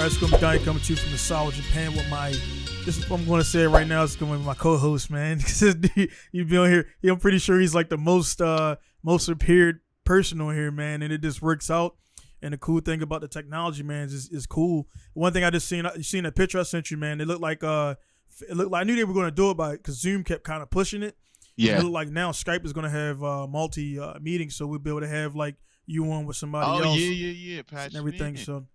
It's gonna be Donnie coming to you from the South Japan with my. I'm gonna say it right now. It's gonna be my co-host, man. You've been on here. I'm pretty sure he's like the most appeared person on here, man, and it just works out. And the cool thing about the technology, man, is cool. One thing I just seen, you seen a picture I sent you, man. It looked like I knew they were gonna do it because Zoom kept kind of pushing it. Yeah. It looked like now Skype is gonna have multi meetings, so we'll be able to have like you on with somebody else. Yeah. Patch and everything. in. So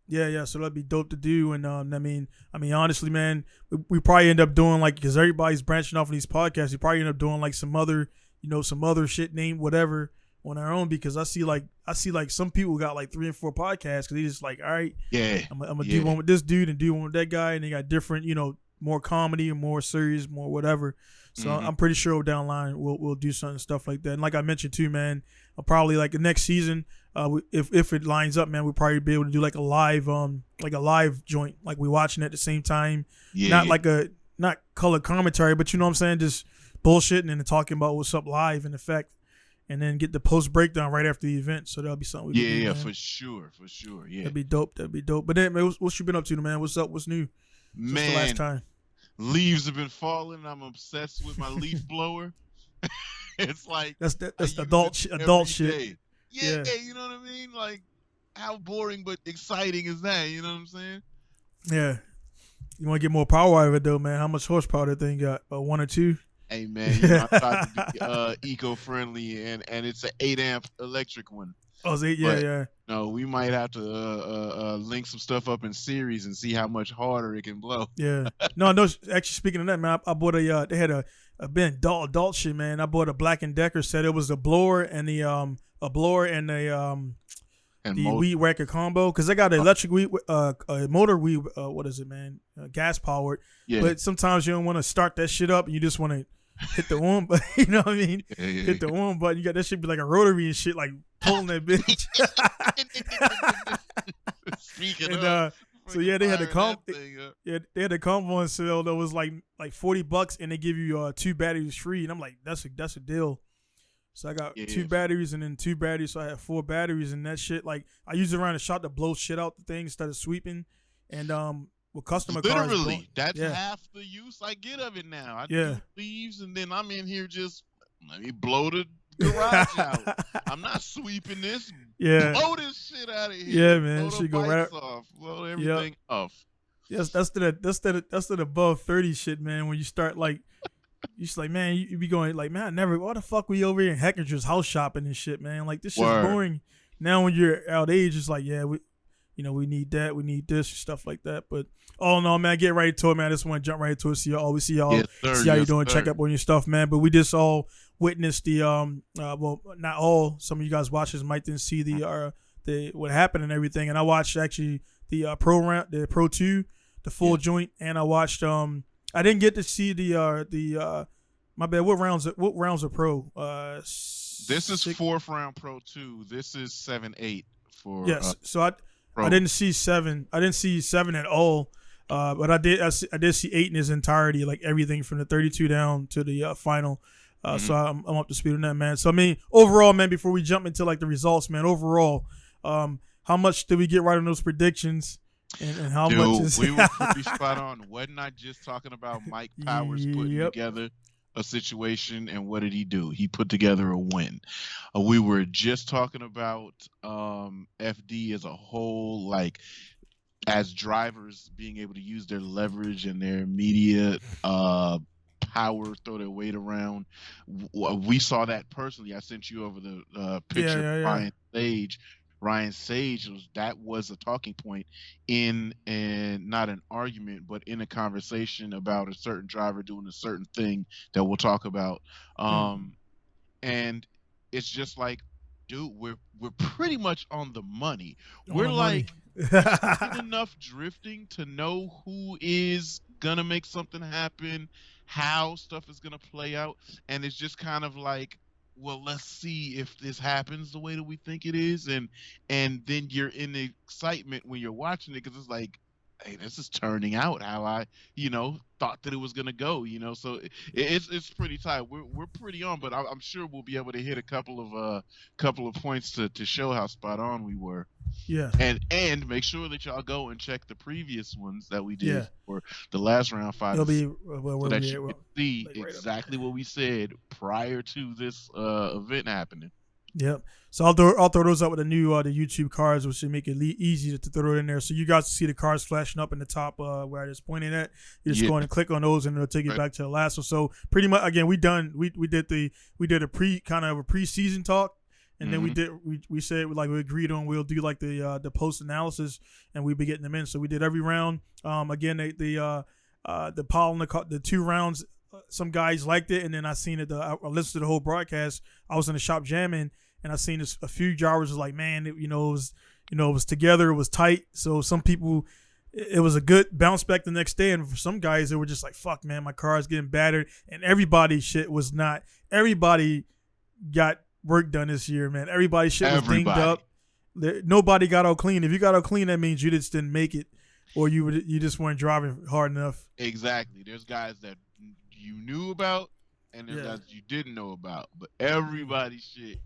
so that'd be dope to do. And I mean, honestly, man, we probably end up doing like, because everybody's branching off of these podcasts, we probably end up doing like some other shit named whatever on our own, because I see like some people got like 3 and 4 podcasts because they just like, all right, I'm gonna do one with this dude and do one with that guy, and they got different, more comedy and more serious, more whatever. So I'm pretty sure down the line we'll do something, stuff like that. And like I mentioned too, man, I'll probably like the next season, if it lines up, man, we'll probably be able to do like a live joint, like we watching at the same time. Not color commentary, but you know what I'm saying, just bullshitting and talking about what's up live in effect, and then get the post breakdown right after the event. So that'll be something we can do, man. for sure. Yeah, that'd be dope. But then, man, what you been up to, man? What's up? What's new? Man, since the last time? Leaves have been falling. I'm obsessed with my leaf blower. It's like that's adult shit. Yeah, you know what I mean? Like, how boring but exciting is that? You know what I'm saying? Yeah. You want to get more power out of it though, man? How much horsepower that thing got? 1 or 2? Hey man, I tried to be eco-friendly, and it's an 8-amp electric one. Oh, is it? Yeah. No, we might have to link some stuff up in series and see how much harder it can blow. Yeah. No. Actually, speaking of that, man, I bought they had a adult shit, man. I bought a Black & Decker set. It was a blower and the weed whacker combo, because I got an electric weed motor weed. What is it, man? Gas powered. Yeah. But sometimes you don't want to start that shit up, and you just want to hit the one button. You know what I mean? Yeah. Hit the one button. You got that shit be like a rotary and shit, like pulling that bitch. Speaking of. So yeah, they had the they had the combo on sale that was like $40, and they give you 2 batteries free, and I'm like, that's a deal. So I got 2 batteries and then 2 batteries, so I have 4 batteries, and that shit, like, I use it around the shop to blow shit out the thing instead of sweeping. And with customer cars, literally, that's half the use I get of it now. I do leaves, and then I'm in here just let me blow the garage out. I'm not sweeping this. Yeah, blow this shit out of here. Yeah, man, blow the go right off. Blow everything off. Yes, that's the above 30 shit, man. When you start like. You just like, man, you be going like, man, why the fuck we over here in Heckinger's house shopping and shit, man? Like, this shit's boring. Now when you're out age, it's like, yeah, we need that, we need this, stuff like that. But no, man, get right to it, man. I just want to jump right into it. See y'all, see how you doing, check up on your stuff, man. But we just all witnessed the well, not all. Some of you guys watchers might didn't see the what happened and everything. And I watched actually the Pro 2, the full joint, and I watched I didn't get to see the my bad. What rounds are pro? This is 4th round Pro 2. This is 7-8 for so I didn't see 7. I didn't see 7 at all. But I did see 8 in its entirety, like everything from the 32 down to the final. So I'm up to speed on that, man. So I mean, overall, man, before we jump into like the results, man, overall, how much did we get right on those predictions? And how much is we were pretty spot on. Wasn't I just talking about Mike Powers putting together a situation, and what did he do? He put together a win. We were just talking about FD as a whole, like as drivers being able to use their leverage and their media power, throw their weight around. We saw that personally. I sent you over the picture of Ryan Sage was a talking point in, and not an argument, but in a conversation about a certain driver doing a certain thing that we'll talk about. And it's just like, dude, we're pretty much on the money. We're like good enough drifting to know who is gonna make something happen, how stuff is gonna play out, and it's just kind of like, well, let's see if this happens the way that we think it is, and then you're in the excitement when you're watching it, because it's like, hey, this is turning out how I, thought that it was gonna go. So it's pretty tight. We're pretty on, but I'm sure we'll be able to hit a couple of points to show how spot on we were. Yeah, And make sure that y'all go and check the previous ones that we did yeah. for the last round five It'll and be six, so where that we you at? can Well, see like right up. exactly what we said prior to this event happening. Yep. So I'll throw those up with the new the YouTube cards, which should make it easy to throw it in there. So you guys see the cards flashing up in the top where I just pointed at. You just Yeah, go in and click on those, and it'll take you right. back to the last one. So pretty much again, we done. We did a kind of a preseason talk, and then Hmm. we said like we agreed on we'll do like the post analysis, and we'll be getting them in. So we did every round. Again, the poll in the 2 rounds. Some guys liked it, and then I seen it. I listened to the whole broadcast. I was in the shop jamming, and I seen this, a few drivers was like, man, it was together, it was tight. So some people, it was a good bounce back the next day, and for some guys, they were just like, fuck, man, my car is getting battered, and everybody shit was not. Everybody got work done this year, man. Everybody shit was dinged Everybody. up. Nobody got out clean. If you got out clean, that means you just didn't make it, or you just weren't driving hard enough. Exactly. There's guys that you knew about, and there's Yeah. guys you didn't know about. But Mm. everybody shit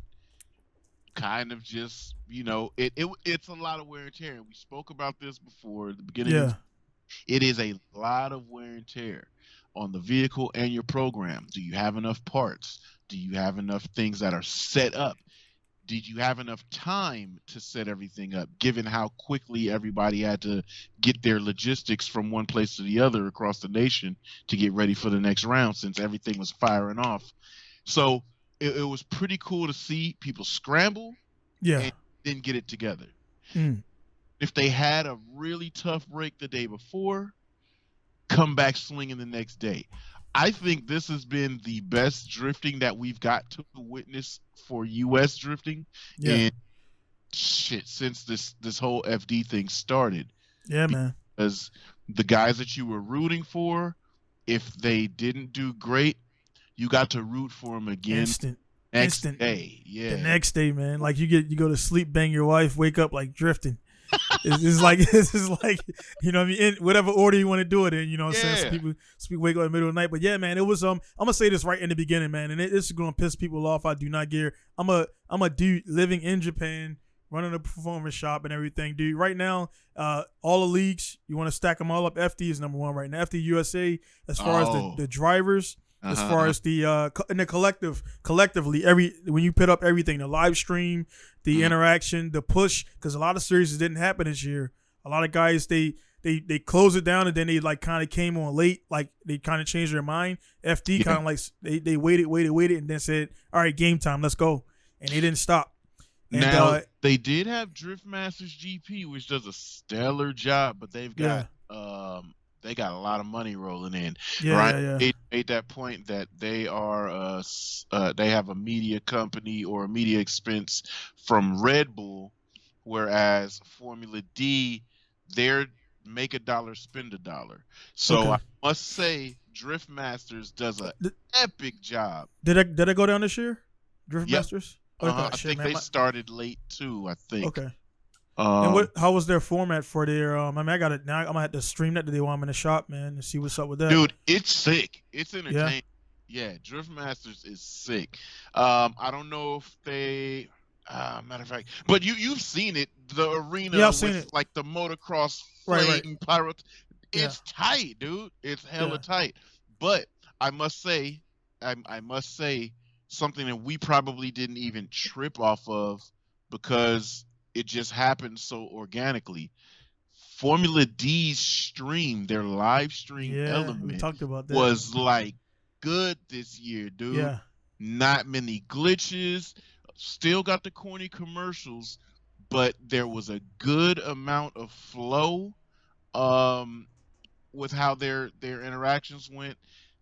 kind of just, it's a lot of wear and tear. And we spoke about this before at the beginning of Yeah. it is a lot of wear and tear on the vehicle and your program. Do you have enough parts? Do you have enough things that are set up? Did you have enough time to set everything up, given how quickly everybody had to get their logistics from one place to the other across the nation to get ready for the next round since everything was firing off? So it was pretty cool to see people scramble Yeah. and then get it together. Mm. If they had a really tough break the day before, come back swinging the next day. I think this has been the best drifting that we've got to witness for U.S. drifting Yeah. in shit since this whole FD thing started. Yeah, man. Because the guys that you were rooting for, if they didn't do great, you got to root for them again Instant. next Instant. day. The Yeah, next day, man. Like you go to sleep, bang your wife, wake up like drifting. It's like you know what I mean, in whatever order you want to do it in, you know what I'm saying? yeah, Some people wake up in the middle of the night. But yeah, man, it was I'm gonna say this right in the beginning, man, and this is gonna piss people off. I do not care. I'm a dude living in Japan, running a performance shop and everything, dude. Right now, all the leagues, you want to stack them all up. FD is number one right now. FD USA, as far as oh, the drivers, as far uh-huh. as the in the collectively, when you put up everything, the live stream, the Mhm. interaction, the push, because a lot of series didn't happen this year. A lot of guys they closed it down, and then they like kind of came on late, like they kind of changed their mind. FD kind Yeah. of like they waited, and then said, all right, game time, let's go, and they didn't stop. And Now they did have Drift Masters GP, which does a stellar job, but yeah, they got a lot of money rolling in. yeah, Right? yeah, yeah, They made that point that they are they have a media company or a media expense from Red Bull, whereas Formula D, they're make a dollar, spend a dollar. So okay. I must say, Drift Masters does an Did, epic job. did I go down this year? Drift Yep. Masters. Okay, I shit, think man. they started late too. I think. Okay. And Um, what? How was their format for their? I mean, I got it now. I'm gonna have to stream that today while I'm in the shop, man, and see what's up with that. Dude, it's sick. It's Yeah. entertaining. Yeah, Drift Masters is sick. I don't know if they, matter of fact, but you've seen it, the Yeah, arena I've seen with it. like the motocross Right, right. flame pyro. Yeah, It's tight, dude. It's hella yeah, tight. But I must say, I must say something that we probably didn't even trip off of because it just happened so organically. Formula D's stream, their live stream yeah. We element talked about that. was like good this year, dude. Yeah, Not many glitches, still got the corny commercials, but there was a good amount of flow um with how their interactions went.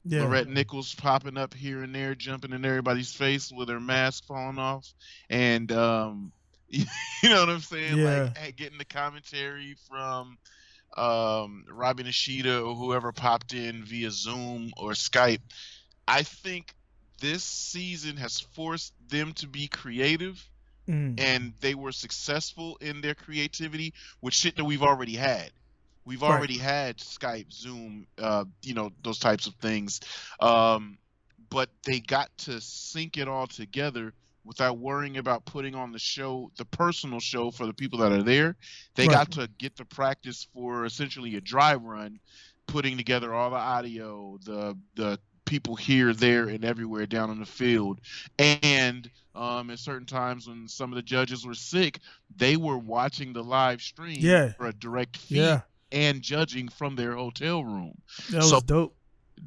yeah, Lorette Nichols popping up here and there, jumping in everybody's face with her mask falling off, and you know what I'm saying? Like yeah, hey, getting the commentary from Robbie Nishida or whoever popped in via Zoom or Skype. I think this season has forced them to be creative, mm, and they were successful in their creativity with shit that we've already had. We've Right. already had Skype, Zoom, those types of things. Um, but they got to sync it all together without worrying about putting on the show, the personal show for the people that are there. They Right. got to get the practice for essentially a dry run, putting together all the audio, the people here, there, and everywhere down on the field. And at certain times when some of the judges were sick, they were watching the live stream Yeah. for a direct feed Yeah. and judging from their hotel room. That So, was dope.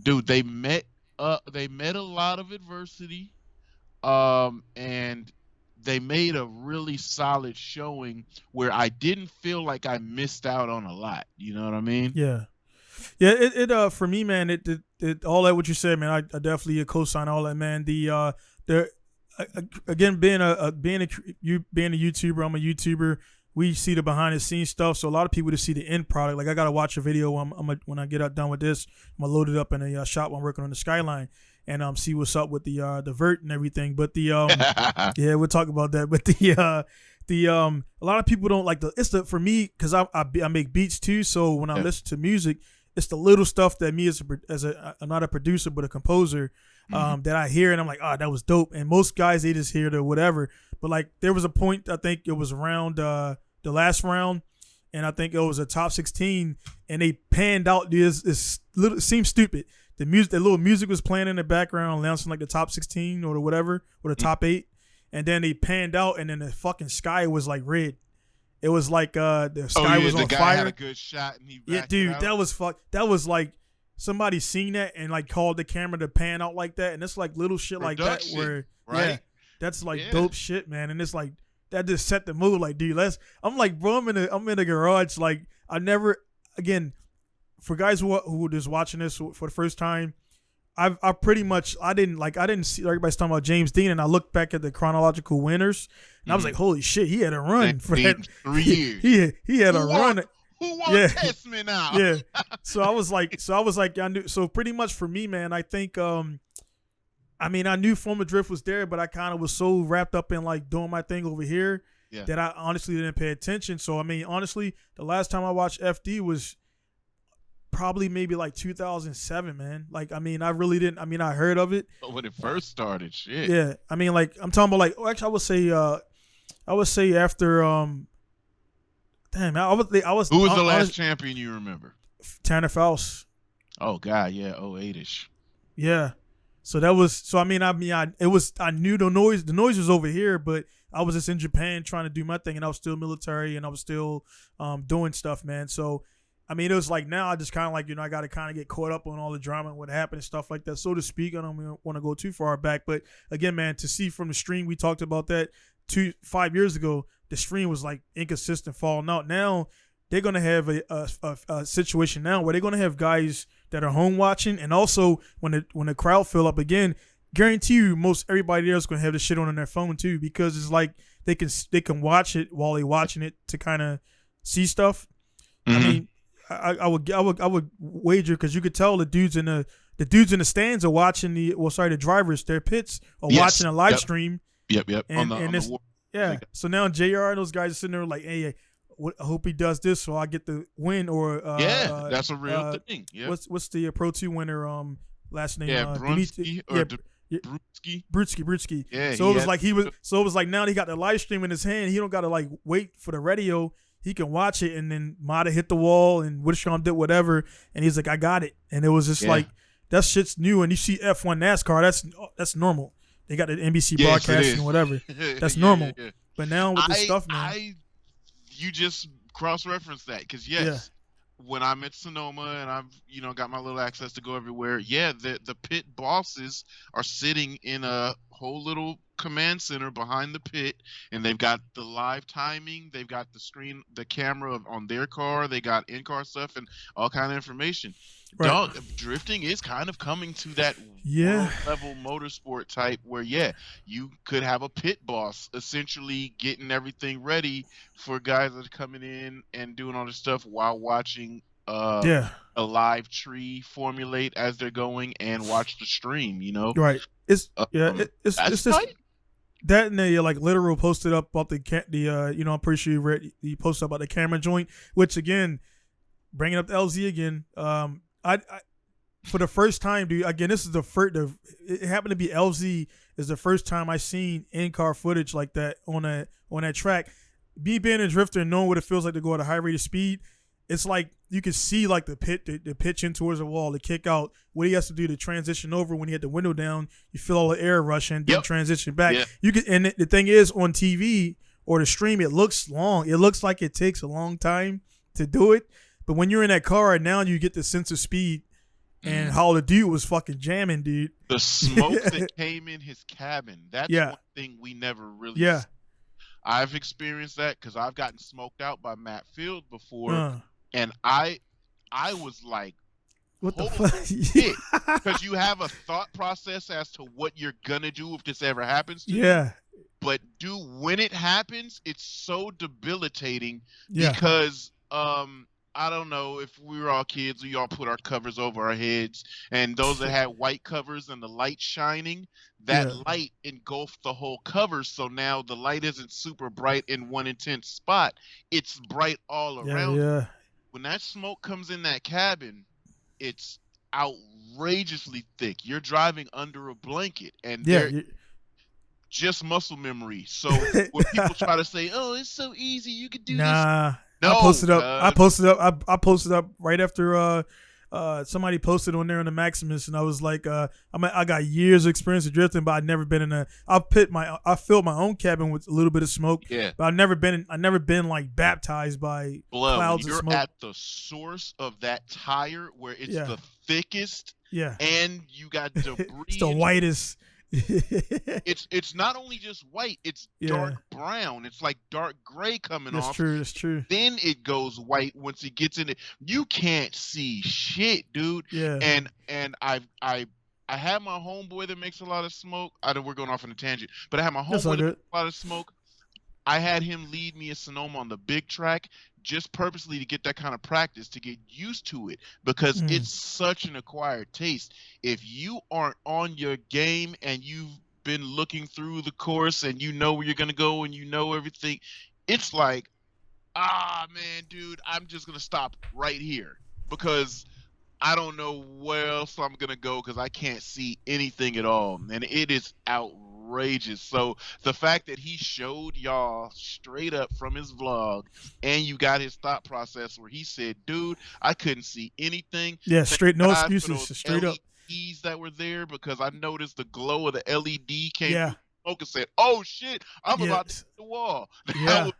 dude, they met a lot of adversity, and they made a really solid showing where I didn't feel like I missed out on a lot. You know what I mean? Yeah. Yeah, it for me, man, it all that what you said, man, I definitely co-sign all that, man. The again, being a YouTuber, I'm a YouTuber. We see the behind the scenes stuff, so a lot of people to see the end product. Like I gotta watch a video when I get done with this. I'm gonna load it up in a shop when I'm working on the Skyline and see what's up with the vert and everything. But yeah, we'll talk about that. But a lot of people don't like for me because I make beats too. So when I listen to music, it's the little stuff that me I'm not a producer but a composer that I hear and I'm like, oh, that was dope. And most guys, they just hear the whatever. But like there was a point, I think it was around the last round, and I think it was a top 16, and they panned out this little. It seems stupid. The little music was playing in the background, announcing like the top 16 or whatever, or the top 8, and then they panned out, and then the fucking sky was like red. It was like the sky was on the guy fire. had a good shot and he backed dude, out. that was like somebody seen that and like called the camera to pan out like that, and it's like little shit like that where right? that's like dope shit, man. And it's like that just set the mood. Like, dude, I'm like, bro, I'm in a garage. Like, I never again for guys who are just watching this for the first time. I didn't see everybody's talking about James Dean, and I looked back at the chronological winners, and I was like, holy shit, he had a run for that 3 years. He had a run. Who won't test me now? Yeah. So I was like, I knew. So pretty much for me, man, I think, I knew Form of Drift was there, but I kind of was so wrapped up in like doing my thing over here that I honestly didn't pay attention. So honestly, the last time I watched FD was probably maybe like 2007, man. Like, I really didn't. I heard of it when it first started. Shit. Yeah, like I'm talking about like. Actually, I would say after. Damn, I was. Who was the last champion you remember? Tanner Faust. Oh God, yeah, 08-ish. Yeah, so that was. So I knew the noise. The noise was over here, but I was just in Japan trying to do my thing, and I was still military, and I was still doing stuff, man. So. It was like now I just kind of like, I got to kind of get caught up on all the drama and what happened and stuff like that, so to speak. I don't want to go too far back. But again, man, to see from the stream, we talked about that 5 years ago, the stream was like inconsistent, falling out. Now they're going to have a situation now where they're going to have guys that are home watching. And also when the crowd fill up again, guarantee you most everybody there is going to have the shit on their phone too, because it's like they can watch it while they're watching it to kind of see stuff. Mm-hmm. I would wager, because you could tell the dudes in the stands are watching the drivers, their pits are watching a live stream. Yep. So now JR and those guys are sitting there like, hey, I hope he does this so I get the win. Or that's a real thing. Yeah. What's the Pro 2 winner last name? Brunsky Brutsky. Yeah. So it was like now he got the live stream in his hand. He don't got to like wait for the radio. He can watch it, and then Matta hit the wall, and Widdicombe did whatever, and he's like, I got it. And it was just like, that shit's new. And you see F1 NASCAR, that's normal. They got the NBC broadcasting and whatever. That's normal. Yeah. But now with this stuff, man. You just cross-reference that, because when I'm at Sonoma and I've got my little access to go everywhere, the pit bosses are sitting in a whole little command center behind the pit, and they've got the live timing, they've got the camera on their car, they got in-car stuff and all kind of information. Right. Drifting is kind of coming to that world level motorsport type where you could have a pit boss essentially getting everything ready for guys that are coming in and doing all this stuff while watching a live tree formulate as they're going and watch the stream, Right. It's this that, and they like literal posted up about the I'm pretty sure you posted about the camera joint, which again, bringing up the LZ again. I for the first time, dude. Again, this is the first. It happened to be LZ is the first time I seen in-car footage like that on that track. Me being a drifter and knowing what it feels like to go at a high rate of speed, it's like you can see like the pitch in towards the wall, the kick out, what he has to do to transition over when he had the window down. You feel all the air rushing, then transition back. Yep. You can, and the thing is, on TV or the stream, it looks long. It looks like it takes a long time to do it. But when you're in that car, now you get the sense of speed and how the dude was fucking jamming, dude. The smoke that came in his cabin, that's one thing we never really see. I've experienced that because I've gotten smoked out by Matt Field before, and I was like, what the fuck? Because you have a thought process as to what you're gonna do if this ever happens to you. But when it happens, it's so debilitating because I don't know if we were all kids, we all put our covers over our heads, and those that had white covers and the light shining, that light engulfed the whole cover. So now the light isn't super bright in one intense spot. It's bright all around. When that smoke comes in that cabin, it's outrageously thick. You're driving under a blanket, and just muscle memory. So when people try to say, "Oh, it's so easy, you could do this," no, I posted up right after somebody posted on there on the Maximus, and I was like, I got years of experience of drifting, but I've never been in I filled my own cabin with a little bit of smoke. But I've never been like baptized by clouds of smoke. You're at the source of that tire where it's the thickest. And you got debris. It's the whitest. It's not only just white, it's dark brown. It's like dark gray coming off. That's true. Then it goes white once it gets in it. You can't see shit, dude. And I have my homeboy that makes a lot of smoke. We're going off on a tangent, but I have my homeboy that makes a lot of smoke. I had him lead me a Sonoma on the big track just purposely to get that kind of practice, to get used to it, because it's such an acquired taste. If you aren't on your game and you've been looking through the course and you know where you're going to go and you know everything, it's like, man, dude, I'm just going to stop right here because I don't know where else I'm going to go because I can't see anything at all. And it is outrageous. So the fact that he showed y'all straight up from his vlog, and you got his thought process where he said, dude, I couldn't see anything. Straight, no excuses, straight up. LEDs that were there, because I noticed the glow of the LED came through the smoke and said, oh shit, I'm about to hit the wall. That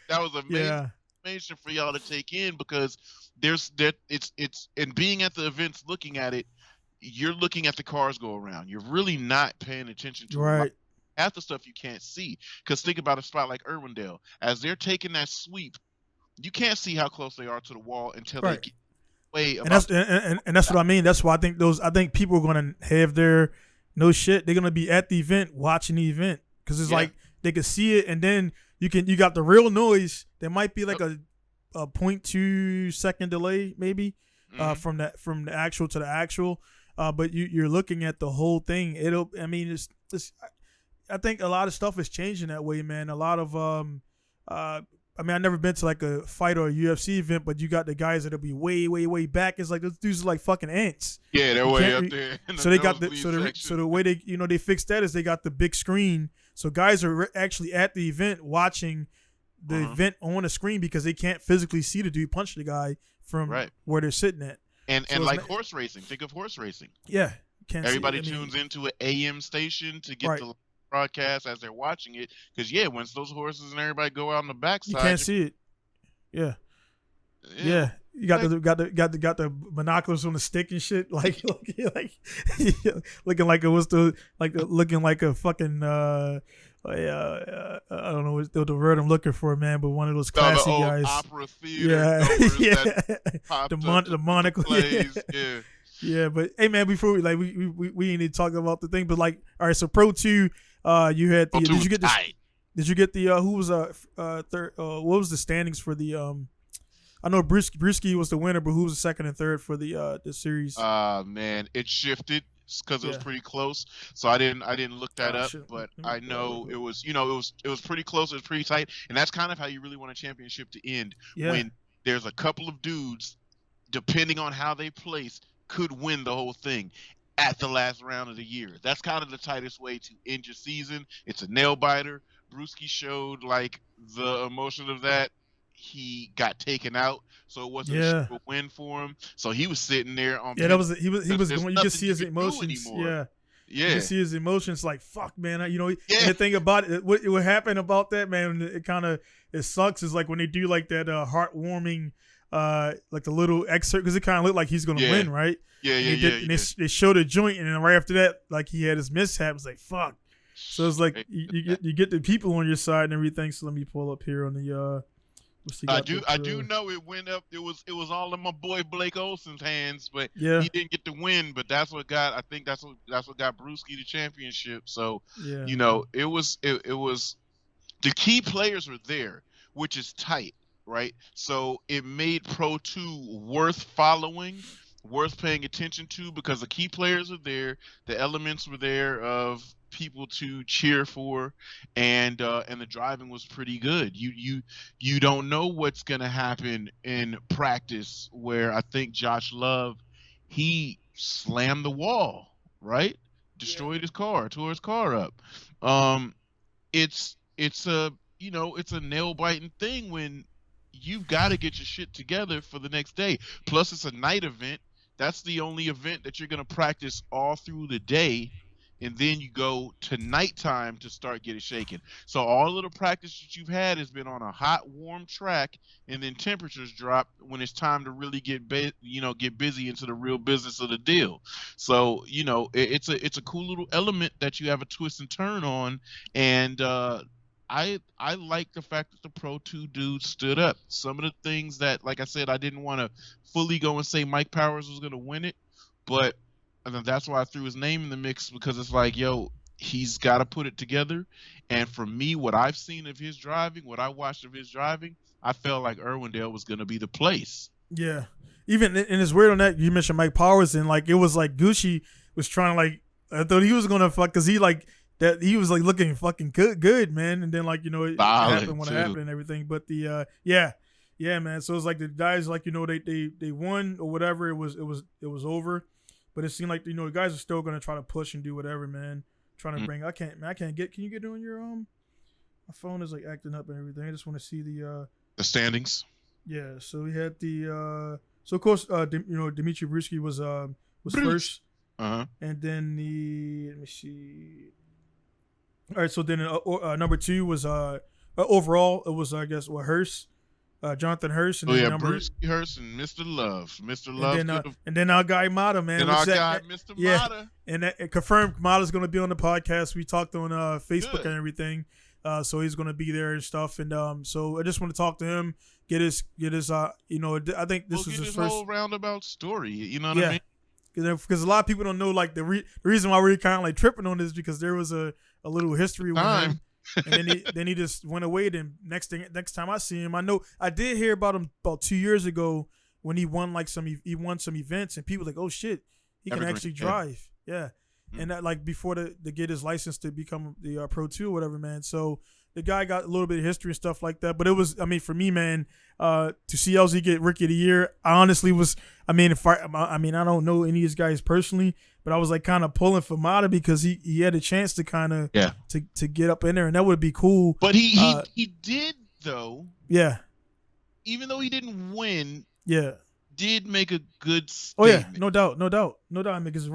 was amazing information for y'all to take in, because it's and being at the events looking at it, you're looking at the cars go around. You're really not paying attention to half the stuff you can't see. Because think about a spot like Irwindale. As they're taking that sweep, you can't see how close they are to the wall until they get way about. And that's what I mean. That's why I think people are going to have their they're going to be at the event watching the event, because it's like they can see it, and then you got the real noise. There might be like a 0.2 second delay maybe from the actual to the actual. But you're looking at the whole thing. I think a lot of stuff is changing that way, man. A lot of I've never been to like a fight or a UFC event, but you got the guys that'll be way, way, way back. It's like those dudes are like fucking ants. Yeah, they're way up there. So they got the way they fixed that is they got the big screen. So guys are actually at the event watching the event on a screen, because they can't physically see the dude punch the guy from where they're sitting at. And like horse racing. Think of horse racing. Yeah. Everybody tunes into an AM station to get the broadcast as they're watching it. Because, once those horses and everybody go out on the backside, you can't see it. Yeah. You got the binoculars on the stick and shit, like looking like it was looking like a fucking I don't know what the word I'm looking for, man, but one of those classy guys. Opera theater. The monocle. But hey, man, before we need to talk about the thing, but like, all right, so Pro 2, you had the did you get the who was third? What was the standings for the I know Brewski was the winner, but who was the second and third for the series? Man, it shifted because it was pretty close. So I didn't look that up, but I know it was pretty close. It was pretty tight, and that's kind of how you really want a championship to end, when there's a couple of dudes, depending on how they place, could win the whole thing at the last round of the year. That's kind of the tightest way to end your season. It's a nail biter. Brewski showed like the emotion of that. He got taken out, so it wasn't a Yeah. sure win for him. So he was sitting there on Yeah, that was he was there's going. You could nothing see you his can do emotions. anymore. Yeah, you Yeah, could see his emotions. Like fuck, man. And yeah, the thing about it, what happened about that, man, it kind of it sucks. Is like when they do like that heartwarming, like the little excerpt, because it kind of looked like he's gonna yeah, win, right? yeah, And yeah, they did, yeah, and yeah. they showed a joint, and then right after that, like he had his mishap. It's like fuck. So it's like you get the people on your side and everything. So let me pull up here on the I do know it went up. It was all in my boy Blake Olson's hands, but Yeah, he didn't get the win. But that's what got. I think that's what got Brewski the championship. So yeah, it was the key players were there, which is tight, right? So it made Pro 2 worth following, worth paying attention to, because the key players are there, the elements were there of people to cheer for, and the driving was pretty good. You don't know what's gonna happen in practice, where I think Josh Love, he slammed the wall, right? Destroyed his car, tore his car up. It's a it's a nail biting thing when you've got to get your shit together for the next day. Plus, it's a night event. That's the only event that you're gonna practice all through the day, and then you go to nighttime to start getting shaken. So all of the practice that you've had has been on a hot, warm track, and then temperatures drop when it's time to really get busy into the real business of the deal. So it's a cool little element that you have a twist and turn on, and I like the fact that the Pro 2 dudes stood up. Some of the things that, like I said, I didn't want to fully go and say Mike Powers was going to win it, but that's why I threw his name in the mix, because it's like, yo, he's got to put it together. And for me, what I've seen of his driving, what I watched of his driving, I felt like Irwindale was going to be the place. Yeah. Even and it's weird on that you mentioned Mike Powers, and like it was like Gucci was trying to like, I thought he was gonna fuck, because he like that he was like looking fucking good, man. And then like it happened when it happened and everything. But the yeah, man. So it's like the guys like they won or whatever. It was over. But it seemed like the guys are still gonna try to push and do whatever, man. Trying to bring. I can't get. Can you get on your My phone is like acting up and everything. I just want to see the standings. Yeah. So we had the so of course Dmitry Brewski was first. Uh-huh. And then let me see. All right. So then number 2 was overall it was I guess Hurst. Jonathan Hurst, and Brewski, Hurst, and Mr. Love. Mr. Love, and then our guy Matta, man. And our guy Mr. Matta. And it confirmed Matta's going to be on the podcast. We talked on Facebook and everything, so he's going to be there and stuff. And so I just want to talk to him, get his. I think this was his first whole roundabout story. You know what I mean? Because a lot of people don't know like the reason why we're kind of like tripping on this, because there was a little history with him. And then he just went away. Then next time I see him, I know I did hear about him about 2 years ago when he won some events, and people were like, oh shit, he can actually drive. Yeah. And that like before to get his license to become the Pro 2 or whatever, man. So the guy got a little bit of history and stuff like that. But it was, for me, man, to see LZ get Rookie of the Year, I honestly was, I don't know any of these guys personally, but I was like kind of pulling for Matta, because he had a chance to kind of to get up in there, and that would be cool. But he did though. Yeah. Even though he didn't win. Yeah. Did make a good statement. Oh yeah, no doubt. I mean, because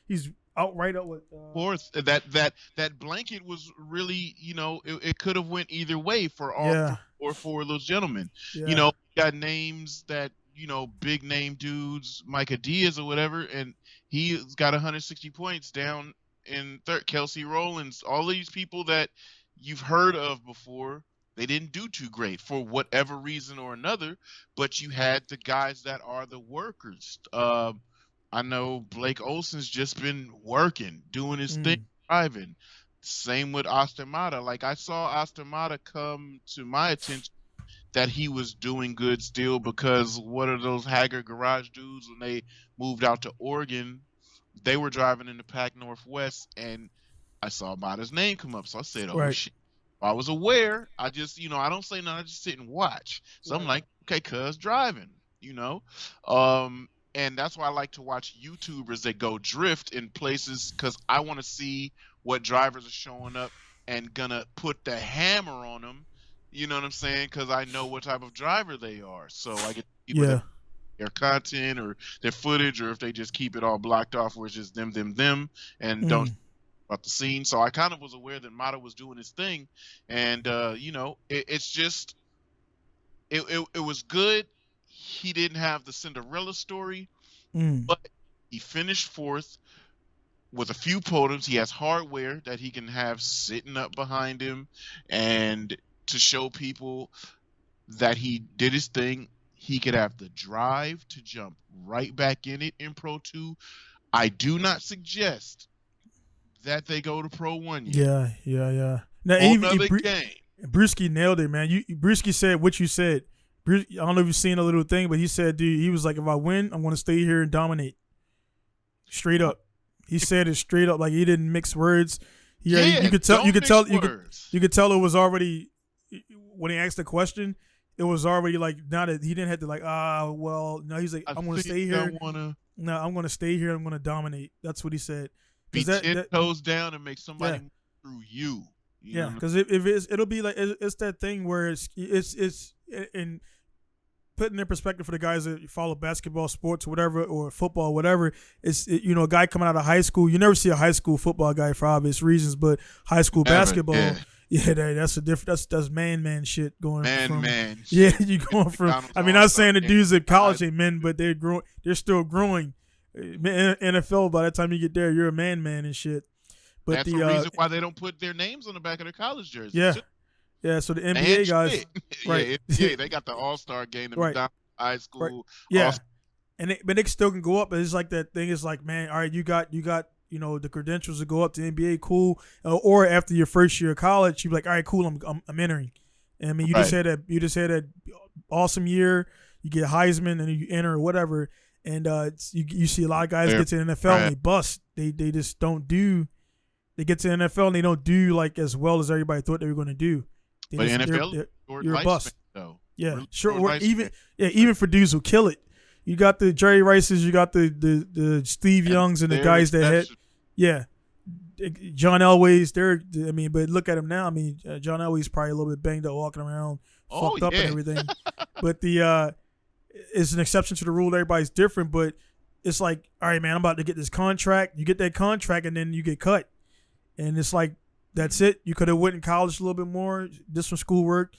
he's out with fourth. That blanket was really, it could have went either way for all 3 or 4 of those gentlemen. Yeah. Got names that big name dudes, Micah Diaz or whatever, and he's got 160 points down in third. Kelsey Rollins, all these people that you've heard of before. They didn't do too great for whatever reason or another, but you had the guys that are the workers. I know Blake Olson's just been working, doing his thing, driving. Same with Austin Matta. Like, I saw Austin Matta come to my attention that he was doing good still, because what are those Haggard garage dudes, when they moved out to Oregon, they were driving in the Pac Northwest, and I saw Matta's name come up. So I said, oh, shit. I was aware. I just, I don't say nothing. I just sit and watch. So I'm Right. like, okay, cuz driving, and that's why I like to watch YouTubers that go drift in places because I want to see what drivers are showing up and gonna put the hammer on them. You know what I'm saying? Because I know what type of driver they are. So I get people that Yeah. their content or their footage, or if they just keep it all blocked off where it's just them, and don't Mm. about the scene. So I kind of was aware that Matta was doing his thing, and it's just it was good. He didn't have the Cinderella story, Mm. but he finished fourth with a few podiums. He has hardware that he can have sitting up behind him, and to show people that he did his thing. He could have the drive to jump right back in it in Pro 2. I do not suggest that they go to Pro 1 yet. Yeah. Now, Whole even nother game. Brewski nailed it, man. Brewski said what you said. I don't know if you've seen a little thing, but he said, dude, he was like, if I win, I'm going to stay here and dominate. Straight up. He said it straight up, like he didn't mix words. You could tell. You could tell it was already when he asked the question. It was already like now that he didn't have to like well no, he's like I'm going to stay here. No, I'm going to stay here. I'm going to dominate. That's what he said. Be 10 toes down and make somebody move through you. Yeah, because if it'll be like it's that thing where it's in putting in perspective for the guys that follow basketball, sports, whatever, or football, whatever. A guy coming out of high school. You never see a high school football guy for obvious reasons, but high school basketball. Yeah, that's a different. That's man shit going. Man. Yeah, you going from. I mean, not saying the dudes at college ain't men, but they're growing. They're still growing. NFL, by the time you get there, you're a man and shit. But that's the reason why they don't put their names on the back of their college jerseys. Yeah. So the NBA guys, right? Yeah, they got the All-Star game, the McDonald's high school. Right. Yeah, but they still can go up. But it's like that thing. Is like, man, all right, you got the credentials to go up to NBA, cool. Or after your first year of college, you be like, all right, cool, I'm entering. And I mean, you just had that awesome year. You get Heisman and you enter or whatever. And you see a lot of guys get to the NFL and they bust. They just don't do. They get to the NFL and they don't do like as well as everybody thought they were going to do. But NFL, you're a bust. Though. Yeah, really sure. Even for dudes who kill it, you got the Jerry Rices, you got the Steve Youngs, and the guys that had, John Elway's. But look at him now. I mean, John Elway's probably a little bit banged up, walking around, fucked up and everything. But it's an exception to the rule. Everybody's different, but it's like, all right, man, I'm about to get this contract. You get that contract, and then you get cut, and it's like that's it. You could have went in college a little bit more, did some schoolwork,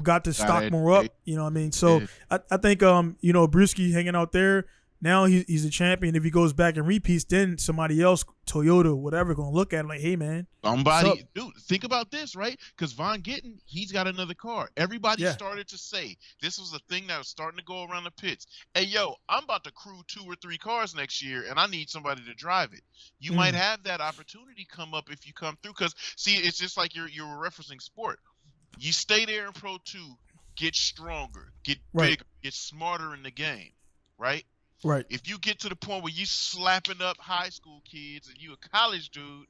got to stock more up. You know what I mean? So I think Brewski hanging out there. Now he's a champion. If he goes back and repeats, then somebody else, Toyota, whatever, gonna look at him like, hey man, somebody, dude, think about this, right? Because Von Gittin, he's got another car. Everybody started to say this was a thing that was starting to go around the pits. Hey, yo, I'm about to crew 2 or 3 cars next year, and I need somebody to drive it. You might have that opportunity come up if you come through. Because see, it's just like you're referencing sport. You stay there in Pro 2, get stronger, get bigger, get smarter in the game, right? Right. If you get to the point where you slapping up high school kids and you a college dude,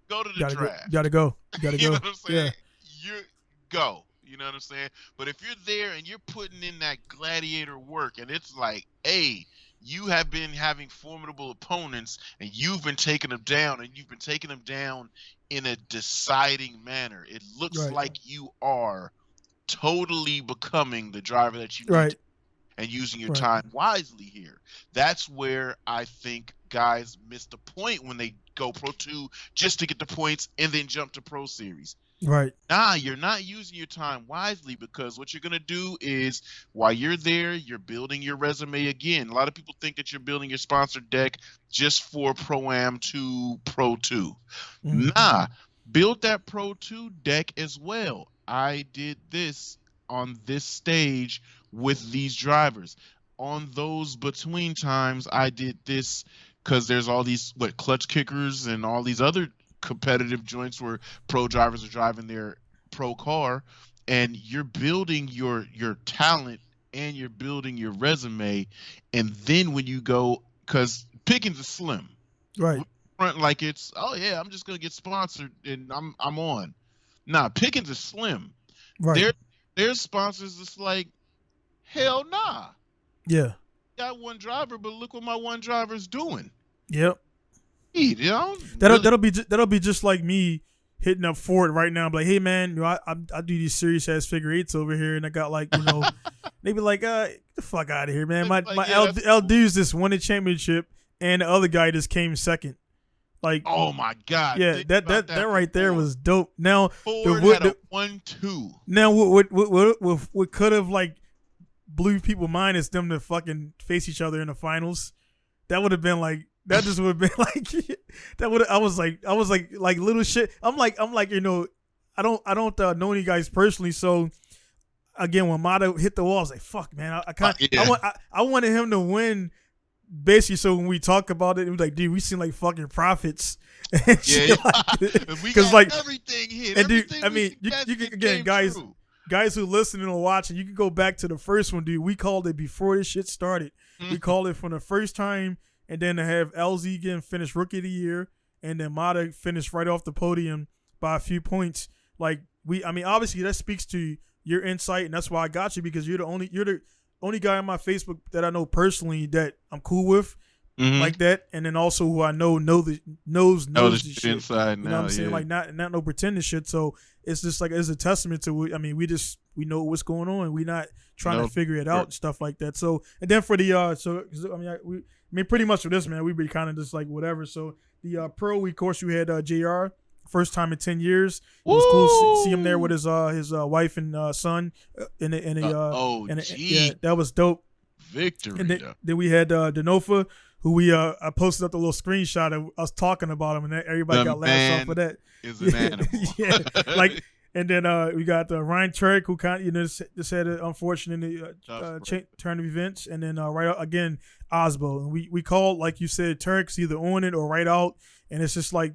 go to the draft. Gotta go. You know what I'm saying? You go. You know what I'm saying? But if you're there and you're putting in that gladiator work, and it's like, hey, you have been having formidable opponents, and you've been taking them down, and you've been taking them down in a deciding manner. It looks like you are totally becoming the driver that you need to, and using your time wisely here. That's where I think guys miss the point when they go Pro 2 just to get the points and then jump to Pro Series. Right. Nah, you're not using your time wisely, because what you're going to do is while you're there, you're building your resume again. A lot of people think that you're building your sponsor deck just for Pro-Am to Pro 2. Nah, build that Pro 2 deck as well. I did this on this stage with these drivers. On those between times, I did this because there's all these clutch kickers and all these other competitive joints where pro drivers are driving their pro car, and you're building your talent and you're building your resume. And then when you go, because pickings are slim, right? Front like it's I'm just gonna get sponsored and I'm on. Nah, Pickens is slim. Right. Their sponsors is like, hell nah. Yeah. Got one driver, but look what my one driver's doing. Yep. You know, That'll be just like me hitting up Ford right now. I'm like, hey man, I do these serious ass figure eights over here, and I got like they be like, get the fuck out of here, man. My like, L dudes just won a championship, and the other guy just came second. Like, oh my god, yeah, that right there was dope. Now Ford had a 1-2. Now what could have like blew people's mind is them to fucking face each other in the finals. That would have been like. That just would have been like that. I was like little shit. I'm like I don't know you guys personally. So again, when Matta hit the wall, I was like, fuck, man. I wanted him to win. Basically, so when we talk about it, it was like, dude, we seem like fucking prophets. Yeah, because like everything hit. And dude, I mean, you can again, guys who listening or watching, you can go back to the first one, dude. We called it before this shit started. We called it from the first time. And then to have LZ again finish Rookie of the Year, and then Matta finish right off the podium by a few points. Like obviously that speaks to your insight, and that's why I got you, because you're the only guy on my Facebook that I know personally that I'm cool with, like that, and then also who I knows the shit inside. You know what I'm saying? Like not no pretending shit. So it's just like it's a testament to. We know what's going on. We not trying to figure it out and stuff like that. So and then for the pretty much for this, man, we be kind of just like whatever. So the pro, of course, you had JR, first time in 10 years. It was cool to see him there with his wife and son. Yeah, that was dope. Victory. And then we had Denofa, who I posted up the little screenshot of us talking about him, and everybody got laughs off of that. Is an animal. Yeah, like. And then we got Ryan Turek, who kind of just had an unfortunate turn of events, and then right out again Osbo, and we called, like you said, Turek's either on it or right out, and it's just like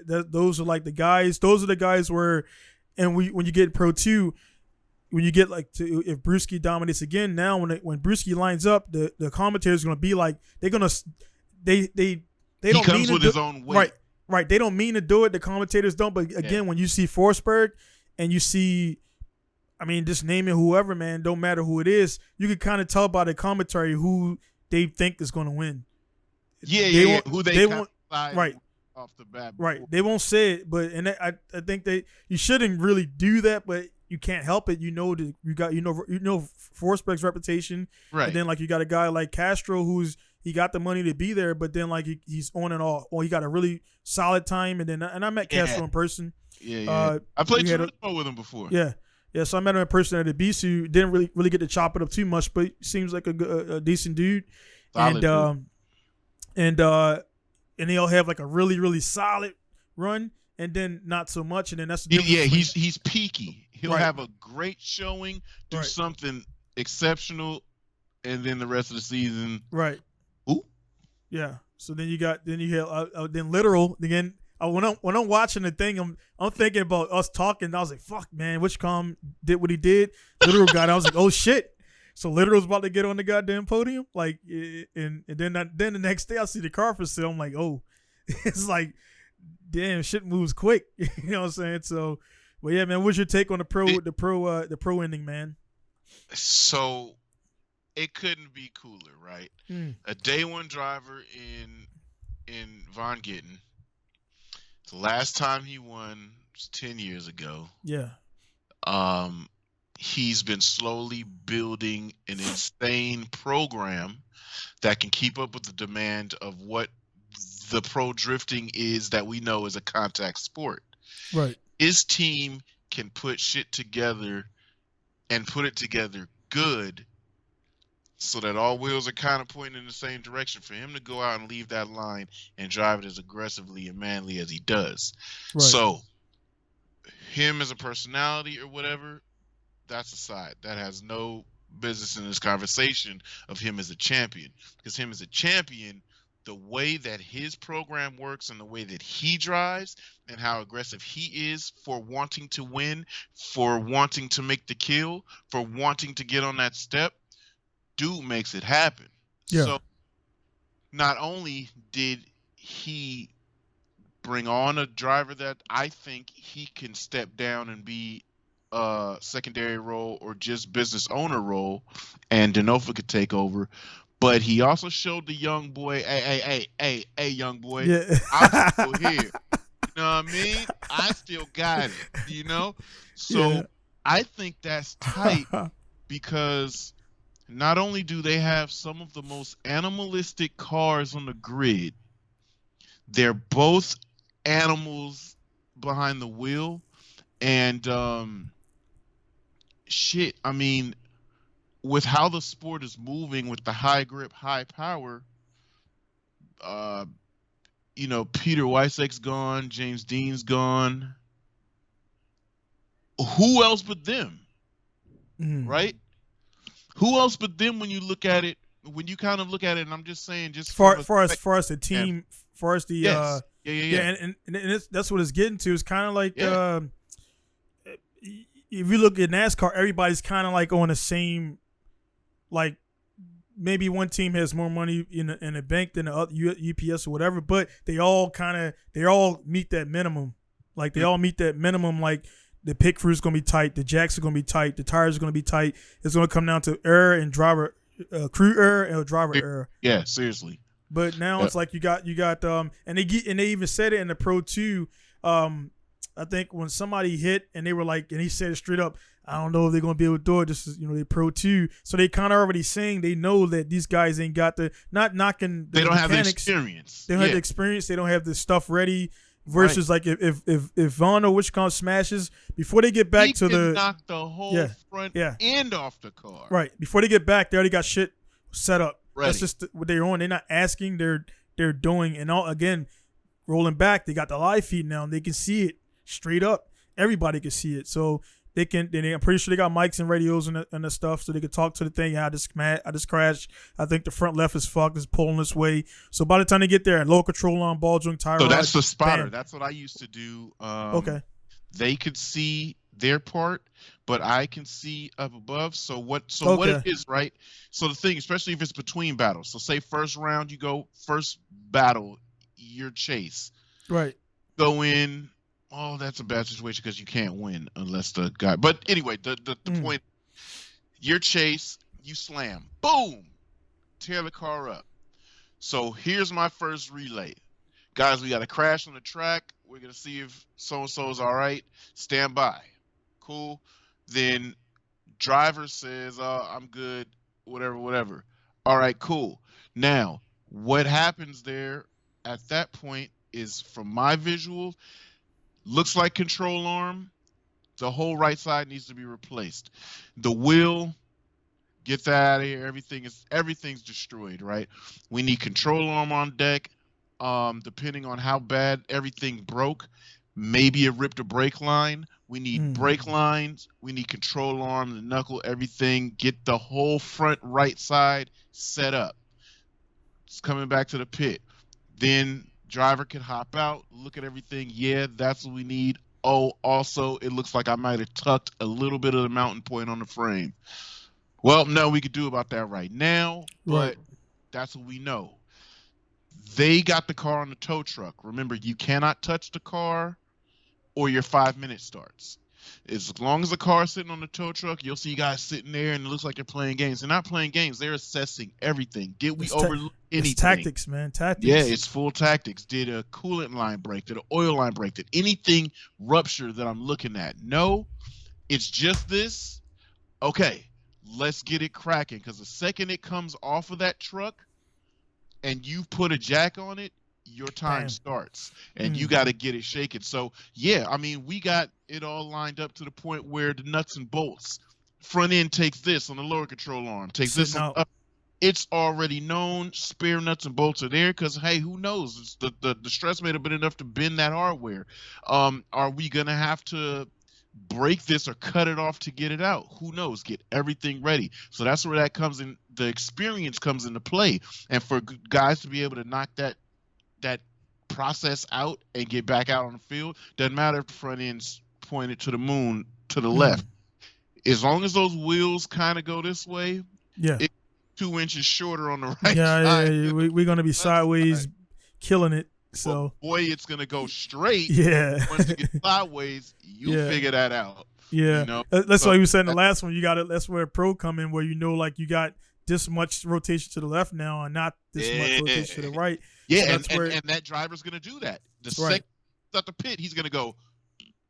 those are like the guys. Those are the guys where, and when you get Pro 2, when you get like to, if Brewski dominates again, now when Brewski lines up, the commentators are gonna be like they don't comes with his own weight. Right. They don't mean to do it. The commentators don't, but again, when you see Forsberg. And you see, just naming whoever, man, don't matter who it is. You can kind of tell by the commentary who they think is going to win. Yeah. Who they won't, right off the bat. Right. They won't say it, but I think you shouldn't really do that, but you can't help it. You know Forsberg's reputation, right? And then like you got a guy like Castro he got the money to be there, but then like he's on and off. Or he got a really solid time, and I met Castro in person. Yeah. I played Turismo with him before. Yeah. So I met him in person at the BSU. Didn't really get to chop it up too much, but seems like a decent dude. Solid and he'll have like a really, really solid run, and then not so much, and then that's the difference. Yeah, he's peaky. He'll have a great showing, do something exceptional, and then the rest of the season. Right. Ooh. Yeah. So then you have literal again. When I'm watching the thing, I'm thinking about us talking. I was like, "Fuck, man!" Witchcom did what he did. Literal got. I was like, "Oh shit!" So Literal's about to get on the goddamn podium. Like, and then the next day I see the car for sale. I'm like, "Oh," it's like, damn, shit moves quick. You know what I'm saying? So, well, yeah, man. What's your take on the pro ending, man? So, it couldn't be cooler, right? A day one driver in Von Gittin. The last time he won was 10 years ago. Yeah. He's been slowly building an insane program that can keep up with the demand of what the pro drifting is that we know is a contact sport. Right. His team can put shit together and put it together good, so that all wheels are kind of pointing in the same direction for him to go out and leave that line and drive it as aggressively and manly as he does. Right. So him as a personality or whatever, that's aside. That has no business in this conversation of him as a champion. Because him as a champion, the way that his program works and the way that he drives and how aggressive he is for wanting to win, for wanting to make the kill, for wanting to get on that step, dude makes it happen. Yeah. So not only did he bring on a driver that I think he can step down and be a secondary role or just business owner role, and Denofa could take over. But he also showed the young boy, hey, young boy, Yeah. I'm still here. You know what I mean? I still got it, you know? Yeah. So I think that's tight because not only do they have some of the most animalistic cars on the grid, they're both animals behind the wheel. And shit, I mean, with how the sport is moving with the high grip, high power, uh, Peter Wysek's gone, James Dean's gone. Who else but them, right? Who else but them when you look at it, when you kind of look at it, and I'm just saying, just from far as the team, far as the yes. and that's what it's getting to. It's kind of like if you look at NASCAR, everybody's kind of like on the same, like maybe one team has more money in a bank than the other, UPS or whatever, but they all meet that minimum. Like they all meet that minimum. Like the pit crew is going to be tight, the jacks are going to be tight, the tires are going to be tight. It's going to come down to error and driver, crew error and driver error. Yeah, seriously. But now it's like you got and they even said it in the Pro 2. I think when somebody hit and they were like, and he said it straight up, I don't know if they're gonna be able to do it. This is, they Pro 2, so they kind of already saying they know that these guys ain't got not knocking. They don't have the experience. They don't have the experience. They don't have the stuff ready. Versus like if Vaughn or Wichita smashes before they get back to the knock the whole front end off the car. Right before they get back, they already got shit set up. Ready. That's just what they're on. They're not asking. They're doing. And all again, rolling back. They got the live feed now. And they can see it straight up. Everybody can see it. So they can. I'm pretty sure they got mics and radios and the stuff, so they can talk to the thing. I just crashed. I think the front left is fucked. It's pulling this way. So by the time they get there, low control on ball joint tire. So that's the spotter. Bam. That's what I used to do. Okay. They could see their part, but I can see up above. So what it is, right? So the thing, especially if it's between battles. So say first round, you go first battle, your chase. Right. Go in. Oh, that's a bad situation because you can't win unless the guy. But anyway, the point, your chase, you slam, boom, tear the car up. So here's my first relay. Guys, we got a crash on the track. We're going to see if so-and-so is all right. Stand by. Cool. Then driver says, I'm good, whatever. All right, cool. Now, what happens there at that point is, from my visual, looks like control arm. The whole right side needs to be replaced. The wheel, get that out of here. Everything's destroyed, right? We need control arm on deck. Depending on how bad everything broke, maybe it ripped a brake line. We need brake lines. We need control arm, the knuckle, everything. Get the whole front right side set up. It's coming back to the pit. Then driver can hop out, look at everything. Yeah, that's what we need. Oh, also, it looks like I might have tucked a little bit of the mounting point on the frame. Well, no, we could do about that right now, but that's what we know. They got the car on the tow truck. Remember, you cannot touch the car or your 5 minutes starts. As long as the car is sitting on the tow truck, you'll see guys sitting there and it looks like they're playing games. They're not playing games. They're assessing everything. Did we overlook anything? It's tactics, man. Tactics. Yeah, it's full tactics. Did a coolant line break? Did an oil line break? Did anything rupture that I'm looking at? No, it's just this. Okay, let's get it cracking, because the second it comes off of that truck and you put a jack on it, your time starts, and you got to get it shaken. So yeah, I mean, we got it all lined up to the point where the nuts and bolts, front end takes this on the lower control arm, takes this on up. It's already known. Spare nuts and bolts are there because, hey, who knows? The stress may have been enough to bend that hardware. Are we gonna have to break this or cut it off to get it out? Who knows? Get everything ready. So that's where that comes in. The experience comes into play, and for guys to be able to knock that process out and get back out on the field, doesn't matter if the front end's pointed to the moon, to the left. As long as those wheels kind of go this way, it's 2 inches shorter on the right side. Yeah, we're going to be sideways killing it. So boy, it's gonna go straight. yeah, Once you get sideways, you yeah, figure that out. yeah. You know. That's So why you said in the last one. You got it. That's where a pro come in, where you know, like you got this much rotation to the left now, and not this much rotation to the right. Yeah, So that's where and that driver's gonna do that. The right. second he's at the pit, he's gonna go,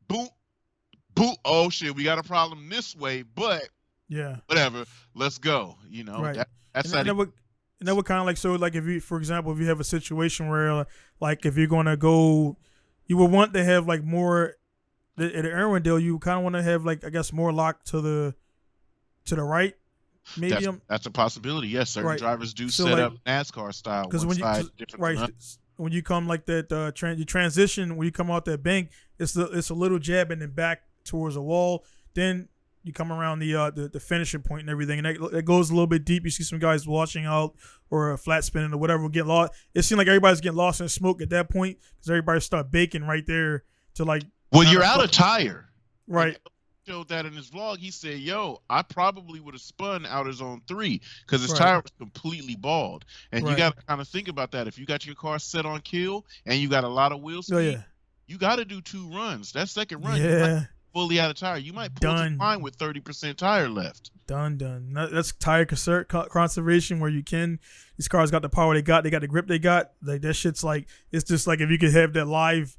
boom, boom. Oh shit, we got a problem this way, but yeah, whatever, let's go. You know, right. that's And that would kind of like, so like if you, for example, if you have a situation where like if you're gonna go, you would want to have like more at Irwindale. You kind of want to have like, I guess, more lock to the right. Maybe that's a possibility. Yes, certain right. drivers do So set like, up NASCAR style. Because when you right, when you come like that, you transition when you come out that bank, it's a little jab and then back towards the wall. Then you come around the finishing point and everything, and that goes a little bit deep. You see some guys washing out or a flat spinning or whatever will get lost. It seemed like everybody's getting lost in smoke at that point because everybody start baking right there to like. Well, you're out of tire. Right. Showed that in his vlog. He said, "Yo, I probably would have spun out of zone 3 because his right. tire was completely bald." And right. you got to kind of think about that. If you got your car set on kill and you got a lot of wheel speed, yeah. you got to do 2 runs. That second run, yeah. fully out of tire. You might pull the line with 30% tire left. Done. That's tire conservation where you can. These cars got the power they got the grip they got. Like that shit's like, it's just like if you could have that live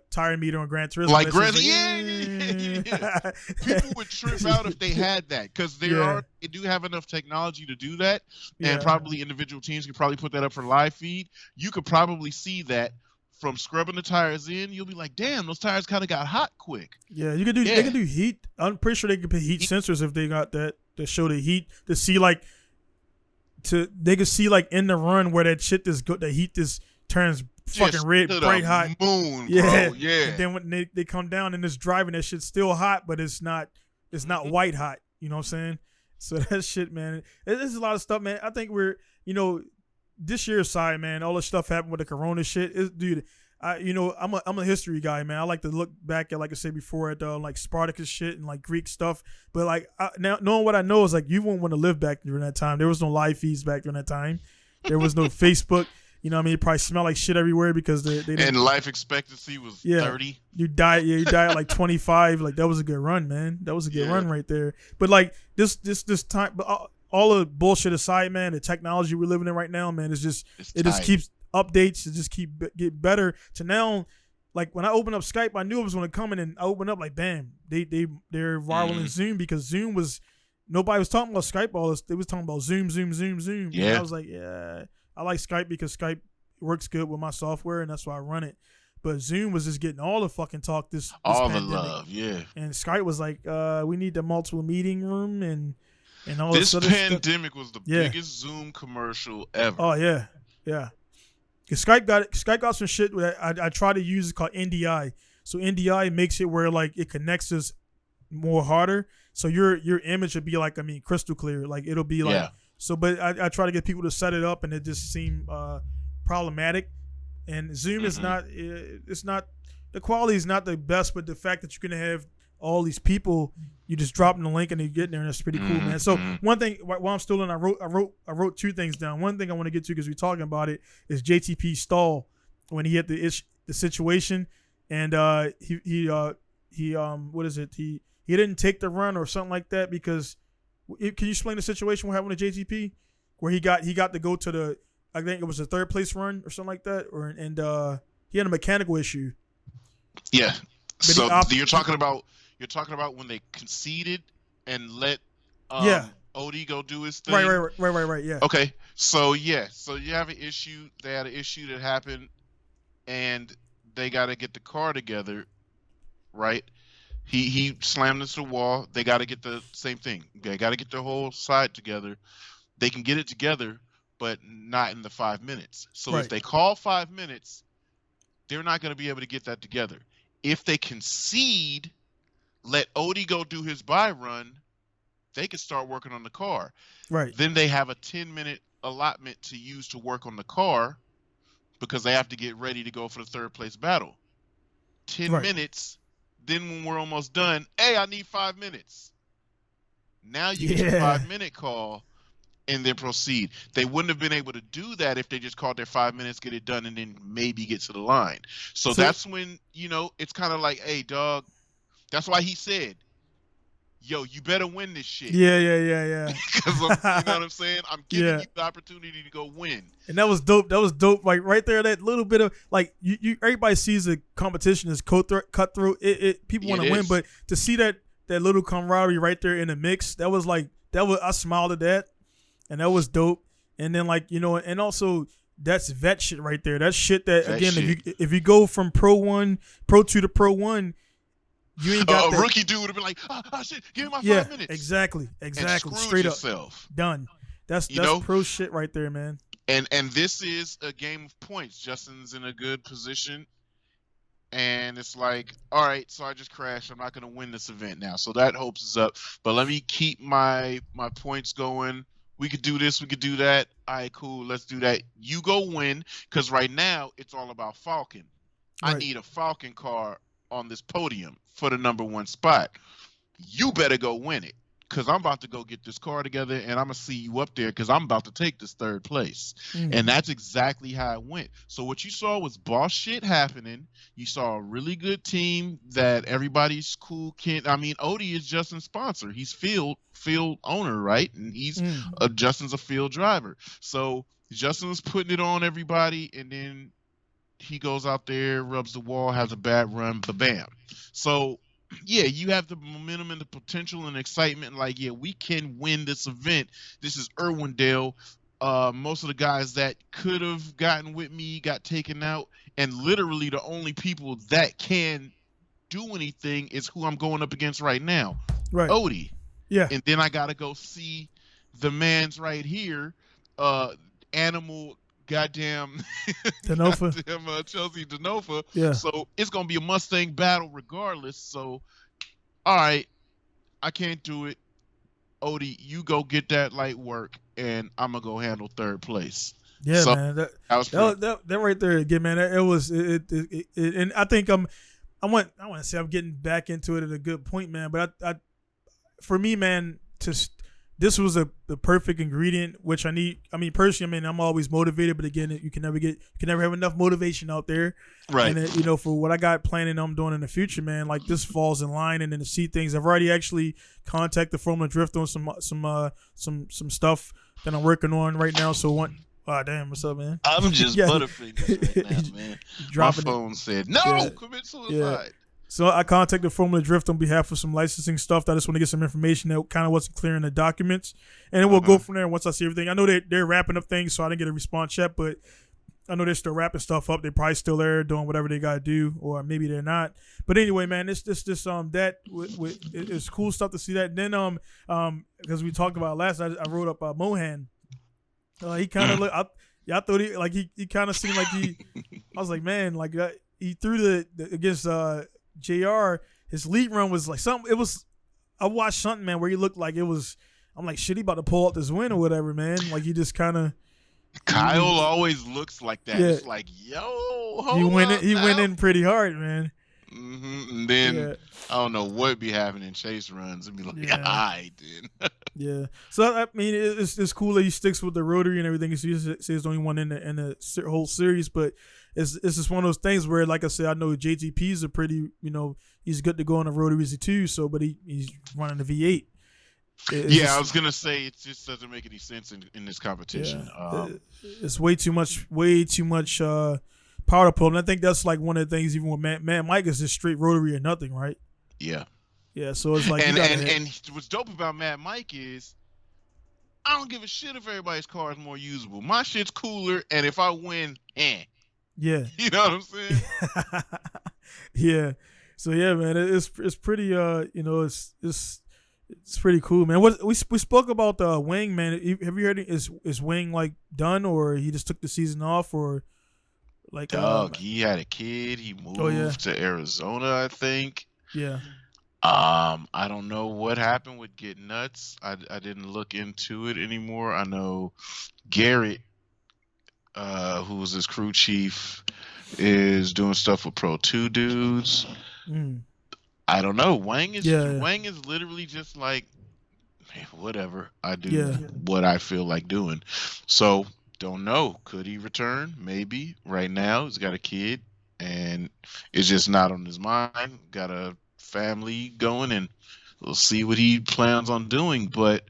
tire meter on Gran Turismo. Like Gran, yeah. People would trip out if they had that because they do have enough technology to do that, and probably individual teams could probably put that up for live feed. You could probably see that from scrubbing the tires in. You'll be like, damn, those tires kind of got hot quick. Yeah, you could do. They could do heat. I'm pretty sure they could put heat sensors if they got that to show the heat to see like they could see like in the run where that shit the heat turns fucking red, bright hot. Moon, yeah, bro. Yeah. And then when they come down and it's driving, that shit's still hot, but it's not white hot. You know what I'm saying? So that shit, man. There's a lot of stuff, man. I think we're, this year's side, man. All this stuff happened with the Corona shit. Dude, I'm a history guy, man. I like to look back at, like I said before, at like Spartacus shit and like Greek stuff. But like now, knowing what I know is like you won't want to live back during that time. There was no live feeds back during that time. There was no Facebook. You know what I mean? It probably smelled like shit everywhere because they didn't. And life expectancy was 30. You die at like 25. Like that was a good run, man. That was a good run right there. But like this time, but all the bullshit aside, man, the technology we're living in right now, man, just keeps updates. It just get better to now. Like when I opened up Skype, I knew it was going to come in, and I opened up like, bam, they're viral in Zoom because Zoom was nobody was talking about Skype all this. They was talking about Zoom. Yeah. And I was like, yeah. I like Skype because Skype works good with my software, and that's why I run it. But Zoom was just getting all the fucking talk this all pandemic. The love, yeah. And Skype was like, we need the multiple meeting room and all this other pandemic stuff. Was the biggest Zoom commercial ever. Oh yeah. Because Skype got some shit that I try to use called NDI. So NDI makes it where like it connects us more harder. So your image would be like, crystal clear. Like it'll be like. So, but I try to get people to set it up, and it just seemed problematic. And Zoom is not. It's not. The quality is not the best, but the fact that you're gonna have all these people, you just drop them the link and they get there, and that's pretty cool, man. So one thing, while I'm still in, I wrote 2 things down. One thing I want to get to because we're talking about it is JTP stall when he had the situation, and he what is it? He didn't take the run or something like that because. Can you explain the situation what happened to JTP, where he got to go to the, I think it was a 3rd place run or something like that, and he had a mechanical issue. Yeah. So you're talking about when they conceded and let Odie go do his thing. Right. Yeah. Okay. So so you have an issue. They had an issue that happened, and they got to get the car together, right? He slammed into the wall. They got to get the same thing. They got to get their whole side together. They can get it together, but not in the 5 minutes. So if they call 5 minutes, they're not going to be able to get that together. If they concede, let Odie go do his buy run, they can start working on the car. Right. Then they have a 10-minute allotment to use to work on the car because they have to get ready to go for the 3rd place battle. 10 minutes. Then when we're almost done, hey, I need 5 minutes. Now you get your 5-minute call, and then proceed. They wouldn't have been able to do that if they just called their 5 minutes, get it done, and then maybe get to the line. So that's when, it's kind of like, hey, dog, that's why he said, yo, you better win this shit. Yeah. Because, you know what I'm saying? I'm giving you the opportunity to go win. And that was dope. That was dope. Like right there, that little bit of like you everybody sees the competition as cutthroat. People want to win, but to see that little camaraderie right there in the mix, I smiled at that, and that was dope. And then and also that's vet shit right there. That's shit that if you go from Pro 2 to Pro 1. You ain't got a rookie dude would have been like, shit, give me my 5 minutes. Exactly. Straight yourself. Up. Done. That's pro shit right there, man. And this is a game of points. Justin's in a good position. And it's like, all right, so I just crashed. I'm not going to win this event now. So that hopes is up. But let me keep my points going. We could do this. We could do that. All right, cool. Let's do that. You go win. Because right now, it's all about Falcon. Right. I need a Falcon car on this podium for the number 1 spot. You better go win it, because I'm about to go get this car together, and I'm going to see you up there, because I'm about to take this 3rd place. And that's exactly how it went. So what you saw was boss shit happening. You saw a really good team that everybody's cool. Odie is Justin's sponsor. He's field owner, right? And he's Justin's a field driver. So Justin was putting it on everybody, and then he goes out there, rubs the wall, has a bad run, bam. So, yeah, you have the momentum and the potential and excitement. Like, yeah, we can win this event. This is Irwindale. Most of the guys that could have gotten with me got taken out. And literally the only people that can do anything is who I'm going up against right now. Right. Odie. Yeah. And then I got to go see the man's right here, Animal goddamn Chelsea Denofa. Yeah. So it's gonna be a Mustang battle regardless. So all right, I can't do it. Odie, you go get that light work, and I'm gonna go handle 3rd place. Yeah, so, man. That right there again, man. It was and I think I want to say I'm getting back into it at a good point, man. But I for me, man, this was the perfect ingredient, which I need. I mean, personally, I'm always motivated, but again, you can never have enough motivation out there. Right. And for what I got planning on doing in the future, man, like this falls in line, and then to see things. I've already actually contacted Formula Drift on some stuff that I'm working on right now. So damn, what's up, man? I'm just butterfingers right now, man. My phone said no, commit suicide. Yeah. So I contacted Formula Drift on behalf of some licensing stuff. I just want to get some information that kind of wasn't clear in the documents, and then we'll go from there. Once I see everything, I know they're wrapping up things, so I didn't get a response yet, but I know they're still wrapping stuff up. They're probably still there doing whatever they gotta do, or maybe they're not. But anyway, man, it's cool stuff to see that. And then because we talked about it last night, I wrote up Mohan. He kind of looked. I thought he kind of seemed like he. I was like, man, like he threw the against JR. His lead run was like something. It was. I watched something, man, where he looked like it was. I'm like, shit, he about to pull out this win or whatever, man. Like he just kind of. Kyle always looks like that. Yeah. It's like, yo, he went in pretty hard, man. And then I don't know what be happening in chase runs and be like, I did. Yeah. So I mean, it's cool that he sticks with the rotary and everything. He says the only one in the whole series, but it's just one of those things where, like I said, I know JTP's a pretty, he's good to go on the rotaries too. So, but he's running the V8. I was gonna say it just doesn't make any sense in this competition. It's way too much power to pull, and I think that's like one of the things. Even with man Mike is just straight rotary or nothing, right? Yeah. So it's like, and what's dope about Mad Mike is I don't give a shit if everybody's car is more usable. My shit's cooler, and if I win, Yeah. You know what I'm saying? Yeah. So yeah, man, it's pretty it's pretty cool, man. What we spoke about Wang, man. Have you heard? Is Wang like done, or he just took the season off, or like? He had a kid. He moved to Arizona, I think. Yeah. I don't know what happened with Get Nuts. I didn't look into it anymore. I know Garrett, who was his crew chief, is doing stuff with Pro 2 dudes. I don't know. Wang is literally just like whatever. I do Yeah. what I feel like doing. So don't know. Could he return? Maybe. Right now, he's got a kid, and it's just not on his mind. Got a family going, and we'll see what he plans on doing. But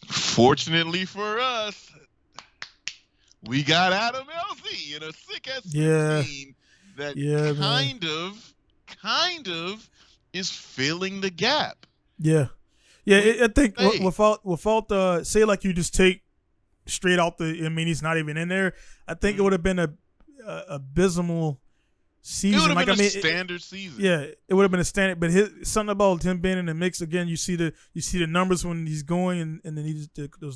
fortunately for us, we got Adam LZ in a sick ass Yeah. 16 that Yeah, man. kind of is filling the gap. Yeah. Yeah, I think Hey. without the say like you just take straight out the. I mean, he's not even in there. I think it would have been a abysmal season. It would have like been a standard season. Yeah, it would have been a standard. But something about him being in the mix again. You see the numbers when he's going, and then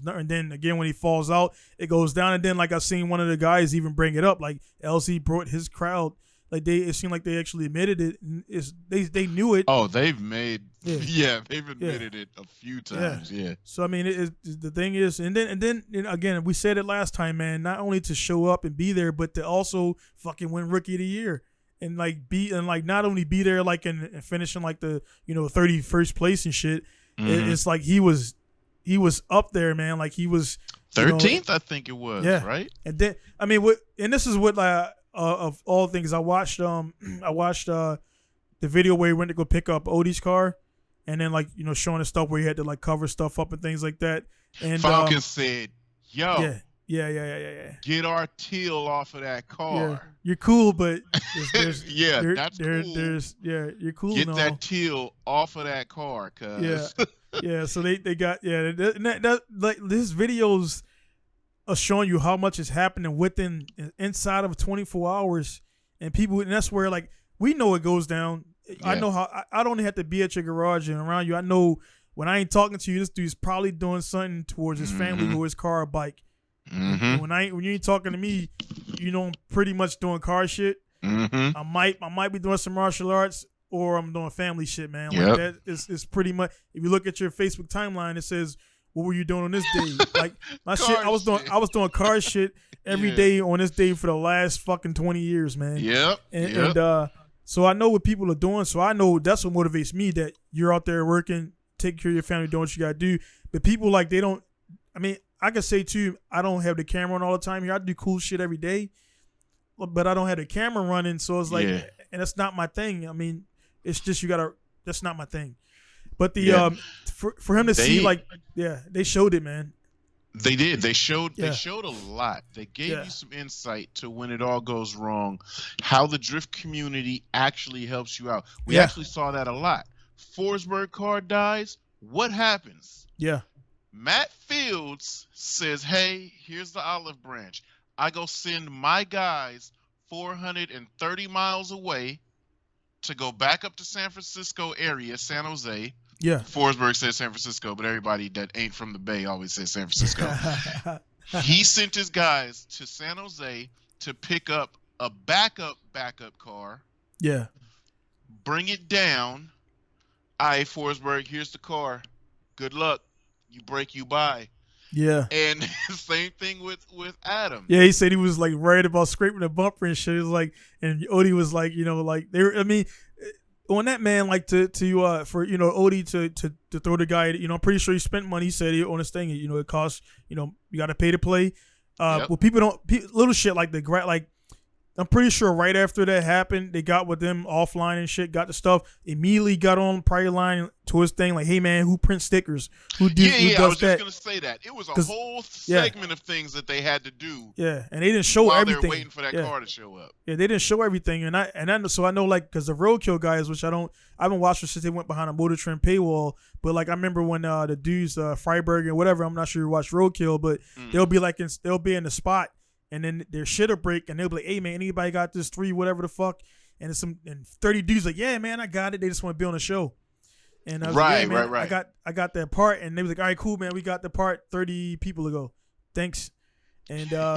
and then again when he falls out, it goes down. And then like I seen one of the guys even bring it up, like LC brought his crowd. Like it seemed like they actually admitted it. And they knew it. Oh, they've admitted it a few times. Yeah. So I mean, the thing is, and then again, we said it last time, man. Not only to show up and be there, but to also fucking win Rookie of the Year and not only be there like and finishing like the 31st place and shit. Mm-hmm. It's like he was up there, man. Like he was 13th, I think it was. Yeah. Right. And then I mean, and this is what of all things, I watched the video where he went to go pick up Odie's car, and then showing the stuff where he had to like cover stuff up and things like that. And Falcon said, "Yo, yeah, get our teal off of that car. Yeah, you're cool, but that's cool. You're cool. Get that teal off of that car, cuz." Yeah. So they got that like this videos are showing you how much is happening inside of 24 hours, and that's where like we know it goes down. Yeah. I know how I don't have to be at your garage and around you. I know when I ain't talking to you, this dude's probably doing something towards his family or his car or bike. Mm-hmm. When you ain't talking to me, I'm pretty much doing car shit. Mm-hmm. I might be doing some martial arts, or I'm doing family shit, man. Like that is pretty much. If you look at your Facebook timeline, it says, "What were you doing on this day?" Like my shit, I was doing car shit every day on this day for the last fucking 20 years, man. Yep. And so I know what people are doing. So I know that's what motivates me, that you're out there working, taking care of your family, doing what you gotta do. But people like they don't. I mean, I can say too, I don't have the camera on all the time here. I do cool shit every day, but I don't have the camera running. So it's like, and that's not my thing. I mean, it's just that's not my thing. But for him to see they showed it, man. They did. They showed a lot. They gave you some insight to when it all goes wrong, how the drift community actually helps you out. We actually saw that a lot. Forsberg car dies. What happens? Yeah. Matt Fields says, "Hey, here's the olive branch. I go send my guys 430 miles away to go back up to San Francisco area, San Jose." Yeah. Forsberg says San Francisco, but everybody that ain't from the Bay always says San Francisco. He sent his guys to San Jose to pick up a backup car. Yeah. Bring it down. Forsberg, here's the car. Good luck. You break, you buy. Yeah. And same thing with Adam. Yeah, he said he was like worried about scraping the bumper and shit. It was like, and Odie was like, on that, man, like for Odie to throw the guy, I'm pretty sure he spent money. He said on this thing, it costs, you got to pay to play. Well, people little shit like I'm pretty sure right after that happened, they got with them offline and shit, got the stuff, immediately got on prior line to his thing, like, hey, man, who prints stickers? Who does I was that? just going to say that. It was a whole segment of things that they had to do. Yeah, and they didn't show everything. While they were waiting for that car to show up. Yeah, they didn't show everything. So I know, like, because the Roadkill guys, which I haven't watched since they went behind a Motor Trend paywall, but, like, I remember when the dudes, Freiberg and whatever, I'm not sure you watched Roadkill, but they'll be, like, they'll be in the spot, and then their shit'll break, and they'll be like, hey, man, anybody got this 3, whatever the fuck? And it's and 30 dudes like, yeah, man, I got it. They just want to be on the show. And I was like, yeah, man, right. I got that part. And they was like, all right, cool, man. We got the part 30 people ago. Thanks. And so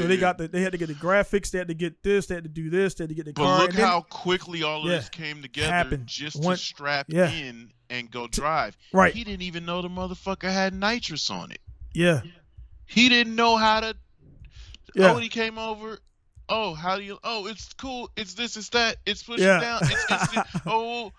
they had to get the graphics. They had to get this. They had to do this. They had to get the car. But look how quickly all of this came together just to strap in and go drive. Right. He didn't even know the motherfucker had nitrous on it. Yeah. He didn't know how to. Yeah. Oh, he came over. Oh, how do you? Oh, it's cool. It's this. It's that. It's pushing down. It's instant. Well,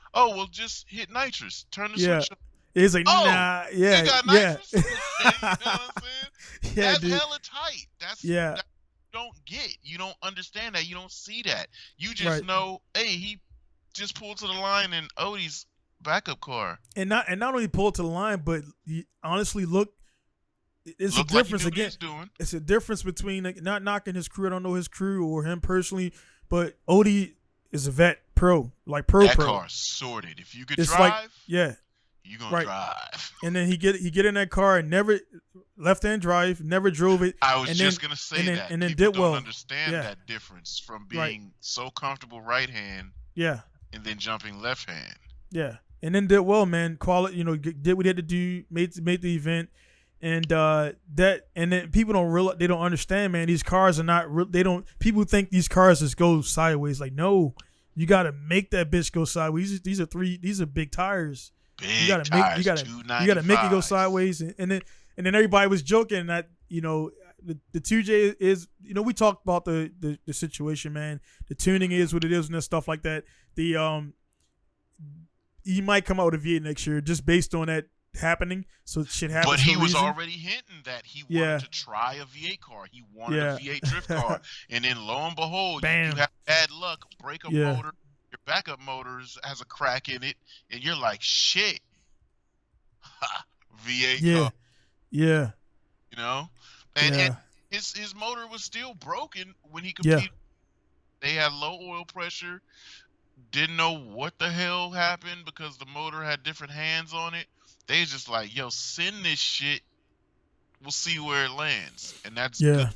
just hit nitrous. Turn the switch up. It's like, Oh, nah, you yeah, got yeah. nitrous in this thing, you know what I'm saying? Yeah, That's dude. hella tight. Yeah. That you don't get. You don't understand that. You don't see that. You just Right. know, hey, he just pulled to the line in Odie's backup car. And not only pull to the line, but you honestly look. It's a Looked like he difference knew what he again. was doing. It's a difference between like, not knocking his crew. I don't know his crew or him personally, but Odie is a vet pro, like pro. That car's sorted. If you could It's drive, like, yeah, you gonna right. drive. And then he get in that car and never left-hand drive, never drove it. I was and just then, gonna say that. And then People did don't well. understand Yeah. that difference from being so comfortable right hand, Yeah, and then jumping left hand. yeah, and then did well, man. Quality, did what he had to do, made the event, and and then people don't realize, they don't understand, man. These cars are not. They don't. People think these cars just go sideways. Like, no, you got to make that bitch go sideways. These are big tires. Big You gotta make tires, you gotta make it go 295s. sideways, and then everybody was joking that the 2J is, we talked about the situation, man. The tuning is what it is and stuff like that. The he might come out with a V8 next year just based on that happening. So shit happens. But he for a was reason. already hinting that he wanted to try a V8 car. He wanted a V8 drift car, and then lo and behold, you have bad luck. Break a motor. Your backup motors has a crack in it, and you're like, shit. V8 car. Yeah. And his motor was still broken when he competed. Yeah. They had low oil pressure. Didn't know what the hell happened because the motor had different hands on it. They just like, yo, send this shit. We'll see where it lands, and that's good.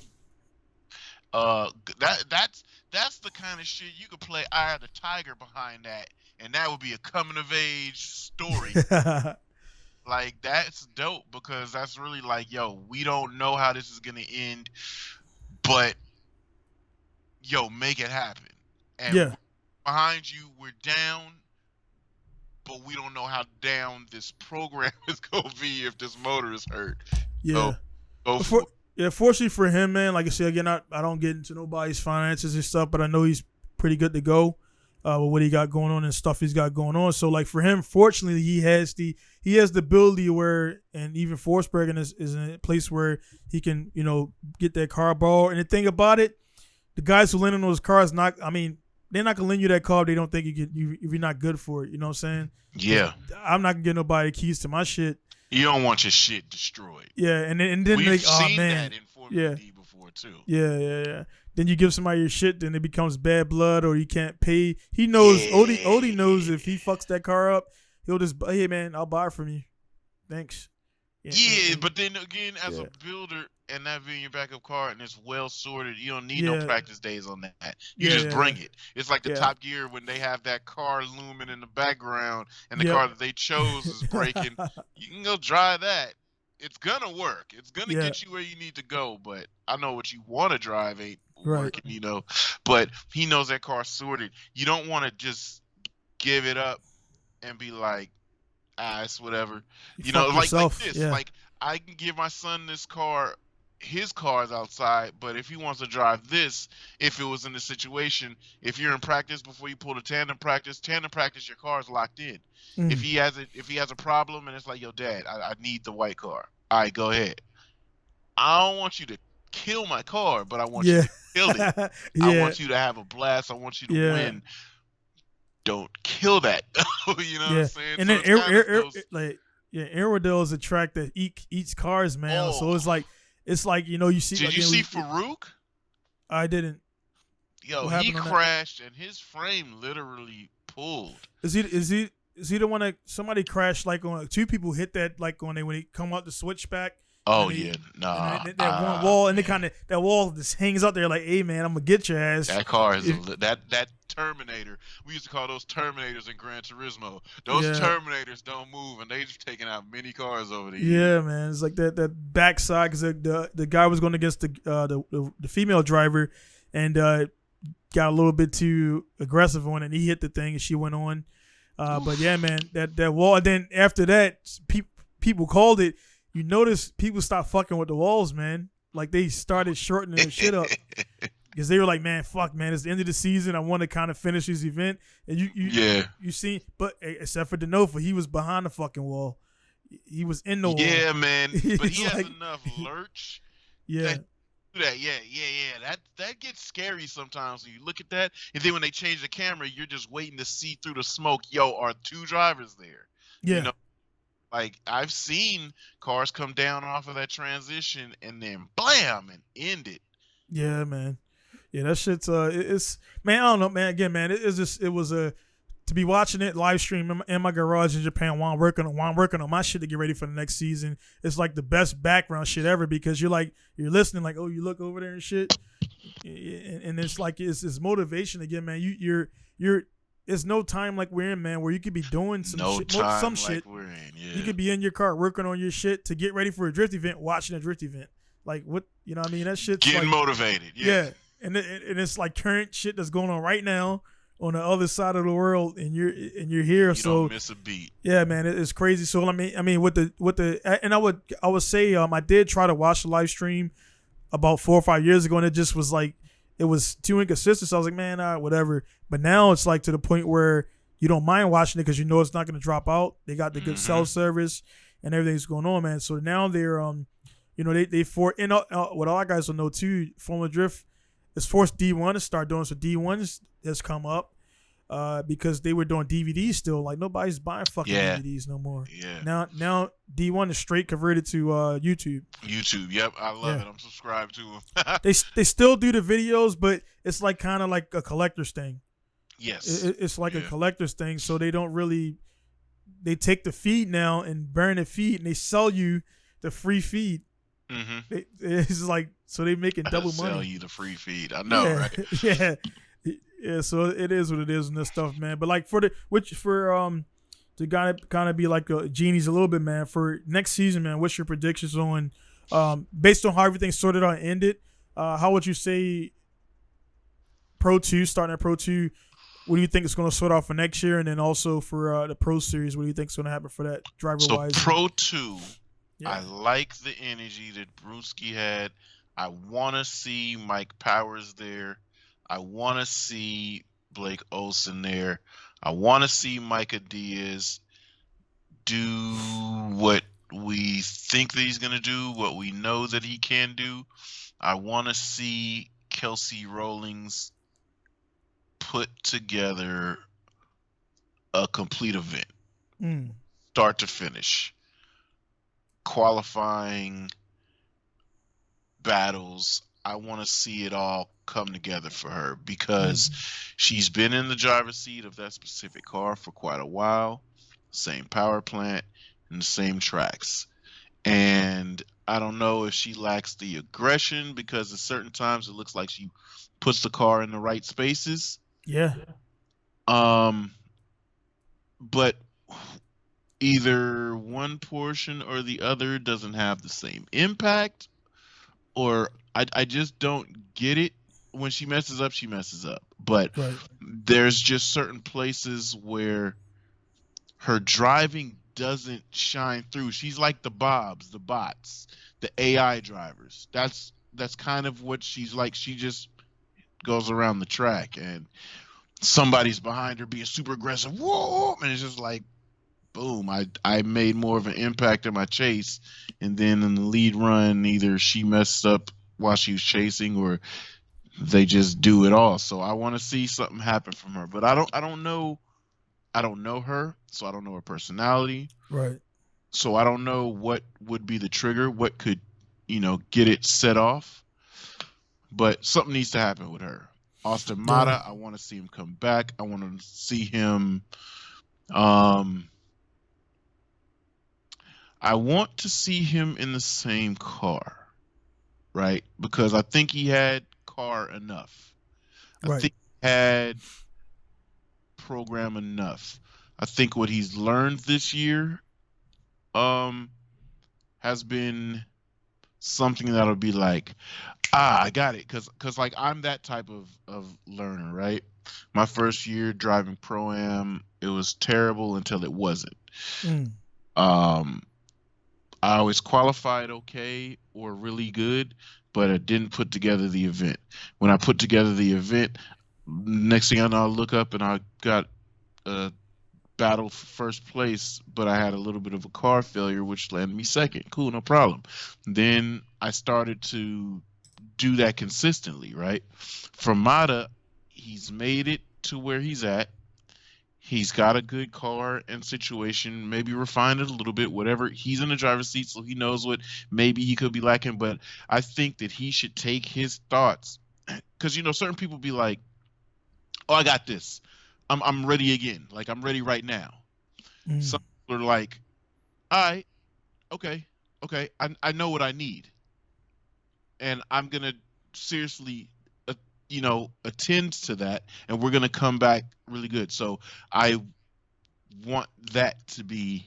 That's the kind of shit you could play Eye of the Tiger behind that, and that would be a coming of age story. Like, that's dope because that's really like, yo, we don't know how this is gonna end, but yo, make it happen. And behind you, we're down, but we don't know how down this program is gonna be if this motor is hurt. Yeah. So, fortunately for him, man, like I said again, I don't get into nobody's finances and stuff, but I know he's pretty good to go with what he got going on and stuff he's got going on. So like for him, fortunately, he has the ability where, and even Forsberg is in a place where he can, get that car borrowed. And the thing about it, the guys who lend on those cars, they're not gonna lend you that car if they don't think if you're not good for it. You know what I'm saying? Yeah. I'm not gonna get nobody the keys to my shit. You don't want your shit destroyed. Yeah, and then we've seen that in Formula D before too. Yeah. Then you give somebody your shit, then it becomes bad blood, or you can't pay. He knows. Odie knows if he fucks that car up, he'll just, hey man, I'll buy it from you. Thanks. Yeah, but then again, as a builder, and that being your backup car, and it's well sorted, you don't need no practice days on that. You just bring it. It's like the Top Gear when they have that car looming in the background, and the car that they chose is breaking. You can go drive that. It's gonna work. It's gonna get you where you need to go. But I know what you want to drive ain't working, But he knows that car's sorted. You don't want to just give it up and be like, it's whatever. Like this. Yeah. Like, I can give my son this car. His car's outside, but if he wants to drive this, if it was in the situation, if you're in practice before you pull the tandem practice, your car is locked in. If he has a problem and it's like, yo, Dad, I need the white car. All right, go ahead. I don't want you to kill my car, but I want you to kill it. I want you to have a blast. I want you to win. Don't kill that. You know what I'm saying? And so then Aerodale is a track that eats cars, man. So it's like you see. Did you see Farouk? I didn't. Yo, he crashed and his frame literally pulled. Is he the one that somebody crashed like on two people hit that like when they come out the switchback? Oh yeah, nah. That one wall and that wall just hangs out there like, hey man, I'm gonna get your ass. That car is that Terminator. We used to call those Terminators in Gran Turismo. Those Terminators don't move, and they just taking out many cars over the years. Yeah, man, it's like that backside because the guy was going against the female driver, and got a little bit too aggressive on it. And he hit the thing, and she went on. But yeah, man, that wall. And then after that, people called it. You notice people stopped fucking with the walls, man. Like they started shortening their shit up. Because they were like, man, fuck, man, it's the end of the season. I want to kind of finish this event. And you see, but except for Denofa, he was behind the fucking wall. He was in the wall. Yeah, man. But It's he has like, enough lurch that yeah, do that. Yeah. That gets scary sometimes when you look at that. And then when they change the camera, you're just waiting to see through the smoke. Yo, are two drivers there? You yeah, know, like I've seen cars come down off of that transition and then blam and end it. yeah, man. Yeah, that shit's it's man. I don't know, man. Again, man, it's just it was a to be watching it live stream in my garage in Japan while I'm working on my shit to get ready for the next season. It's like the best background shit ever because you're listening like, oh, you look over there and shit, and it's like it's motivation again, man. You're it's no time like we're in, man, where you could be doing No shit, time some like shit. we're in. You Yeah. could be in your car working on your shit to get ready for a drift event, watching a drift event. Like what you know what I mean? That shit's Getting like motivated. yeah. And it's like current shit that's going on right now on the other side of the world, and you're here. You So don't miss a beat. yeah, man, it's crazy. So I mean, with the and I would say I did try to watch the live stream about 4 or 5 years ago, and it just was like it was too inconsistent. So I was like, man, whatever. But now it's like to the point where you don't mind watching it because you know it's not going to drop out. They got the good cell service and everything's going on, man. So now they're you know, they for and what all guys will know too, Formula Drift is forced D1 to start doing. So D1 has come up because they were doing DVDs still. Like nobody's buying fucking DVDs no more. Yeah. Now D1 is straight converted to YouTube. YouTube. Yep, I love it. I'm subscribed to them. They still do the videos, but it's like kind of like a collector's thing. Yes. It's like a collector's thing. So they don't really they take the feed now and burn the feed and they sell you the free feed. Mm-hmm. It's like so they making double money. Sell you the free feed. I know, right? Yeah. So it is what it is and this stuff, man. But like for to kind of be like a genies a little bit, man. For next season, man, what's your predictions on based on how everything sorted out and ended? How would you say Pro 2 starting at Pro 2? What do you think is going to sort out for next year, and then also for the Pro Series? What do you think is going to happen for that driver wise? So Pro 2. Yeah. I like the energy that Brewski had. I want to see Mike Powers there. I want to see Blake Olson there. I want to see Micah Diaz do what we think that he's going to do, what we know that he can do. I want to see Kelsey Rollings put together a complete event, start to finish. Qualifying battles, I want to see it all come together for her because she's been in the driver's seat of that specific car for quite a while, same power plant and the same tracks, and I don't know if she lacks the aggression because at certain times it looks like she puts the car in the right spaces. But either one portion or the other doesn't have the same impact, or I just don't get it. When she messes up, she messes up. But there's just certain places where her driving doesn't shine through. She's like the bots, the AI drivers. That's kind of what she's like. She just goes around the track and somebody's behind her being super aggressive. Whoa! And it's just like, boom, I made more of an impact in my chase, and then in the lead run, either she messed up while she was chasing, or they just do it all. So I want to see something happen from her, but I don't know her, so I don't know her personality. Right. So I don't know what would be the trigger, what could, get it set off. But something needs to happen with her. Austin Matta, I want to see him come back. I want to see him. I want to see him in the same car, right? Because I think he had car enough. I think he had program enough. I think what he's learned this year has been something that'll be like, I got it. Cause like I'm that type of learner, right? My first year driving Pro-Am, it was terrible until it wasn't. I always qualified okay or really good, but I didn't put together the event. When I put together the event, next thing I know, I look up and I got a battle for first place, but I had a little bit of a car failure, which landed me second. Cool, no problem. Then I started to do that consistently, right? For Matta, he's made it to where he's at. He's got a good car and situation, maybe refine it a little bit, whatever. He's in the driver's seat, so he knows what maybe he could be lacking. But I think that he should take his thoughts, because certain people be like, "Oh, I got this. I'm ready again. Like I'm ready right now." Mm. Some people are like, "All right, okay, okay. I know what I need, and I'm gonna seriously, attend to that, and we're gonna come back really good." So I want that to be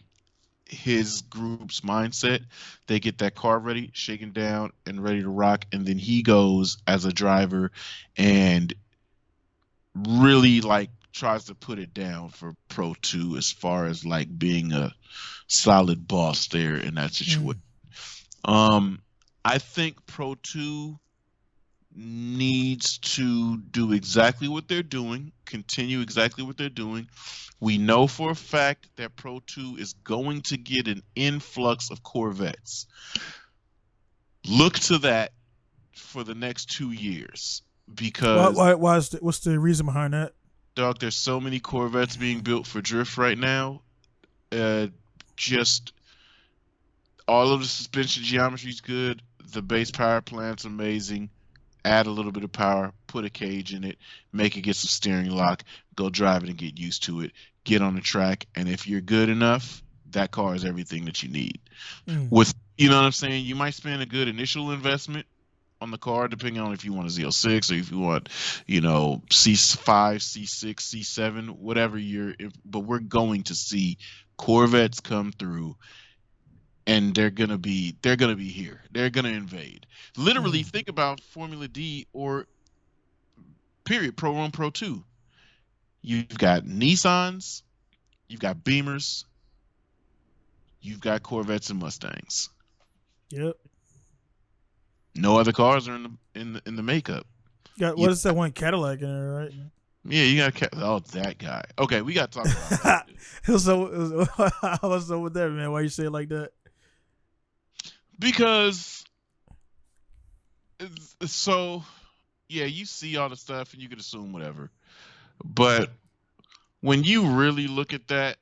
his group's mindset. They get that car ready, shaken down, and ready to rock, and then he goes as a driver and really like tries to put it down for Pro 2 as far as like being a solid boss there in that situation. I think Pro 2 needs to do exactly what they're doing, continue exactly what they're doing. We know for a fact that Pro 2 is going to get an influx of Corvettes. Look to that for the next 2 years, because What's the reason behind that? dog, there's so many Corvettes being built for drift right now. Just all of the suspension geometry is good. The base power plant's amazing. Add a little bit of power, put a cage in it, make it get some steering lock, go drive it and get used to it, get on the track, and if you're good enough, that car is everything that you need. With, you know what I'm saying, you might spend a good initial investment on the car, depending on if you want a Z06 or if you want, C5, C6, C7, whatever but we're going to see Corvettes come through, and they're gonna be here. They're gonna invade. Literally, think about Formula D or period Pro 1, Pro 2. You've got Nissans, you've got Beamers, you've got Corvettes and Mustangs. Yep. No other cars are in the makeup. What is that one Cadillac in there, right? Yeah, you got that guy. Okay, we got to talk about that. What's up with that, man? Why you say it like that? Because you see all the stuff and you can assume whatever. But when you really look at that,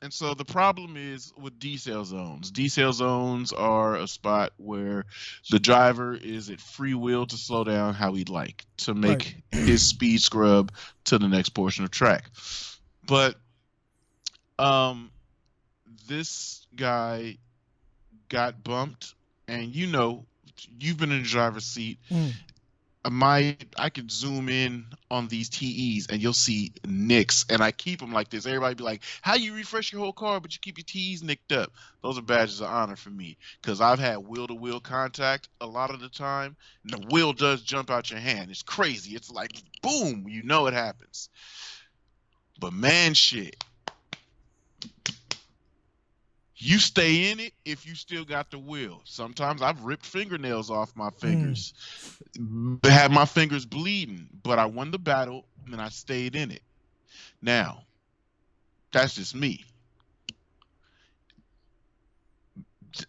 and so the problem is with decel zones. Decel zones are a spot where the driver is at free will to slow down how he'd like to make his speed scrub to the next portion of track. But this guy got bumped, and you've been in the driver's seat. I could zoom in on these TEs and you'll see nicks, and I keep them like this. Everybody be like, how you refresh your whole car but you keep your TEs nicked up? Those are badges of honor for me, because I've had wheel-to-wheel contact a lot of the time, and the wheel does jump out your hand. It's crazy. It's like, boom, it happens. But man, shit, you stay in it if you still got the wheel. Sometimes I've ripped fingernails off my fingers, had my fingers bleeding, but I won the battle and I stayed in it. Now, that's just me.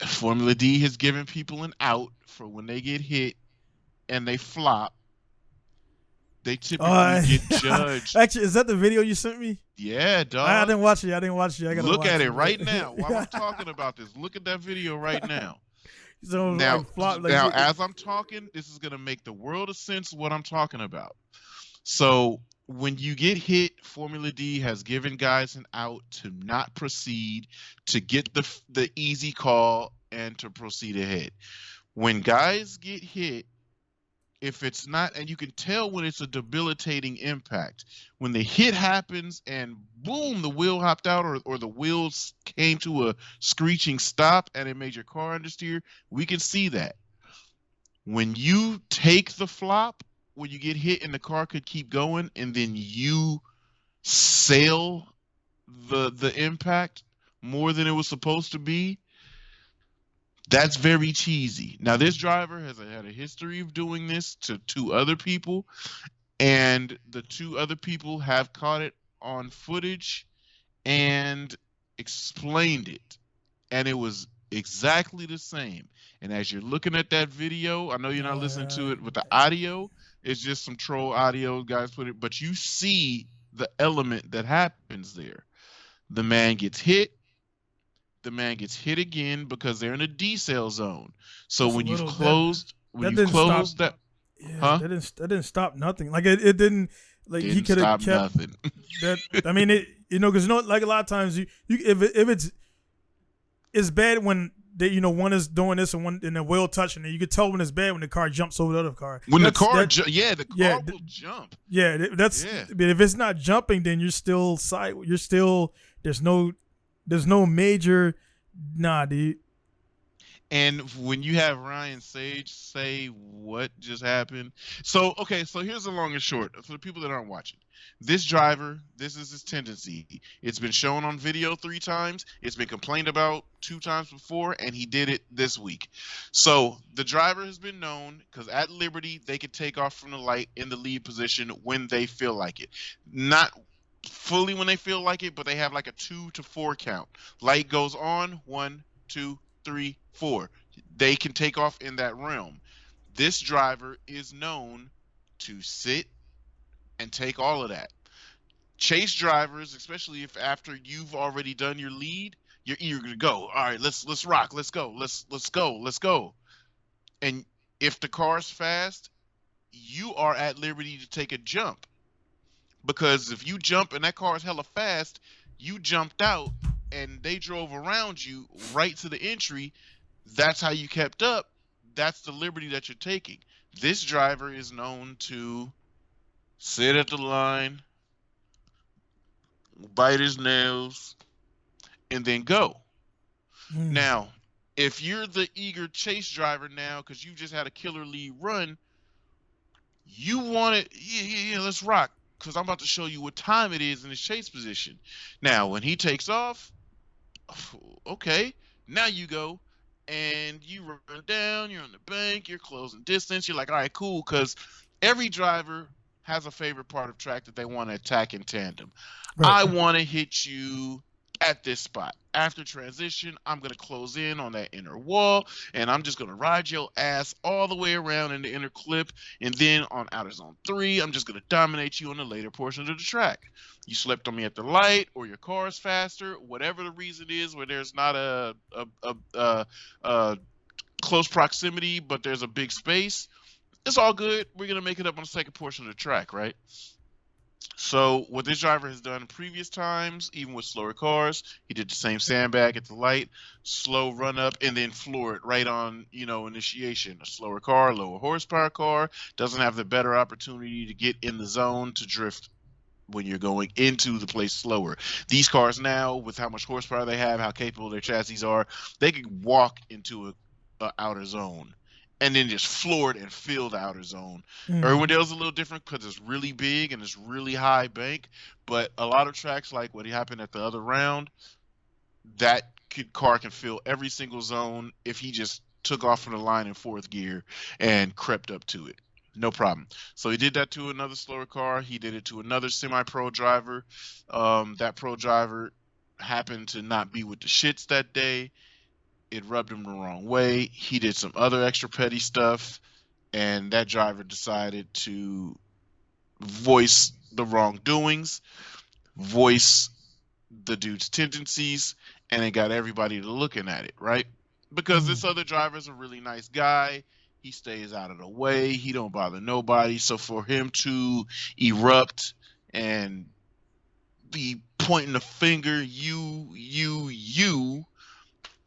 Formula D has given people an out for when they get hit and they flop. They typically get judged. Actually, is that the video you sent me? Yeah, dog. I didn't watch it. I gotta look at it right now. While I'm talking about this, look at that video right now. So now, as I'm talking, this is gonna make the world of sense what I'm talking about. So when you get hit, Formula D has given guys an out to not proceed, to get the easy call, and to proceed ahead. When guys get hit, if it's not, and you can tell when it's a debilitating impact, when the hit happens and boom, the wheel hopped out, or the wheels came to a screeching stop and it made your car understeer, we can see that. When you take the flop, when you get hit and the car could keep going, and then you sail the impact more than it was supposed to be, that's very cheesy. Now, this driver has had a history of doing this to 2 other people, and the 2 other people have caught it on footage, and explained it, and it was exactly the same. And as you're looking at that video, I know you're not listening to it with the audio. It's just some troll audio guys put it, but you see the element that happens there. The man gets hit. The man gets hit again because they're in a decel zone. So That's a when you've little that closed, that didn't stop. that, Yeah, huh? that didn't stop nothing. Like it didn't. Like he Didn't could have stop kept nothing. that. I mean, because like a lot of times you if it's bad when they one is doing this and one and the wheel touching it. You could tell when it's bad when the car jumps over the other car. When the That's car, that. yeah, the Yeah, car will jump. yeah. That's. Yeah. But if it's not jumping, then you're still side. You're still there's no major. Nah, dude. And when you have Ryan Sage say what just happened, so okay, so here's the long and short for the people that aren't watching. This driver, this is his tendency. It's been shown on video 3 times. It's been complained about 2 times before, and he did it this week. So the driver has been known because at Liberty they can take off from the light in the lead position when they feel like it. Not fully when they feel like it, but they have like a 2 to 4 count. Light goes on, 1, 2, 3, 4. They can take off in that realm. This driver is known to sit and take all of that. Chase drivers, especially if after you've already done your lead, you're eager to go. All right, let's rock, let's go, let's go. And if the car's fast, you are at liberty to take a jump. Because if you jump and that car is hella fast, you jumped out and they drove around you right to the entry. That's how you kept up. That's the liberty that you're taking. This driver is known to sit at the line, bite his nails, and then go. Now, if you're the eager chase driver now because you just had a killer lead run, you want it, yeah, let's rock, because I'm about to show you what time it is in his chase position. Now, when he takes off, okay, now you go and you run down, you're on the bank, you're closing distance, you're like, all right, cool, because every driver has a favorite part of track that they want to attack in tandem. Right. I want to hit you at this spot. After transition, I'm going to close in on that inner wall, and I'm just going to ride your ass all the way around in the inner clip, and then on outer zone 3, I'm just going to dominate you on the later portion of the track. You slept on me at the light, or your car is faster, whatever the reason is, where there's not a close proximity, but there's a big space. It's all good. We're going to make it up on the second portion of the track, right? So what this driver has done in previous times, even with slower cars, he did the same sandbag at the light, slow run up, and then floor it right on, initiation. A slower car, lower horsepower car, doesn't have the better opportunity to get in the zone to drift when you're going into the place slower. These cars now, with how much horsepower they have, how capable their chassis are, they can walk into a outer zone and then just floor it and fill the outer zone. Irwindale's a little different because it's really big and it's really high bank, but a lot of tracks, like what happened at the other round, that car can fill every single zone if he just took off from the line in 4th gear and crept up to it. No problem. So he did that to another slower car. He did it to another semi-pro driver. That pro driver happened to not be with the shits that day. It rubbed him the wrong way. He did some other extra petty stuff, and that driver decided to voice the wrongdoings, voice the dude's tendencies, and it got everybody to looking at it, right? Because this other driver's a really nice guy. He stays out of the way. He don't bother nobody. So for him to erupt and be pointing the finger, you,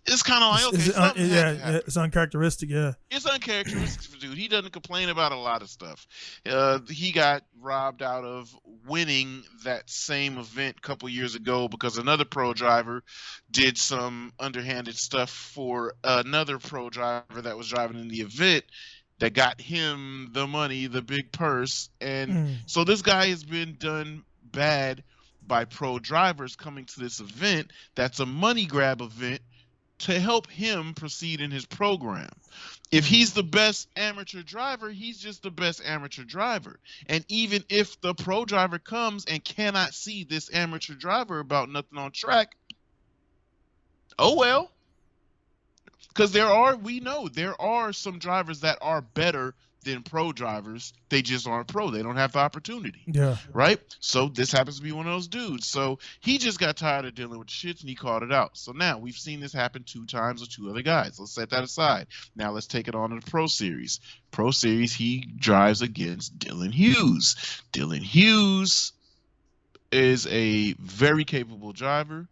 it's kind of like, okay, it's uncharacteristic. Yeah, it's uncharacteristic for dude. He doesn't complain about a lot of stuff. He got robbed out of winning that same event a couple years ago because another pro driver did some underhanded stuff for another pro driver that was driving in the event that got him the money, the big purse. And so this guy has been done bad by pro drivers coming to this event that's a money grab event to help him proceed in his program. If he's the best amateur driver, he's just the best amateur driver. And even if the pro driver comes and cannot see this amateur driver about nothing on track, oh well. Because we know there are some drivers that are better than pro drivers. They just aren't pro. They don't have the opportunity. Yeah. Right? So this happens to be one of those dudes. So he just got tired of dealing with shits and he called it out. So now we've seen this happen 2 times with 2 other guys. Let's set that aside. Now let's take it on to the Pro Series. Pro Series, he drives against Dylan Hughes. Dylan Hughes is a very capable driver.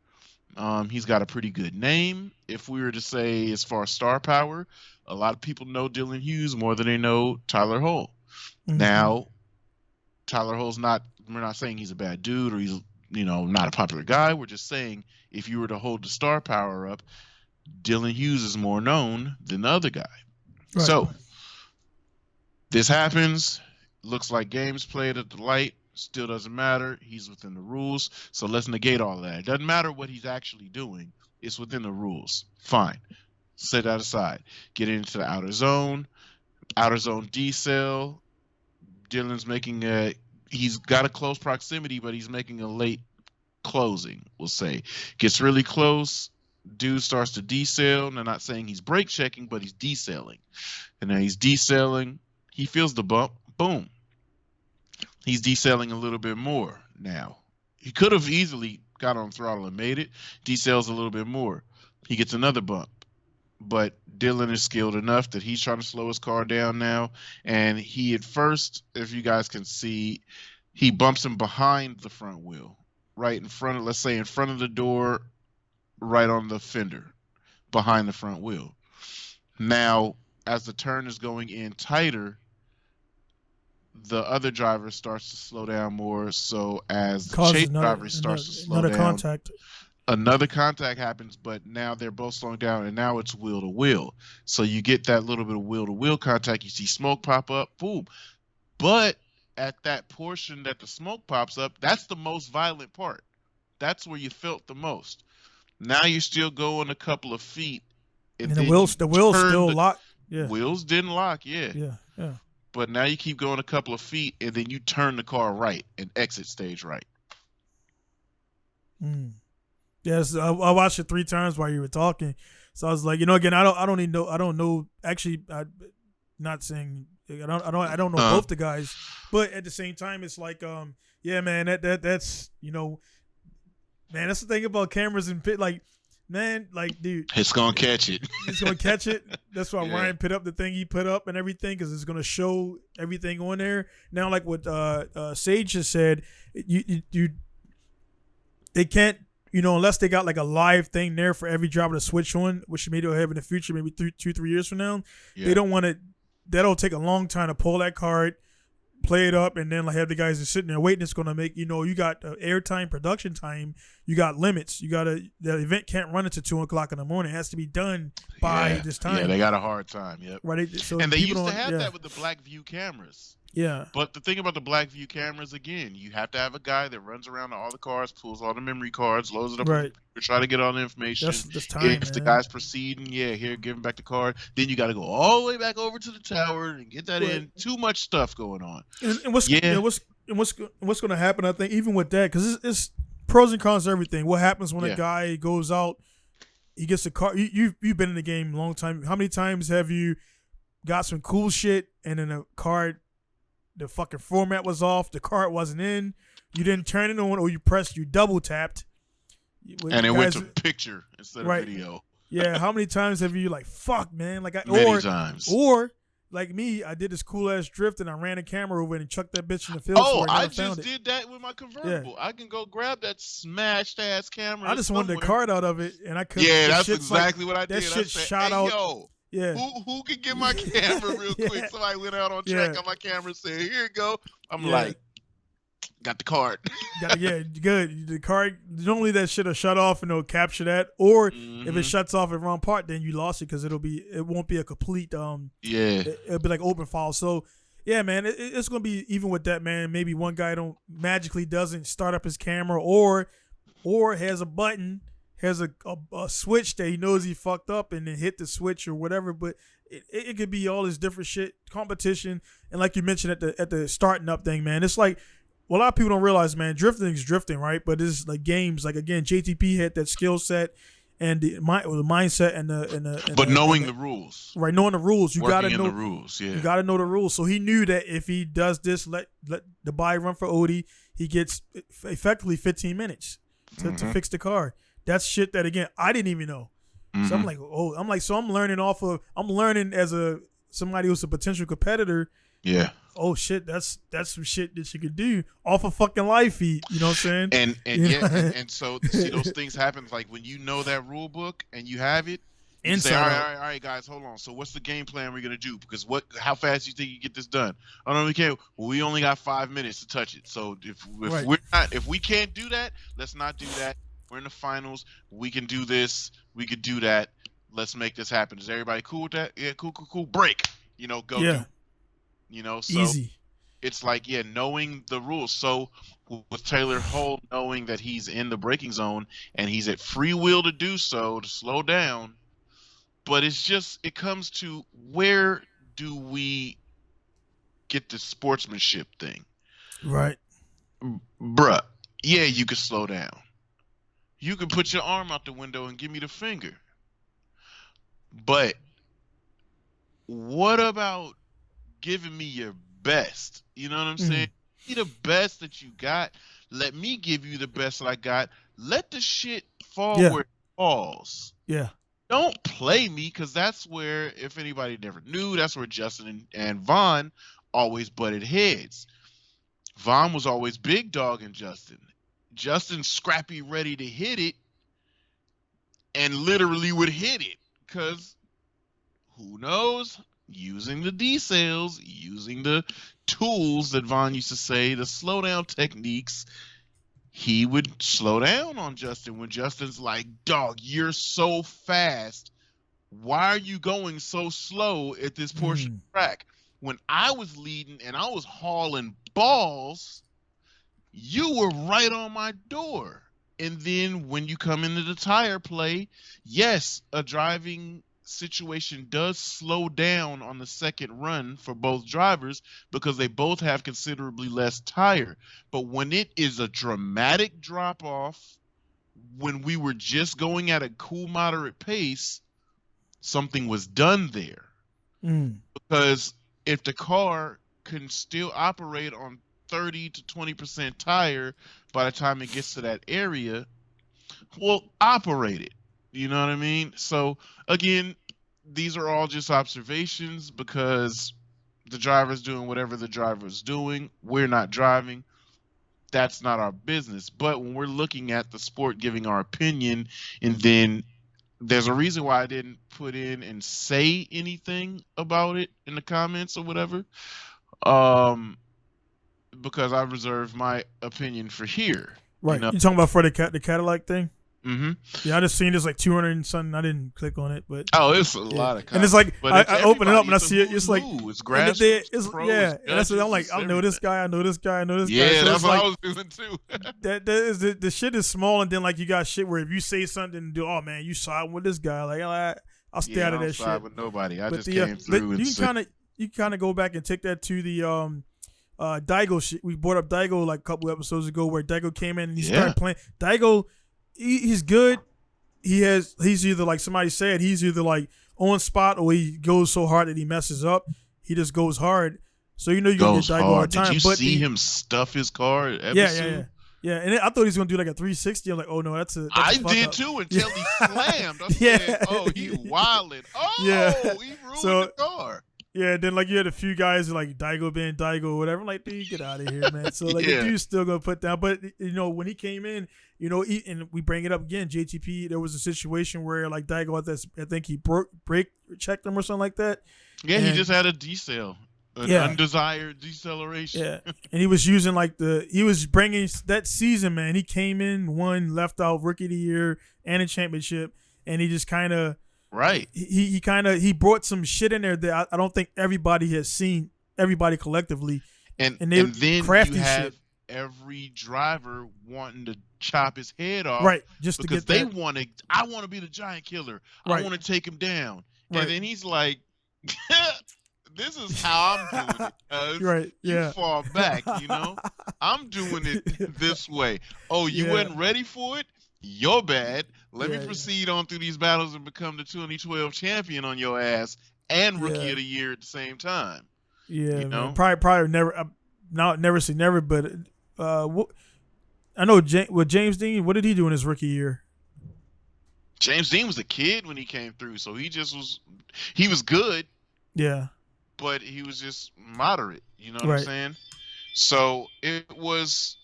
He's got a pretty good name. If we were to say as far as star power, a lot of people know Dylan Hughes more than they know Tyler Hull. Mm-hmm. Now, Tyler Hull's we're not saying he's a bad dude or he's, not a popular guy. We're just saying if you were to hold the star power up, Dylan Hughes is more known than the other guy. Right. So, this happens. Looks like games played at the light. Still doesn't matter. He's within the rules. So let's negate all that. It doesn't matter what he's actually doing. It's within the rules. Fine. Set that aside. Get into the outer zone. Outer zone D-cell. Dylan's he's got a close proximity, but he's making a late closing, we'll say. Gets really close. Dude starts to D-cell. And I'm not saying he's brake checking, but he's D-celling. And now he's D-celling. He feels the bump. Boom. He's decelling a little bit more now. He could have easily got on throttle and made it. Decels a little bit more. He gets another bump. But Dylan is skilled enough that he's trying to slow his car down now. And he at first, if you guys can see, he bumps him behind the front wheel. Right in front of, let's say in front of the door, right on the fender, behind the front wheel. Now, as the turn is going in tighter, the other driver starts to slow down more. So as the chase driver starts to slow down, another contact happens, but now they're both slowing down, and now it's wheel to wheel. So you get that little bit of wheel to wheel contact. You see smoke pop up, boom. But at that portion that the smoke pops up, that's the most violent part. That's where you felt the most. Now you're still going a couple of feet, and the wheels still lock. Yeah, wheels didn't lock. Yeah. But now you keep going a couple of feet, and then you turn the car right and exit stage right. Yes, I watched it 3 times while you were talking, so I was like, again, I don't know. Actually, I'm not saying I don't know both the guys, but at the same time, it's like, yeah, man, that's man, that's the thing about cameras and pit, like. Man, like, dude, it's gonna catch it. It's gonna catch it. That's why Ryan put up the thing he put up and everything, because it's gonna show everything on there. Now, like what Sage just said, they can't, unless they got like a live thing there for every driver to switch on, which maybe they'll have in the future, maybe 2-3 years from now. Yeah. They don't want to. That'll take a long time to pull that card, play it up, and then like have the guys just sitting there waiting. It's gonna make you got airtime, production time. You got limits. The event can't run until 2:00 in the morning. It has to be done by this time. Yeah, they got a hard time. Yep. Right. So and they used to have that with the black view cameras. Yeah. But the thing about the black view cameras, again, you have to have a guy that runs around to all the cars, pulls all the memory cards, loads it up, right. Try to get all the information. That's time, if the guy's proceeding, here, give him back the card. Then you got to go all the way back over to the tower and get that in. Too much stuff going on. And what's going to happen? I think even with that, because it's pros and cons to everything. What happens when a guy goes out? He gets a car. You've been in the game a long time. How many times have you got some cool shit and then a card? The fucking format was off. The card wasn't in. You didn't turn it on, or you double tapped. And it went to picture instead of video. Yeah, how many times have you like, fuck, man? Like many times. Or like me, I did this cool ass drift and I ran a camera over it and chucked that bitch in the field. Oh, I just did that with my convertible. Yeah. I can go grab that smashed ass camera. I just wanted the card out of it, and I couldn't. Yeah, that's exactly what I did. That shit shot out. Yo. Yeah. Who can get my camera real quick? Somebody went out on track on my camera and said, "Here you go." I'm like, got the card. Good. The card. Normally that shit will shut off and it'll capture that. Or if it shuts off at wrong part, then you lost it because it won't be a complete. It'll be like open file. So yeah, man, it's gonna be even with that, man. Maybe one guy magically doesn't start up his camera or has a button. has a switch that he knows he fucked up and then hit the switch or whatever. But it could be all this different shit, competition, and like you mentioned at the starting up thing, man. It's like, well, a lot of people don't realize, man, drifting is drifting, right? But it's like games, like again, JTP had that skill set and the mindset and the knowing the rules, right? Knowing the rules, you gotta know the rules. Yeah, you gotta know the rules. So he knew that if he does this, let the body run for Odie, he gets effectively 15 minutes to fix the car. That's shit that again I didn't even know. So I'm like, so I'm learning as somebody who's a potential competitor. Yeah. Oh shit, that's some shit that you could do off a fucking live feed. You know what I'm saying? And so see those things happen like when you know that rule book and you have it. You say, all right, guys, hold on. So what's the game plan we're gonna do? Because how fast do you think you get this done? Oh no, we can't. Well, we only got 5 minutes to touch it. So if we can't do that, let's not do that. We're in the finals. We can do this. We could do that. Let's make this happen. Is everybody cool with that? Yeah, cool. Break. Go. Yeah. Do. So easy. It's like, knowing the rules. So with Taylor Hull knowing that he's in the braking zone and he's at free will to do so, to slow down, but it comes to where do we get the sportsmanship thing? Right. Bruh, yeah, you can slow down. You can put your arm out the window and give me the finger. But what about giving me your best? You know what I'm saying? Give me the best that you got. Let me give you the best that I got. Let the shit fall where it falls. Yeah. Don't play me, because that's where, if anybody never knew, that's where Justin and Vaughn always butted heads. Vaughn was always big dog in Justin. Justin scrappy, ready to hit it, and literally would hit it, because who knows? Using the decels, using the tools that Vaughn used to say, the slow down techniques, he would slow down on Justin when Justin's like, dog, you're so fast. Why are you going so slow at this portion of the track? When I was leading and I was hauling balls, you were right on my door. And then when you come into the tire play, yes, a driving situation does slow down on the second run for both drivers because they both have considerably less tire. But when it is a dramatic drop off, when we were just going at a cool, moderate pace, something was done there. Because if the car can still operate on 30 to 20% tire by the time it gets to that area, well, operate it. You know what I mean? So again, these are all just observations because the driver's doing whatever the driver's doing. We're not driving. That's not our business. But when we're looking at the sport, giving our opinion, and then there's a reason why I didn't put in and say anything about it in the comments or whatever. Because I reserve my opinion for here. Right. You talking about for the Cadillac thing? Mm-hmm. Yeah, I just seen this like 200 and something. I didn't click on it, but it's a lot of comments. And it's like I open it up and I see it. It's like it's grassroots. And that's I'm like, I know this guy. I know this guy. So that's what I was doing too. that is the shit is small, and then like you got shit where if you say something, oh man, you siding with this guy. Like I'll stay out of that shit. I don't side with nobody. I just came through. You kind of go back and take that to the Daigo shit. We brought up Daigo like a couple episodes ago where Daigo came in and he started playing. Daigo, he's good. He's either like somebody said, he's either like on spot or he goes so hard that he messes up. He just goes hard. So you gonna get Daigo all the time. Did you see him stuff his car at episode? Yeah, and I thought he was gonna do like a 360. I'm like, oh no, that's I did up. Too until he slammed. I said, oh, he wilding. Oh, he ruined the car. Yeah, then like you had a few guys like Daigo being Daigo or whatever. I'm like, dude, get out of here, man. So like the dude's still gonna put down. But when he came in, and we bring it up again, JTP, there was a situation where like Daigo, I think he brake checked him or something like that. Yeah, he just had a decel. Undesired deceleration. Yeah, and he was using he was bringing that season, man. He came in, won, left out Rookie of the Year and a championship, and he just kind of he brought some shit in there that I don't think everybody has seen. Everybody collectively, and then you have every driver wanting to chop his head off, right, just to because get they that. want to. I want to be the giant killer. I Right, want to take him down. And right, then he's like, "This is how I'm doing it. right, You yeah. fall back. I'm doing it this way. Oh, you Yeah, weren't ready for it? You're bad. Let me yeah, proceed on through these battles and become the 2012 champion on your ass and rookie yeah, of the year at the same time." yeah, You man. know, Probably never. Not never say never, but I know with James Dean. What did he do in his rookie year? James Dean was a kid when he came through, so he was good, Yeah, but he was just moderate. You know what I'm right. saying? So it was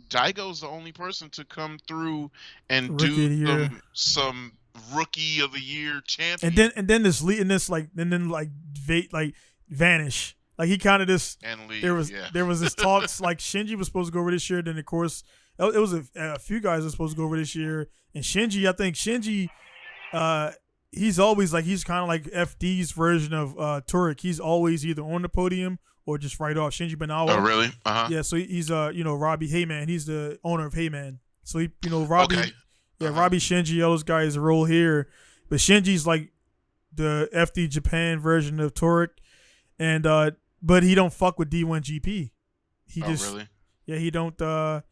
Daigo's the only person to come through and Rookie do of the year, some rookie of the year and champion then this lead and this vanish. Like he kind of just and there leave. was Yeah. there was this talks like Shinji was supposed to go over this year. Then of course it was a few guys that were supposed to go over this year, and Shinji. I think Shinji, he's always like he's kind of like FD's version of Turek. He's always either on the podium or just right off. Shinji Oh, Benawa. really? Uh-huh. Yeah, so he's Robbie Heyman. He's the owner of Heyman. So he Robbie, Okay. yeah, Uh-huh. Robbie Shinji, all those guys roll here, but Shinji's like the FD Japan version of Turek, and but he don't fuck with D1 GP. He Oh, just really? yeah he don't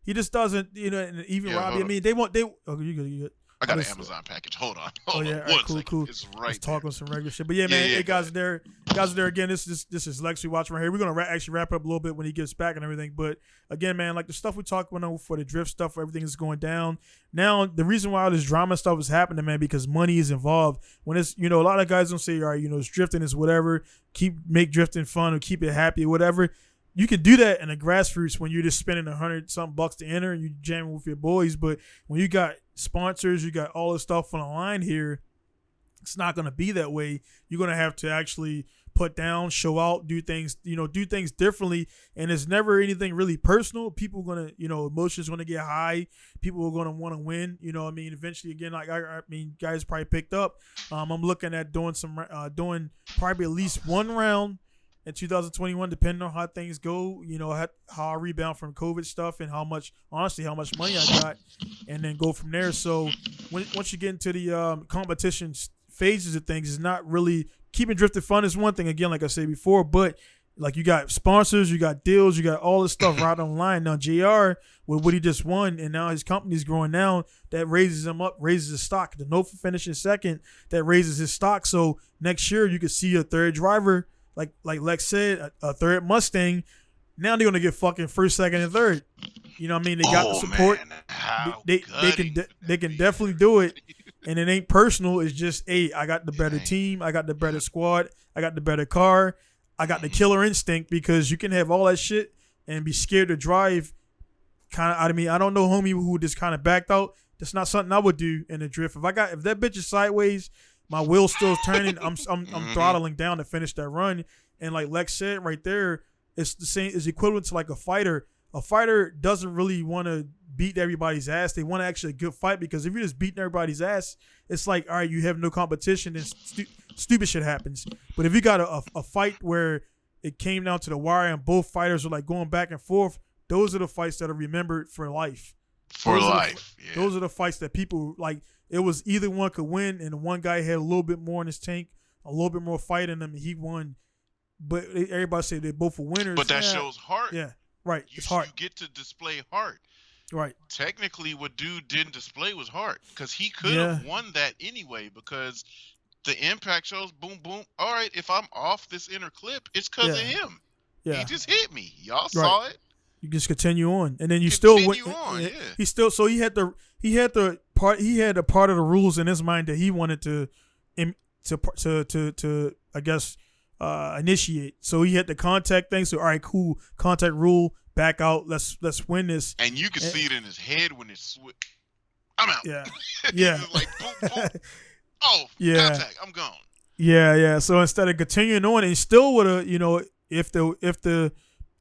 he just doesn't and even Yeah, Robbie. hold I on. mean they oh you good. I got an Just- Amazon package. Hold on. Oh Hold yeah, on. all right, One cool, second. cool. It's right Let's there. talk on some regular shit. But yeah, man, yeah, hey go guys, ahead. guys are there again. This is Lex we watching right here. We're gonna actually wrap it up a little bit when he gets back and everything. But again, man, like the stuff we talked about for the drift stuff, everything is going down. Now the reason why all this drama stuff is happening, man, because money is involved. When it's a lot of guys don't say, all right, it's drifting is whatever. Make drifting fun or keep it happy or whatever. You can do that in the grassroots when you're just spending $100-something to enter and you jamming with your boys. But when you got sponsors, you got all this stuff on the line here, it's not going to be that way. You're going to have to actually put down, show out, do things differently. And it's never anything really personal. People are going to, emotions going to get high. People are going to want to win. Eventually, again, like guys probably picked up. I'm looking at doing probably at least one round in 2021, depending on how things go, how I rebound from COVID stuff and how much money I got, and then go from there. So once you get into the competition phases of things, it's not really keeping drifting fun is one thing. Again, like I said before, but like you got sponsors, you got deals, you got all this stuff right on the line. Now JR with what he just won, and now his company's growing now. That raises him up, raises his stock. The Nova finishing second, that raises his stock. So next year you could see a third driver. Like Lex said, a third Mustang. Now they're gonna get fucking first, second, and third. You know what I mean? They got the support. Man, how They can definitely do it, and it ain't personal. It's just, hey, I got the better team. I got the better squad. I got the better car. I got the killer instinct, because you can have all that shit and be scared to drive. I don't know homie who just kind of backed out. That's not something I would do in a drift. If that bitch is sideways, my wheel's still turning. I'm throttling down to finish that run. And like Lex said right there, it's the same. It's equivalent to like a fighter. A fighter doesn't really want to beat everybody's ass. They want to actually a good fight, because if you're just beating everybody's ass, it's like, all right, you have no competition, and stupid shit happens. But if you got a fight where it came down to the wire and both fighters are like going back and forth, those are the fights that are remembered for life. Those are the fights that people like. It was either one could win, and one guy had a little bit more in his tank, a little bit more fight in him, and he won. But everybody say they both were winners. But that shows heart. Yeah, right. It's heart. You get to display heart. Right. Technically, what dude didn't display was heart, because he could have won that anyway, because the impact shows boom, boom. All right, if I'm off this inner clip, it's because of him. Yeah. He just hit me. Y'all saw it. You just continue on, and then you Continue still went. on, yeah. He had a part of the rules in his mind that he wanted to I guess initiate. So he had the contact thing. So all right, cool, contact rule, back out. Let's win this. And you can see it in his head when it's I'm out. Yeah, yeah. Like boom, boom. Oh, yeah. Contact. I'm gone. Yeah. So instead of continuing on, he still would have, if the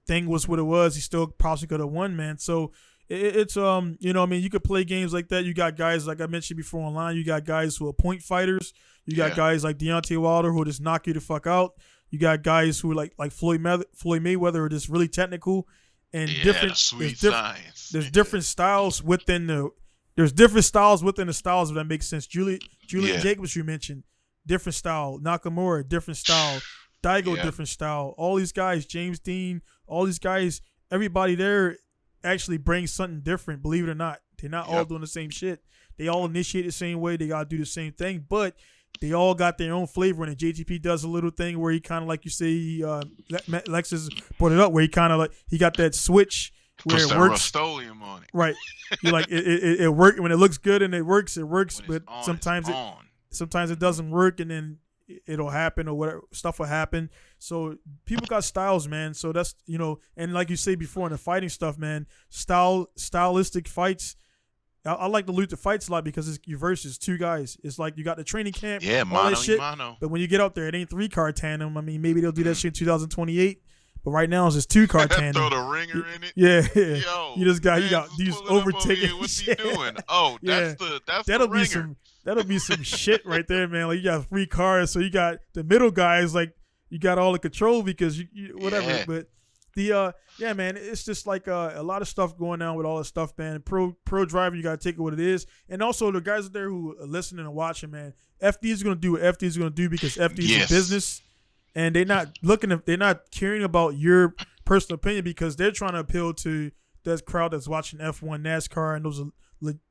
thing was what it was, he still possibly could have won, man. So it's you could play games like that. You got guys like I mentioned before online. You got guys who are point fighters. You got guys like Deontay Wilder who will just knock you the fuck out. You got guys who are like Floyd Mayweather are just really technical. and Yeah, the different. sweet science. There's different styles within the. There's different styles within the styles, if that makes sense. Julian Yeah. Jacobs, you mentioned, different style. Nakamura, different style. Daigo, Yeah. different style. All these guys, James Dean, all these guys, everybody there actually brings something different. Believe it or not, they're not all doing the same shit. They all initiate the same way. They gotta do the same thing, but they all got their own flavor. And JTP does a little thing where he kind of, like you say, Lexus brought it up, where he kind of like he got that switch where Puts it that works. Rust-Oleum on it. Right, you like it works when it looks good and it works. It works, When but it's on, sometimes it doesn't work, and then it'll happen, or whatever stuff will happen. So people got styles, man. So that's, and like you say before in the fighting stuff, man, stylistic fights. I like to loot the fights a lot because it's you versus two guys. It's like you got the training camp, Yeah, all mano that shit. mano. But when you get out there, it ain't 3-card tandem. I mean, maybe they'll do that shit in 2028. But right now it's just 2-card tandem. Throw the ringer in it. Yeah. Yo, you just got man, these pull it up over overtaking. here. What's he doing? Oh, that's That'll the be ringer. that'll be some shit right there, man. Like you got 3 cards, so you got the middle guys, like you got all the control because you whatever. Yeah. But the yeah, man, it's just like a lot of stuff going on with all this stuff, man. Pro driving, you gotta take it what it is, and also the guys out there who are listening and watching, man. FD is gonna do what FD is gonna do because FD is a business, and they're not caring about your personal opinion because they're trying to appeal to that crowd that's watching F1, NASCAR, and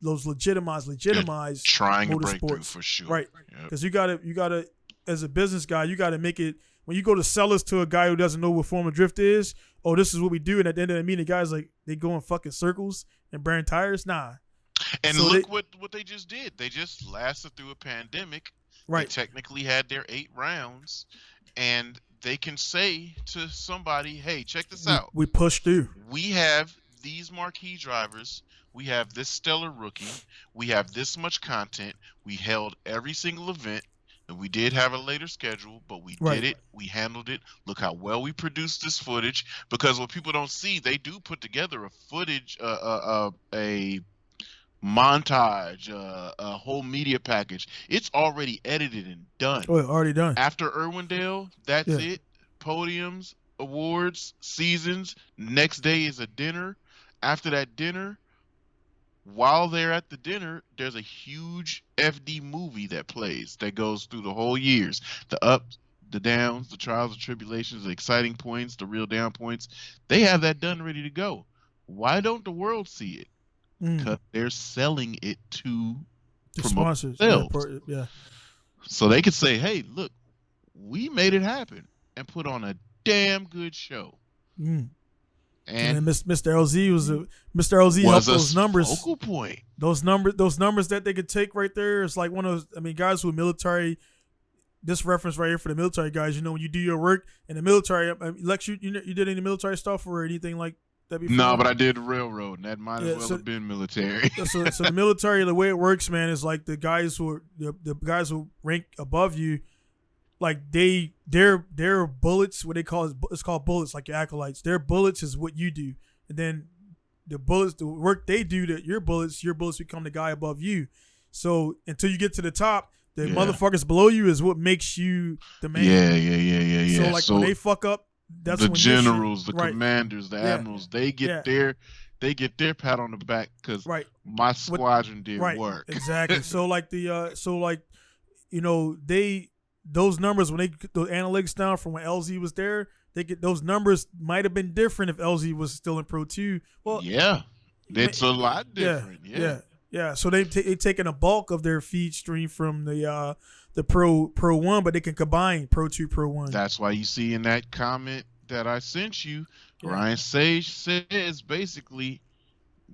those legitimized trying to break through motorsports, for sure. right? Because you gotta as a business guy, you gotta make it. When you go to sell us to a guy who doesn't know what form of drift is, oh, this is what we do, and at the end of the meeting, the guys like they go in fucking circles and burn tires. Nah. And so look what they just did. They just lasted through a pandemic. Right. They technically had their 8 rounds, and they can say to somebody, "Hey, check this out. We pushed through. We have these marquee drivers. We have this stellar rookie. We have this much content. We held every single event. And we did have a later schedule, but we did it. We handled it. Look how well we produced this footage. Because what people don't see, they do put together a footage, a montage, a whole media package. It's already edited and done. Oh, already done. After Irwindale, that's it. Podiums, awards, seasons. Next day is a dinner. After that dinner, while they're at the dinner, there's a huge FD movie that plays that goes through the whole years. The ups, the downs, the trials and tribulations, the exciting points, the real down points. They have that done, ready to go. Why don't the world see it? Because they're selling it to the sponsors. Yeah. So they could say, hey, look, we made it happen and put on a damn good show. And Mr. LZ Mr. LZ helped those numbers. Focal point. Those numbers that they could take right there is like one of those. I mean, guys who are military. This reference right here for the military guys. When you do your work in the military, Lex, you did any military stuff or anything like that before? No, but I did railroad, and that might as well have been military. so the military, the way it works, man, is like the guys who rank above you. Like their bullets, what they call it's called bullets, like your acolytes. Their bullets is what you do, and then the work they do to your bullets become the guy above you. So until you get to the top, the motherfuckers below you is what makes you the man. Yeah. So when they fuck up, that's the when generals, the commanders, the admirals, they get their pat on the back because my squadron did work. Exactly. So those numbers, when they get the analytics down from when LZ was there, those numbers might have been different if LZ was still in Pro 2. Well, it's a lot different. Yeah. So they've taken a bulk of their feed stream from the Pro 1, but they can combine Pro 2, Pro 1. That's why you see in that comment that I sent you, Ryan Sage says basically,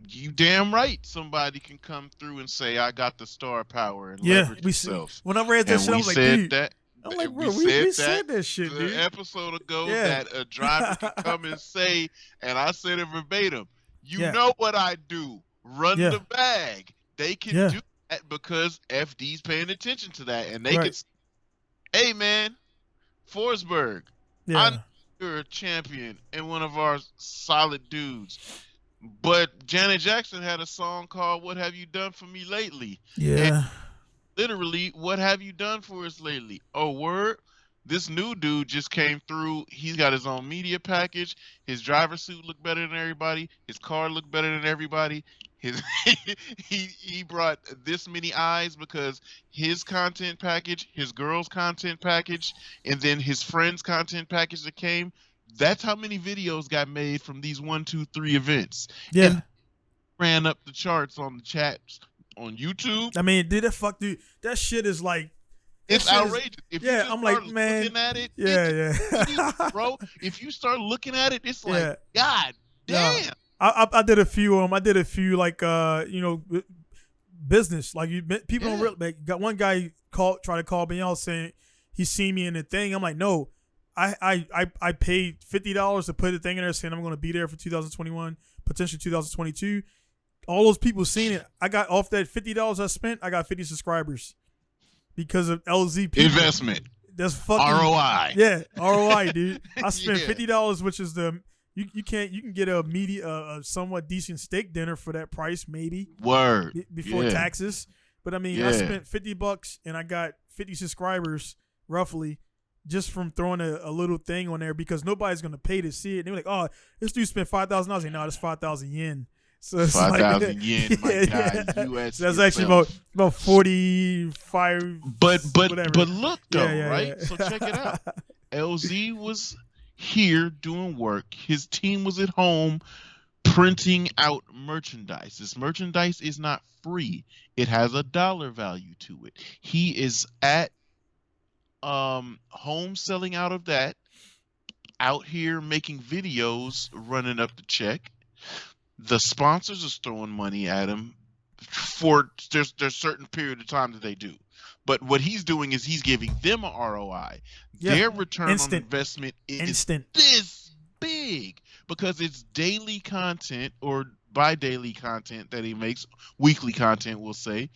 you damn right somebody can come through and say, I got the star power and leverage themselves. Whenever I read that shit, I was like, dude. I'm like, bro, we said that shit, dude. The episode ago that a driver could come and say, and I said it verbatim, you know what I do. Run the bag. They can do that because FD's paying attention to that. And they can say, hey, man, Forsberg, I know you're a champion and one of our solid dudes. But Janet Jackson had a song called What Have You Done For Me Lately? Yeah. And literally, what have you done for us lately? Oh, word? This new dude just came through. He's got his own media package. His driver suit looked better than everybody. His car looked better than everybody. His he brought this many eyes because his content package, his girl's content package, and then his friend's content package that came. That's how many videos got made from these 1, 2, 3 events. Yeah. And ran up the charts on the chats on YouTube. I mean, dude, that shit is like. It's outrageous. If yeah, you just I'm like, man. Looking at it, yeah. bro. If you start looking at it, it's like, God damn. No, I did a few I did a few like business like people don't really like, got one guy tried to call me out saying he seen me in the thing. I'm like, no, I paid $50 to put the thing in there saying I'm going to be there for 2021, potentially 2022. All those people seen it. I got off that $50 I spent. I got 50 subscribers. Because of LZ people. Investment. That's fucking ROI. Yeah, ROI, dude. I spent Yeah. $50, which is you can get a somewhat decent steak dinner for that price, maybe. Word. Before Yeah. taxes. But I mean, I spent $50 and I got 50 subscribers roughly just from throwing a little thing on there because nobody's gonna pay to see it. And they're like, oh, this dude spent $5,000. Like, no, that's 5,000 yen. So it's 5,000 like, yen, my God, US. So that's actually about 45. But whatever. look though, right? Yeah. So check it out. LZ was here doing work. His team was at home printing out merchandise. This merchandise is not free. It has a dollar value to it. He is at home selling out of that, out here making videos, running up the check. The sponsors are throwing money at him for there's certain period of time that they do. But what he's doing is he's giving them a ROI. Yeah. Their return Instant. on investment is Instant. this big because it's daily content or bi-daily content that he makes, weekly content we'll say.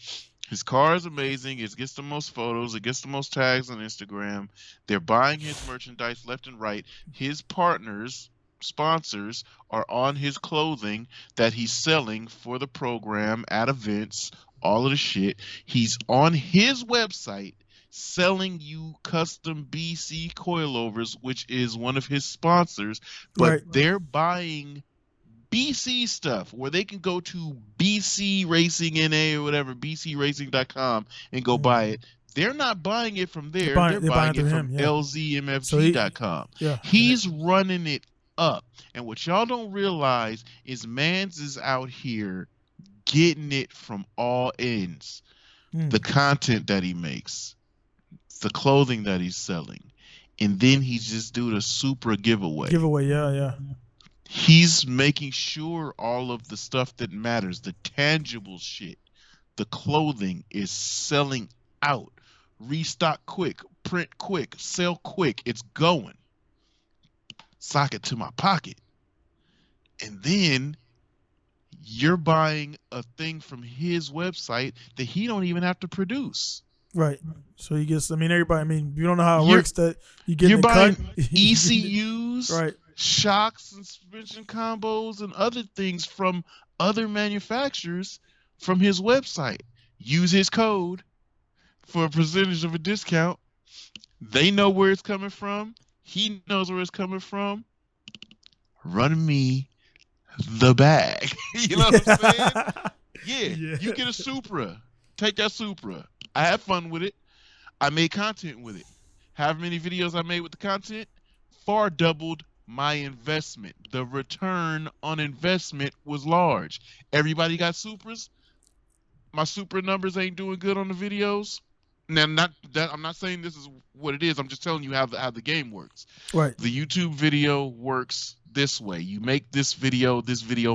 His car is amazing. It gets the most photos. It gets the most tags on Instagram. They're buying his merchandise left and right. His partners, sponsors, are on his clothing that he's selling for the program at events, all of the shit. He's on his website selling you custom BC coilovers, which is one of his sponsors, but Right. they're buying BC stuff where they can go to BC Racing NA or whatever, bcracing.com and go buy it. They're not buying it from there. They're buying it from lzmfg.com. He's running it up. And what y'all don't realize is Mans is out here getting it from all ends. The content that he makes, the clothing that he's selling, and then he's just doing a Supra giveaway. Yeah. He's making sure all of the stuff that matters, the tangible shit, the clothing is selling out. Restock quick, print quick, sell quick. It's going. Sock it to my pocket. And then you're buying a thing from his website that he don't even have to produce. Right. So he gets, everybody, you don't know how it works that you get you're buying cut. ECUs, right, shocks and suspension combos and other things from other manufacturers from his website. Use his code for a percentage of a discount. They know where it's coming from. He knows where it's coming from. Run me the bag. You know what I'm saying? Yeah. You get a Supra. Take that Supra. I had fun with it. I made content with it. However many videos I made with the content, far doubled my investment. The return on investment was large. Everybody got Supras. My Supra numbers ain't doing good on the videos. Now, not that I'm not saying this is what it is. I'm just telling you how the game works. Right. The YouTube video works this way. You make this video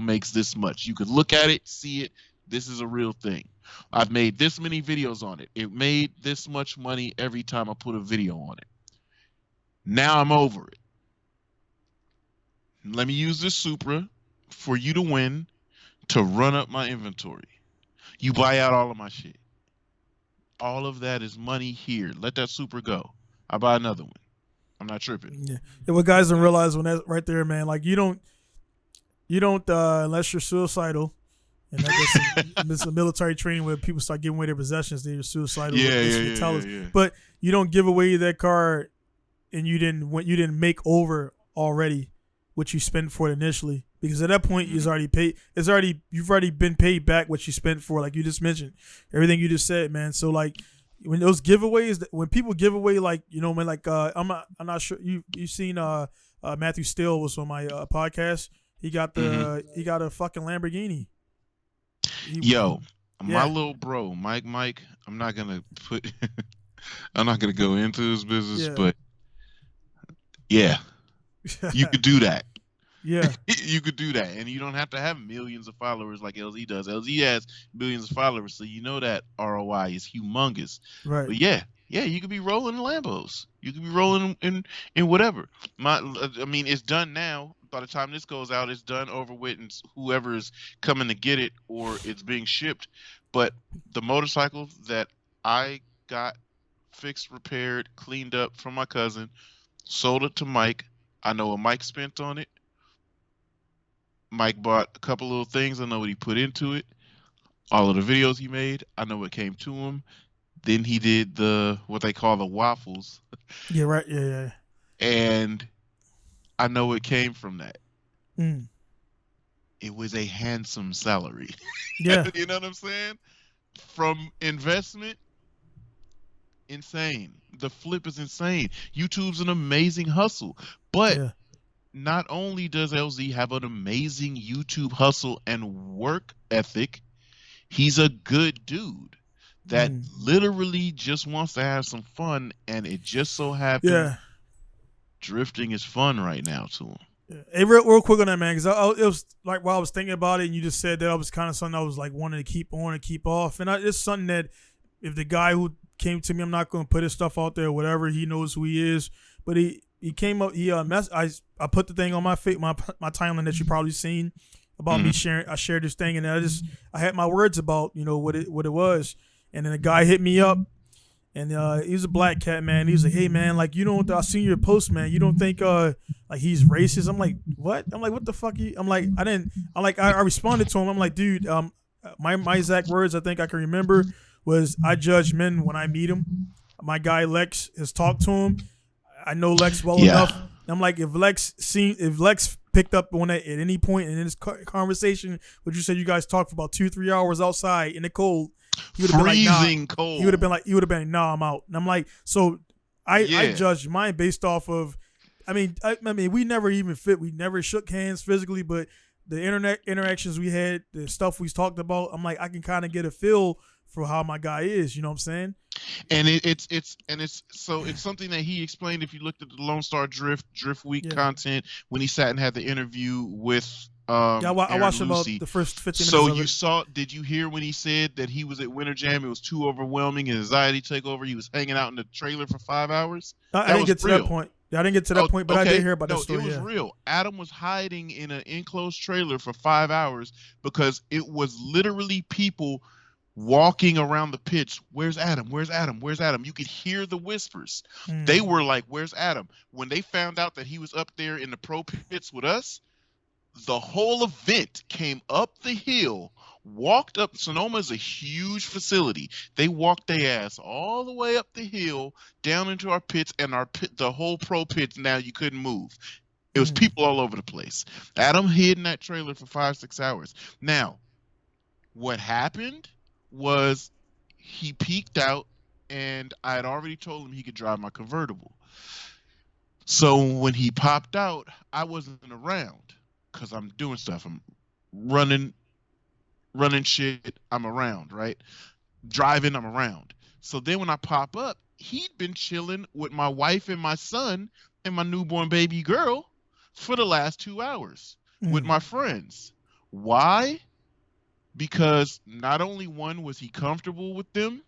makes this much. You could look at it, see it. This is a real thing. I've made this many videos on it. It made this much money every time I put a video on it. Now I'm over it. Let me use this Supra for you to win, to run up my inventory. You buy out all of my shit. All of that is money here. Let that Supra go. I buy another one. I'm not tripping. Yeah. What guys don't realize when that's right there, man, like you don't unless you're suicidal. And I guess it's a military training where people start giving away their possessions. They're suicidal. Yeah. But you don't give away that car and you didn't make over already what you spent for it initially, because at that point Mhm. you've already been paid back what you spent for, like you just mentioned, everything you just said, man. So like when those giveaways, when people give away, like, you know, man, like I'm not sure you seen Matthew Steele was on my podcast. Mhm. He got a fucking Lamborghini. He Yo, my yeah. little bro, Mike. I'm not gonna put. I'm not gonna go into his business, Yeah. but yeah, you could do that. Yeah. You could do that, and you don't have to have millions of followers like LZ does. LZ has millions of followers, so you know that ROI is humongous. Right. But yeah, yeah, you could be rolling in Lambos. You could be rolling in whatever. I mean, it's done now. By the time this goes out, it's done, over with, and whoever is coming to get it, or it's being shipped. But the motorcycle that I got fixed, repaired, cleaned up from my cousin, sold it to Mike. I know what Mike spent on it. Mike bought a couple little things. I know what he put into it. All of the videos he made, I know what came to him. Then he did the what they call the waffles, Yeah. Right. Yeah. Yeah. and I know what came from that. Mm. It was a handsome salary. Yeah. You know what I'm saying? From investment, insane. The flip is insane. YouTube's an amazing hustle, but Yeah. not only does LZ have an amazing YouTube hustle and work ethic, he's a good dude that Mm. literally just wants to have some fun, and it just so happened Yeah. drifting is fun right now to him. Yeah. Hey, real quick on that, man, because it was like while I was thinking about it, and you just said that, I was kind of something I was like wanting to keep on and keep off, and it's something that if the guy who came to me, I'm not going to put his stuff out there, or whatever. He knows who he is, but he came up, I put the thing on my timeline that you probably seen about me Mhm. sharing. I shared this thing, and I had my words about, you know, what it was, and then a guy hit me up. And he was a black cat, man. He was like, "Hey, man, like, you don't, I seen your post, man. You don't think like he's racist?" I'm like, "What?" I'm like, "What the fuck?" I'm like, I didn't. I responded to him. I'm like, "Dude, my exact words, I think I can remember, was I judge men when I meet them. My guy Lex has talked to him. I know Lex well Yeah. enough. I'm like, if Lex picked up on it at any point in this conversation, which you said you guys talked for about 2-3 hours outside in the cold, he would have been like, nah. Freezing cold. He would have been, nah, I'm out. And I'm like, so I Yeah. judged mine based off of, I mean, we never even we never shook hands physically, but the internet interactions we had, the stuff we talked about, I'm like, I can kind of get a feel for how my guy is. You know what I'm saying? And it's something that he explained. If you looked at the Lone Star Drift Week Yeah. content, when he sat and had the interview with Yeah, I Aaron watched about Lucy. the first 15 minutes So of you it. saw? Did you hear when he said that he was at Winter Jam? It was too overwhelming, and anxiety took over. He was hanging out in the trailer for 5 hours. I That didn't was get to real. that point. Yeah, I didn't get to that point, but I okay. did hear about No, that story. it was Yeah. real. Adam was hiding in an enclosed trailer for 5 hours because it was literally people walking around the pits. Where's Adam? Where's Adam? Where's Adam? You could hear the whispers. They were like, "Where's Adam?" When they found out that he was up there in the pro pits with us, the whole event came up the hill, walked up. Sonoma's a huge facility. They walked their ass all the way up the hill, down into our pits, and our pit, the whole pro pits. Now you couldn't move. It was people all over the place. Adam hid in that trailer for 5-6 hours. Now, what happened was he peeked out, and I had already told him he could drive my convertible. So when he popped out, I wasn't around because I'm doing stuff. I'm running shit. I'm around, right? Driving, I'm around. So then when I pop up, he'd been chilling with my wife and my son and my newborn baby girl for the last 2 hours with my friends. Why? Because not only one was he comfortable with them,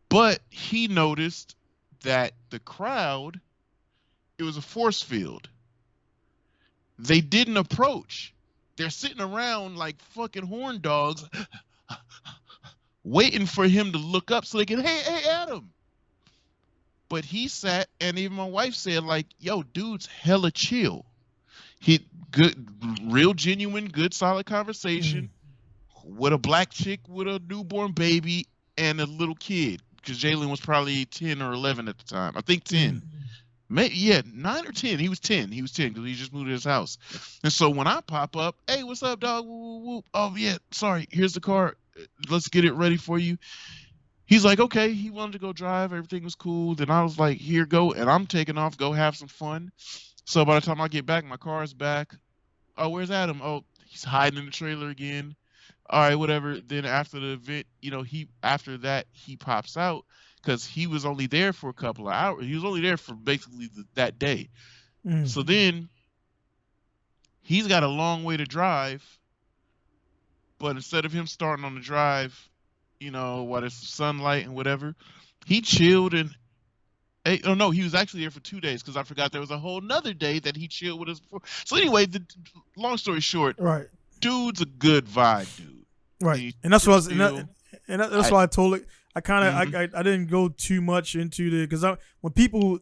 but he noticed that the crowd, it was a force field. They didn't approach. They're sitting around like fucking horn dogs waiting for him to look up so they can, hey, Adam. But he sat, and even my wife said, like, yo, dude's hella chill. He good, real genuine, good, solid conversation with a black chick with a newborn baby and a little kid. because Jalen was probably 10 or 11 at the time. I think 10. Mm. Maybe, yeah, 9 or 10. He was 10. He was 10 because he just moved to his house. And so when I pop up, hey, what's up, dog? Whoop, whoop, whoop. Oh, yeah, sorry. Here's the car. Let's get it ready for you. He's like, okay. He wanted to go drive. Everything was cool. Then I was like, here, go. And I'm taking off. Go have some fun. So by the time I get back, my car is back. Oh, where's Adam? Oh, he's hiding in the trailer again. All right, whatever. Then after the event, after that, he pops out because he was only there for a couple of hours. He was only there for basically that day. Mm. So then he's got a long way to drive. But instead of him starting on the drive, while there's sunlight and whatever, he chilled and he was actually there for 2 days because I forgot there was a whole nother day that he chilled with us before. So anyway, long story short, right, dude's a good vibe, dude. Right, and that's what I was, that's why I told it. I kind of I didn't go too much into the because when people,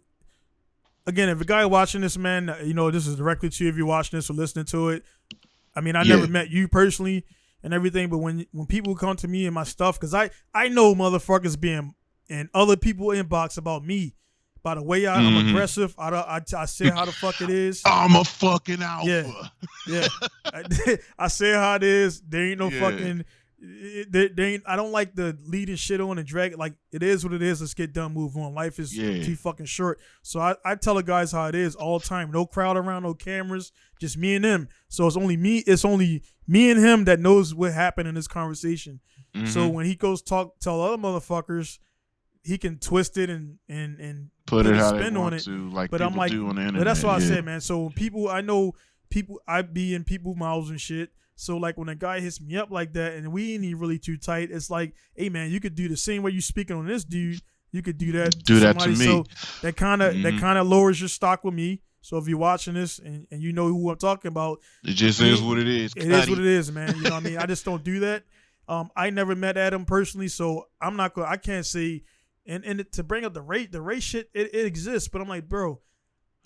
again, if a guy watching this, man, this is directly to you if you're watching this or listening to it. I mean, I never met you personally and everything, but when people come to me and my stuff, because I know motherfuckers being in other people inbox about me. By the way, I'm aggressive. I say how the fuck it is. I'm a fucking alpha. Yeah. I say how it is. There ain't no fucking. There ain't. I don't like the leading shit on and drag it. Like it is what it is. Let's get done. Move on. Life is too fucking short. So I tell the guys how it is all the time. No crowd around. No cameras. Just me and them. So it's only me. It's only me and him that knows what happened in this conversation. Mm-hmm. So when he goes tell other motherfuckers, he can twist it and put it a how spin they want on it. to, like but people I'm like, do on the internet. But that's what I said, man. So I be in people's mouths and shit. So like when a guy hits me up like that and we ain't even really too tight, it's like, hey man, you could do the same way you speaking on this dude. You could do that. Do that to me. So that kind of lowers your stock with me. So if you're watching this and you know who I'm talking about, it just is what it is. It is what it is, man. You know what I mean? I just don't do that. I never met Adam personally, so I can't say. And to bring up the race shit, it exists, but I'm like, bro,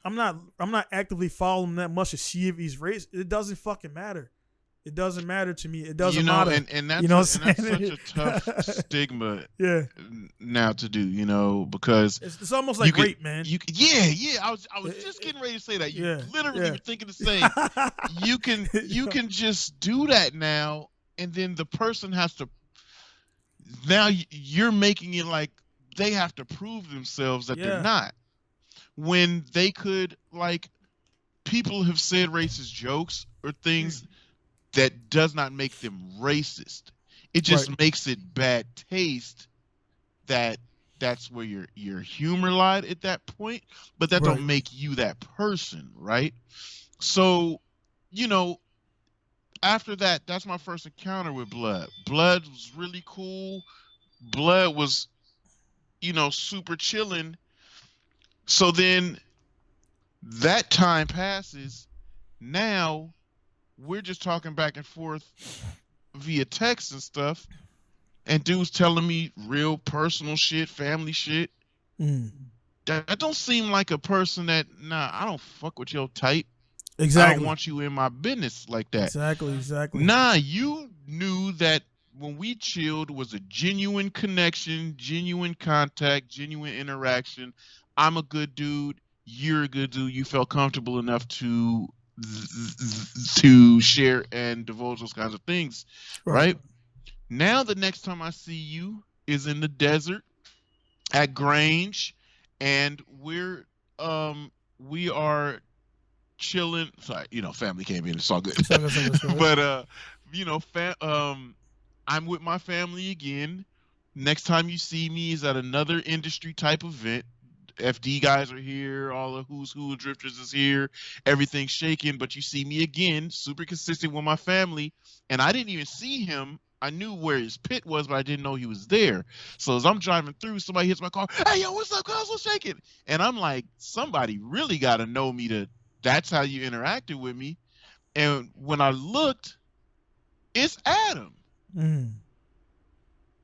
I'm not actively following that much to see if he's racist. It doesn't fucking matter. It doesn't matter to me. It doesn't matter. And that's, that's such a tough stigma now to do, because it's almost like rape, man. I was just getting ready to say that. You literally were thinking the same. you can just do that now, and then the person has to. Now you're making it like they have to prove themselves that they're not. When they could, like, people have said racist jokes or things that does not make them racist. It just makes it bad taste that's where your humor lied at that point, but that don't make you that person, right? So, after that, that's my first encounter with Blood. Blood was really cool. Blood was, super chilling. So then that time passes. Now we're just talking back and forth via text and stuff. And dude's telling me real personal shit, family shit. That don't seem like a person that, I don't fuck with your type. Exactly. I don't want you in my business like that. Exactly. You knew that when we chilled was a genuine connection, genuine contact, genuine interaction. I'm a good dude. You're a good dude. You felt comfortable enough to share and divulge those kinds of things, right? Now the next time I see you is in the desert at Grange, and we are chilling. Sorry, family came in. It's all good. But I'm with my family again. Next time you see me is at another industry type event. FD guys are here. All the who's who of drifters is here. Everything's shaking. But you see me again, super consistent with my family. And I didn't even see him. I knew where his pit was, but I didn't know he was there. So as I'm driving through, somebody hits my car. Hey, yo, what's up, cuz? What's shaking? And I'm like, somebody really got to know me that's how you interacted with me. And when I looked, it's Adam.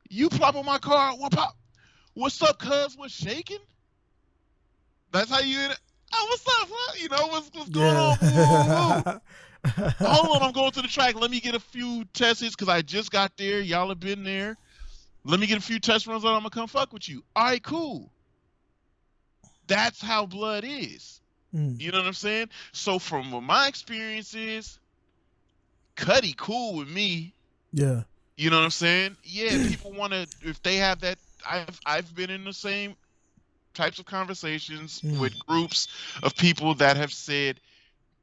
You plop on my car, pop. What's up, cuz? What's shaking? That's how you. Oh, what's up, bro? What's going on? Woo. Hold on, I'm going to the track. Let me get a few tests because I just got there. Y'all have been there. Let me get a few touch runs on. I'm gonna come fuck with you. All right, cool. That's how blood is. Mm. You know what I'm saying? So from what my experience is, Cuddy cool with me. Yeah. You know what I'm saying? Yeah, people want to, if they have that. I've been in the same types of conversations Mm. with groups of people that have said,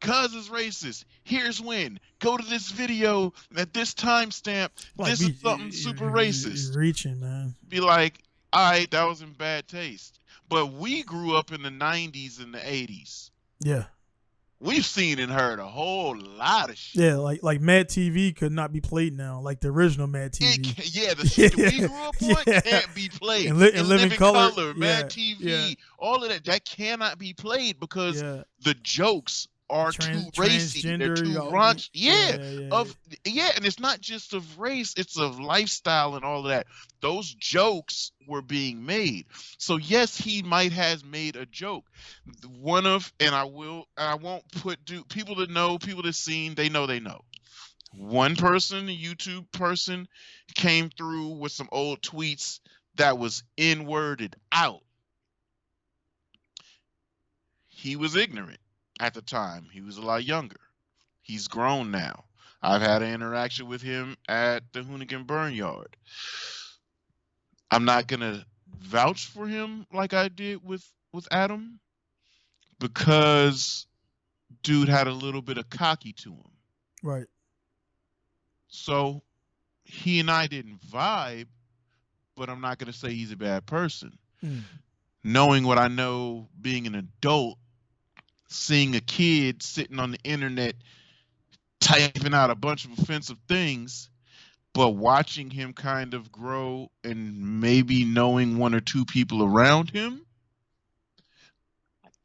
"Cuz is racist. Here's when. Go to this video at this timestamp. Like This is me, something super racist." reaching, man. Be like, "All right, that was in bad taste." But we grew up in the 90s and the 80s. Yeah. We've seen and heard a whole lot of shit. Yeah, like Mad TV could not be played now, like the original Mad TV. Yeah, the shit that we grew up on can't be played. And, And Living Color, Mad TV, all of that cannot be played because yeah. the jokes are too racy. They're too raunchy. And it's not just of race, it's of lifestyle and all of that. Those jokes were being made. So yes, he might has made a joke. One of, and I won't put people that know, people that seen, they know. One person, a YouTube person, came through with some old tweets that was N-worded out. He was ignorant at the time. He was a lot younger. He's grown now. I've had an interaction with him at the Hoonigan Burn Yard. I'm not going to vouch for him like I did with Adam because dude had a little bit of cocky to him. Right. So he and I didn't vibe, but I'm not going to say he's a bad person. Mm. Knowing what I know, being an adult, seeing a kid sitting on the internet typing out a bunch of offensive things, but watching him kind of grow and maybe knowing one or two people around him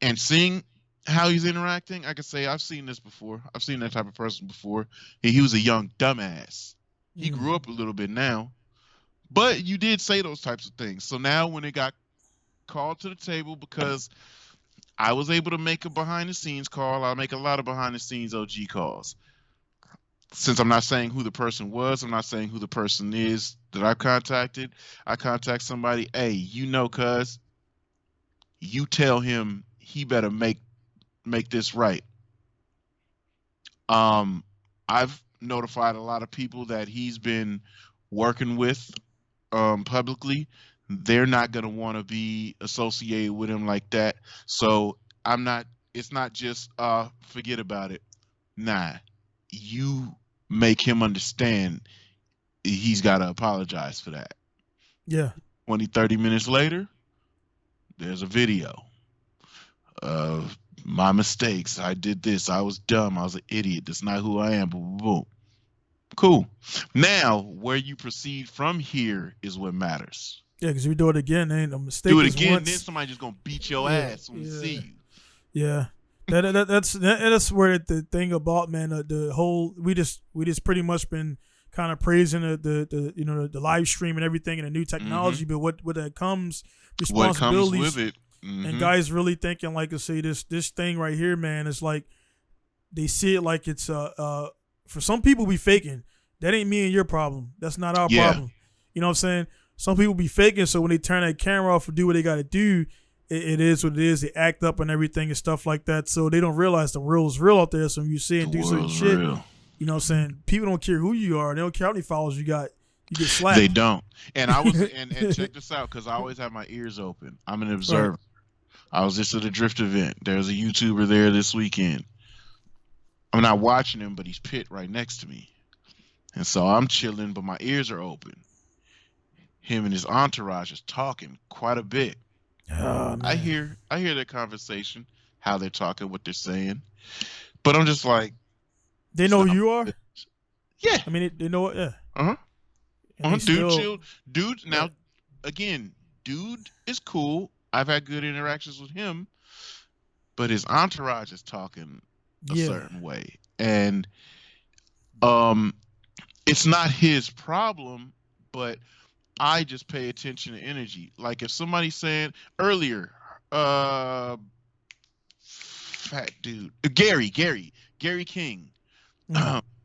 and seeing how he's interacting, I can say I've seen this before. I've seen that type of person before. He was a young dumbass. He grew up a little bit now, but you did say those types of things. So now when it got called to the table, because I was able to make a behind the scenes call, I'll make a lot of behind the scenes OG calls. Since I'm not saying who the person was, I'm not saying who the person is that I contacted. I contact somebody, hey, cuz you tell him he better make this right. I've notified a lot of people that he's been working with publicly. They're not going to want to be associated with him like that. So it's not just forget about it. Nah, you make him understand he's got to apologize for that. Yeah. 20, 30 minutes later, there's a video of my mistakes. I did this. I was dumb. I was an idiot. That's not who I am. Boom, boom, boom. Cool. Now, where you proceed from here is what matters. Yeah, because if you do it again, ain't a mistake. Do it again, then somebody just gonna beat your ass when they see you. Yeah. That's where the thing about, man, the whole we just pretty much been kind of praising the live stream and everything and the new technology, but what that comes responsibilities, what comes with it, and guys really thinking like I say this thing right here, man, is like they see it like it's for some people be faking. That ain't me and your problem. That's not our problem. You know what I'm saying? Some people be faking, so when they turn that camera off and do what they got to do, it is what it is. They act up and everything and stuff like that. So they don't realize the real is real out there. So when you see and do certain shit, you know what I'm saying? People don't care who you are. They don't care how many followers you got. You get slapped. They don't. And I was and check this out, because I always have my ears open. I'm an observer. Right. I was just at a drift event. There's a YouTuber there this weekend. I'm not watching him, but he's pit right next to me. And so I'm chilling, but my ears are open. Him and his entourage is talking quite a bit. Oh, I hear their conversation, how they're talking, what they're saying. But I'm just like, they know who you are? Yeah. I mean, they know it, yeah. Dude, now, again, dude is cool. I've had good interactions with him, but his entourage is talking a certain way. And it's not his problem, but I just pay attention to energy. Like if somebody's saying earlier, fat dude, Gary King.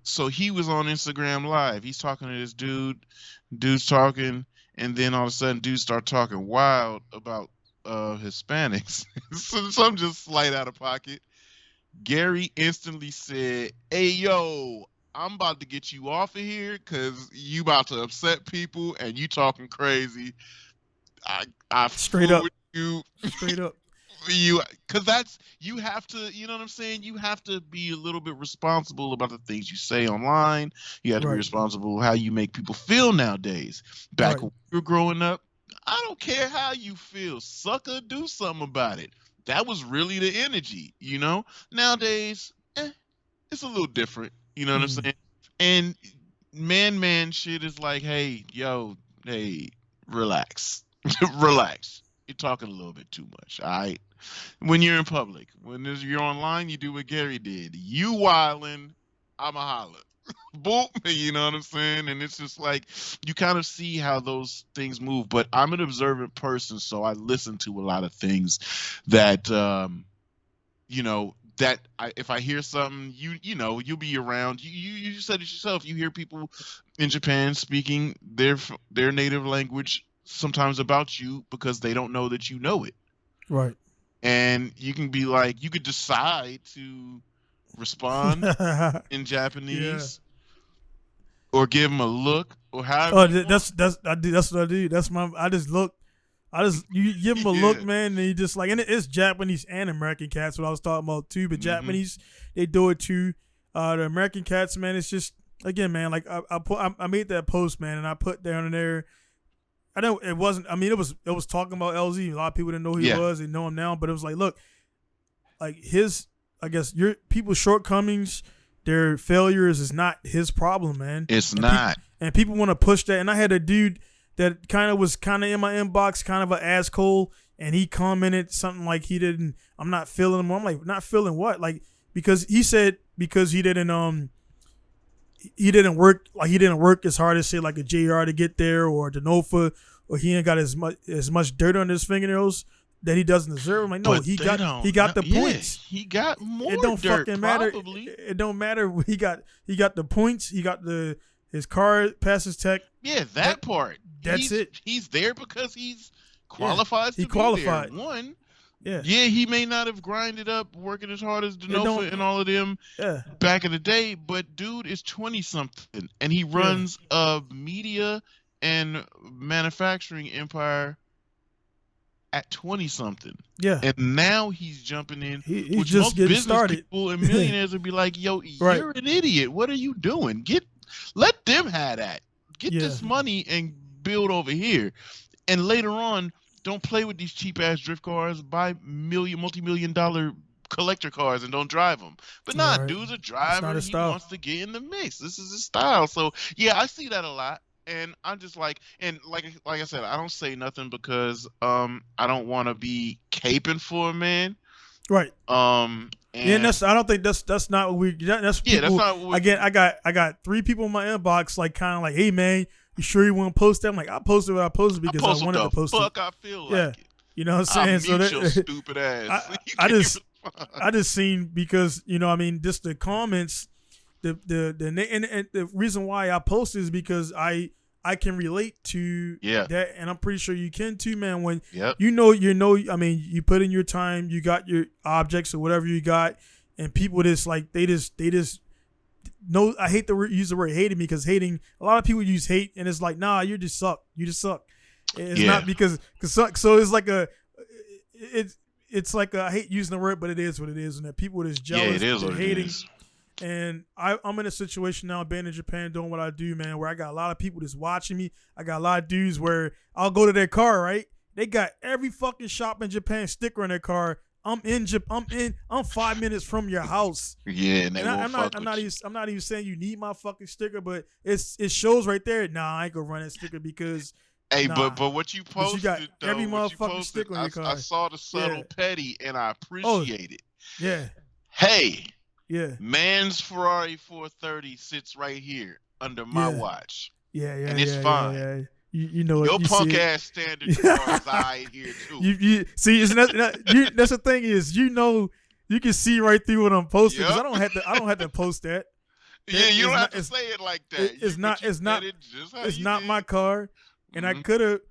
So he was on Instagram Live. He's talking to this dude. Dude's talking, and then all of a sudden dudes start talking wild about Hispanics. Some just slight out of pocket. Gary instantly said, "Hey yo, I'm about to get you off of here because you about to upset people and you talking crazy. I Straight fool up. with you." Straight up. Because that's, you have to, you know what I'm saying, you have to be a little bit responsible about the things you say online. You have to be Right. responsible how you make people feel nowadays. Back Right. when we were growing up, I don't care how you feel, sucker, do something about it. That was really the energy, you know. Nowadays, it's a little different, you know what I'm saying. And man shit is like, hey yo, hey, relax. Relax, you're talking a little bit too much, all right? When you're in public, when you're online, you do what Gary did. You wildin', I'm a holler. Boom, you know what I'm saying? And it's just like, you kind of see how those things move. But I'm an observant person, so I listen to a lot of things that, you know, that if I hear something, you know, you'll be around. You said it yourself. You hear people in Japan speaking their native language sometimes about you because they don't know that you know it. Right. And you can be like, you could decide to respond in Japanese or give them a look or however. Oh, that's what I do. I just look. You give them a look, man, and you just like, and it's Japanese and American cats. What I was talking about too, but Japanese, they do it too. The American cats, man, it's just, again, man, like I made that post, man, and I put down in there. I know it wasn't. I mean, it was talking about LZ. A lot of people didn't know who he was. They know him now, but it was like, look, like I guess your people's shortcomings, their failures is not his problem, man. It's not. And people want to push that. And I had a dude that was kind of in my inbox, kind of an asshole, and he commented something like I'm not feeling him. I'm like, not feeling what? Like, because he said because he didn't work as hard as say like a JR to get there, or a Denofa, or he ain't got as much dirt on his fingernails that he doesn't deserve. I'm like, no, he got the points. He got more. It don't dirt, fucking matter. probably. It don't matter. He got the points. He got his car passes tech. Yeah, that part. That's it. He's there because he's qualified. He to qualified. Be there. One. Yeah. Yeah, he may not have grinded up working as hard as Denofa and all of them back in the day, but dude is 20-something, and he runs a media and manufacturing empire at 20-something. Yeah. And now he's jumping in, he's which just most getting business started. people and millionaires would be like, yo, you're an idiot. What are you doing? Let them have that. Get this money and build over here. And later on, don't play with these cheap ass drift cars. Buy multi-million-dollar collector cars and don't drive them. But dude's a driver. He wants to get in the mix. This is his style. So yeah, I see that a lot. And I'm just like, and like I said, I don't say nothing because I don't want to be caping for a man. Right. And I don't think that's not what we. That's people, that's not what. Again, I got 3 people in my inbox like kind of like, hey man, you sure you want to post that? I'm like, I posted what I posted because I wanted to post fuck it. I feel like it. You know what I'm saying? Your stupid ass. I just seen, because you know, I mean, just the comments, and the reason why I posted is because I can relate to that, and I'm pretty sure you can too, man. When you know, I mean, you put in your time, you got your objects or whatever you got, and people just like they just no, I hate to use the word hating, because hating, a lot of people use hate, and it's like, nah, you just suck. It's not because so it's like it's like I hate using the word, but it is what it is, and that people are just jealous, they're hating. And I'm in a situation now, being in Japan, doing what I do, man, where I got a lot of people that's watching me. I got a lot of dudes where I'll go to their car, right? They got every fucking shop in Japan sticker on their car. I'm 5 minutes from your house. Yeah, and I'm not even saying you need my fucking sticker, but it shows right there. Nah, I ain't gonna run that sticker because. Hey, but what you posted, you got though, every motherfucking sticker on your car. I saw the subtle petty, and I appreciate it. Yeah. Hey. Yeah. Man's Ferrari 430 sits right here under my watch. Yeah, and it's fine. Yeah. You know your you punk ass standard car is I here too. You see, that's the thing is, you know, you can see right through what I'm posting, because I don't have to post that. Yeah, you don't have to say it like that. It's not my car. And I could have,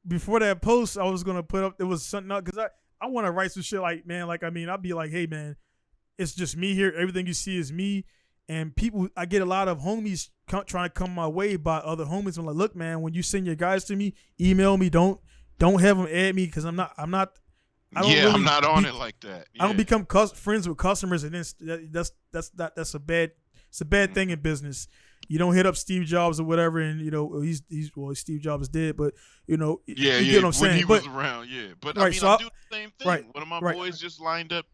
before that post, I was gonna put up. It was something up because I want to write some shit like, man, like, I mean, I'd be like, hey, man, it's just me here. Everything you see is me. And people, I get a lot of homies trying to come my way by other homies. I'm like, look, man, when you send your guys to me, email me. Don't have them add me because I'm not. I'm not on it like that. Yeah. I don't become friends with customers, and then that's a bad thing in business. You don't hit up Steve Jobs or whatever, and he's Steve Jobs is dead, but you get what I'm saying. When he was around, yeah. But right, I mean, I do the same thing. Right, one of my boys just lined up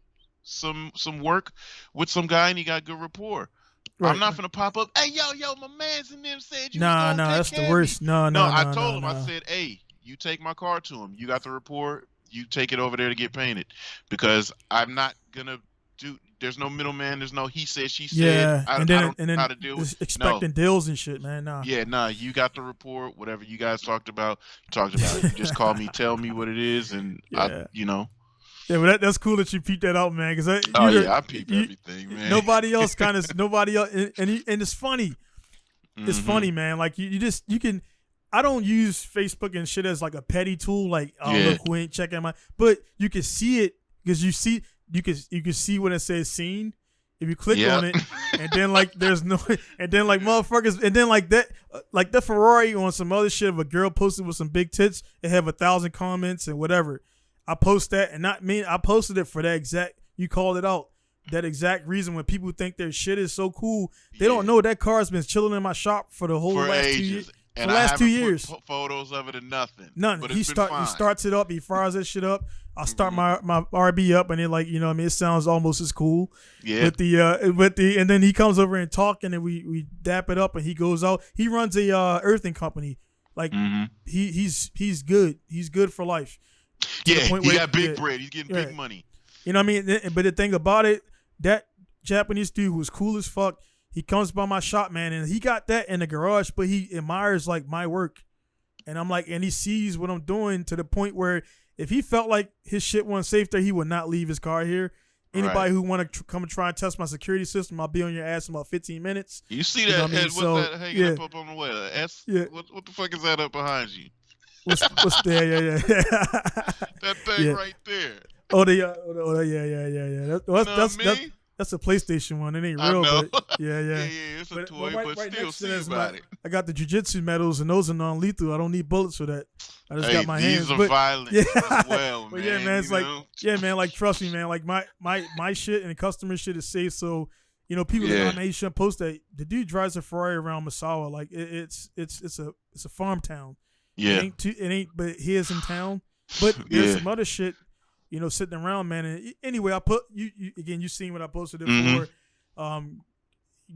some work with some guy, and he got good rapport. Right. I'm not gonna pop up. Hey, yo, my man's in them said you. Nah, that's the worst. No. I told him. I said, hey, you take my car to him. You got the report. You take it over there to get painted, because I'm not gonna do. There's no middleman. There's no he said, she said. Yeah, I don't know how to deal with expecting deals and shit, man. Nah. Yeah, nah. You got the report. Whatever you guys talked about it. You just call me, tell me what it is, and Yeah, but that's cool that you peeped that out, man. Because I peeped everything, man. Nobody else, and it's funny. It's funny, man. Like you can. I don't use Facebook and shit as like a petty tool. Like, look who ain't checking my. But you can see it because you can see when it says seen. If you click on it, and then like there's no, and then like motherfuckers, and then like that Ferrari on some other shit of a girl posted with some big tits, it have 1,000 comments and whatever. I post that, and I posted it for that exact. You called it out. That exact reason when people think their shit is so cool, they don't know that car's been chilling in my shop for the whole last ages. 2 years. And the last 2 years, put photos of it or nothing. None. But He starts it up. He fires that shit up. I'll start my RB up, and then like it sounds almost as cool. Yeah. And then he comes over and talk, and then we dap it up, and he goes out. He runs a earthing company. Like he's good. He's good for life. Yeah, he got big bread. He's getting big money. You know what I mean? But the thing about it, that Japanese dude was cool as fuck. He comes by my shop, man, and he got that in the garage, but he admires like my work. And I'm like, and he sees what I'm doing to the point where if he felt like his shit wasn't safe there, he would not leave his car here. Anybody who want to come and try and test my security system, I'll be on your ass in about 15 minutes. You see that? What's that hanging up on the wall? Yeah. What the fuck is that up behind you? What's there? Yeah. That thing right there. Yeah. That's a PlayStation one. It ain't real, but yeah. It's a toy, but still see about it. I got the jiu-jitsu medals, and those are non-lethal. I don't need bullets for that. I just got my hands. These are violent as well, but man. Yeah, man. It's like trust me, man. Like my shit and the customer shit is safe. So, people like, man, you shouldn't post that. The dude drives a Ferrari around Masawa. Like it's a farm town. Yeah. It ain't. But he is in town. But there's some other shit. Sitting around, man. And anyway, I put you again. You seen what I posted it for.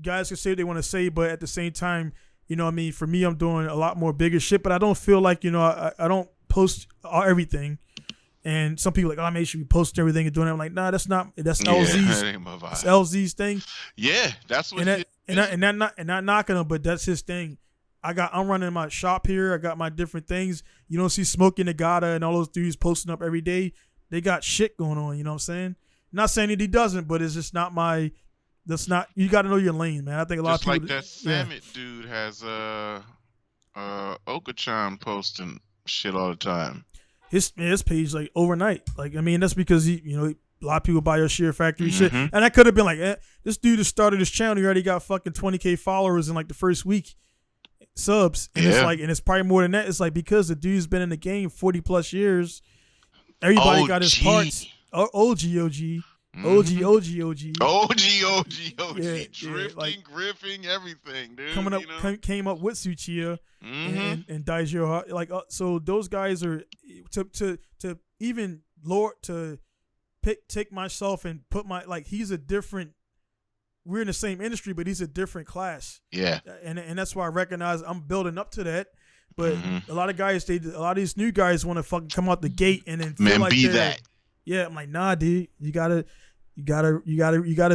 Guys can say what they want to say, but at the same time, for me, I'm doing a lot more bigger shit. But I don't feel like I don't post everything. And some people are like, oh, man, should we post everything and doing it? I'm like, nah, that's LZ's. That ain't my vibe. It's LZ's thing. Yeah, that's what. Not knocking him, but that's his thing. I'm running my shop here. I got my different things. You don't see Smokey Nagata and all those dudes posting up every day. They got shit going on, you know what I'm saying? Not saying that he doesn't, but it's just not you got to know your lane, man. I think a lot just of people. Like that Samet dude has Okachan posting shit all the time. His page like overnight. Like, I mean, that's because a lot of people buy your Sheer Factory shit. And I could have been like, this dude has started his channel. He already got fucking 20K followers in like the first week. Subs. And it's like, and it's probably more than that. It's like because the dude's been in the game 40 plus years. Everybody got his parts. OG. Drifting, griffing, everything, dude. Came up with Tsuchiya and Daijiro. Like, so those guys are to even take myself and put my, like, he's a different. We're in the same industry, but he's a different class. Yeah, and that's why I recognize I'm building up to that. But a lot of these new guys want to fucking come out the gate and then feel like be that. Yeah, I'm like, nah, dude. You gotta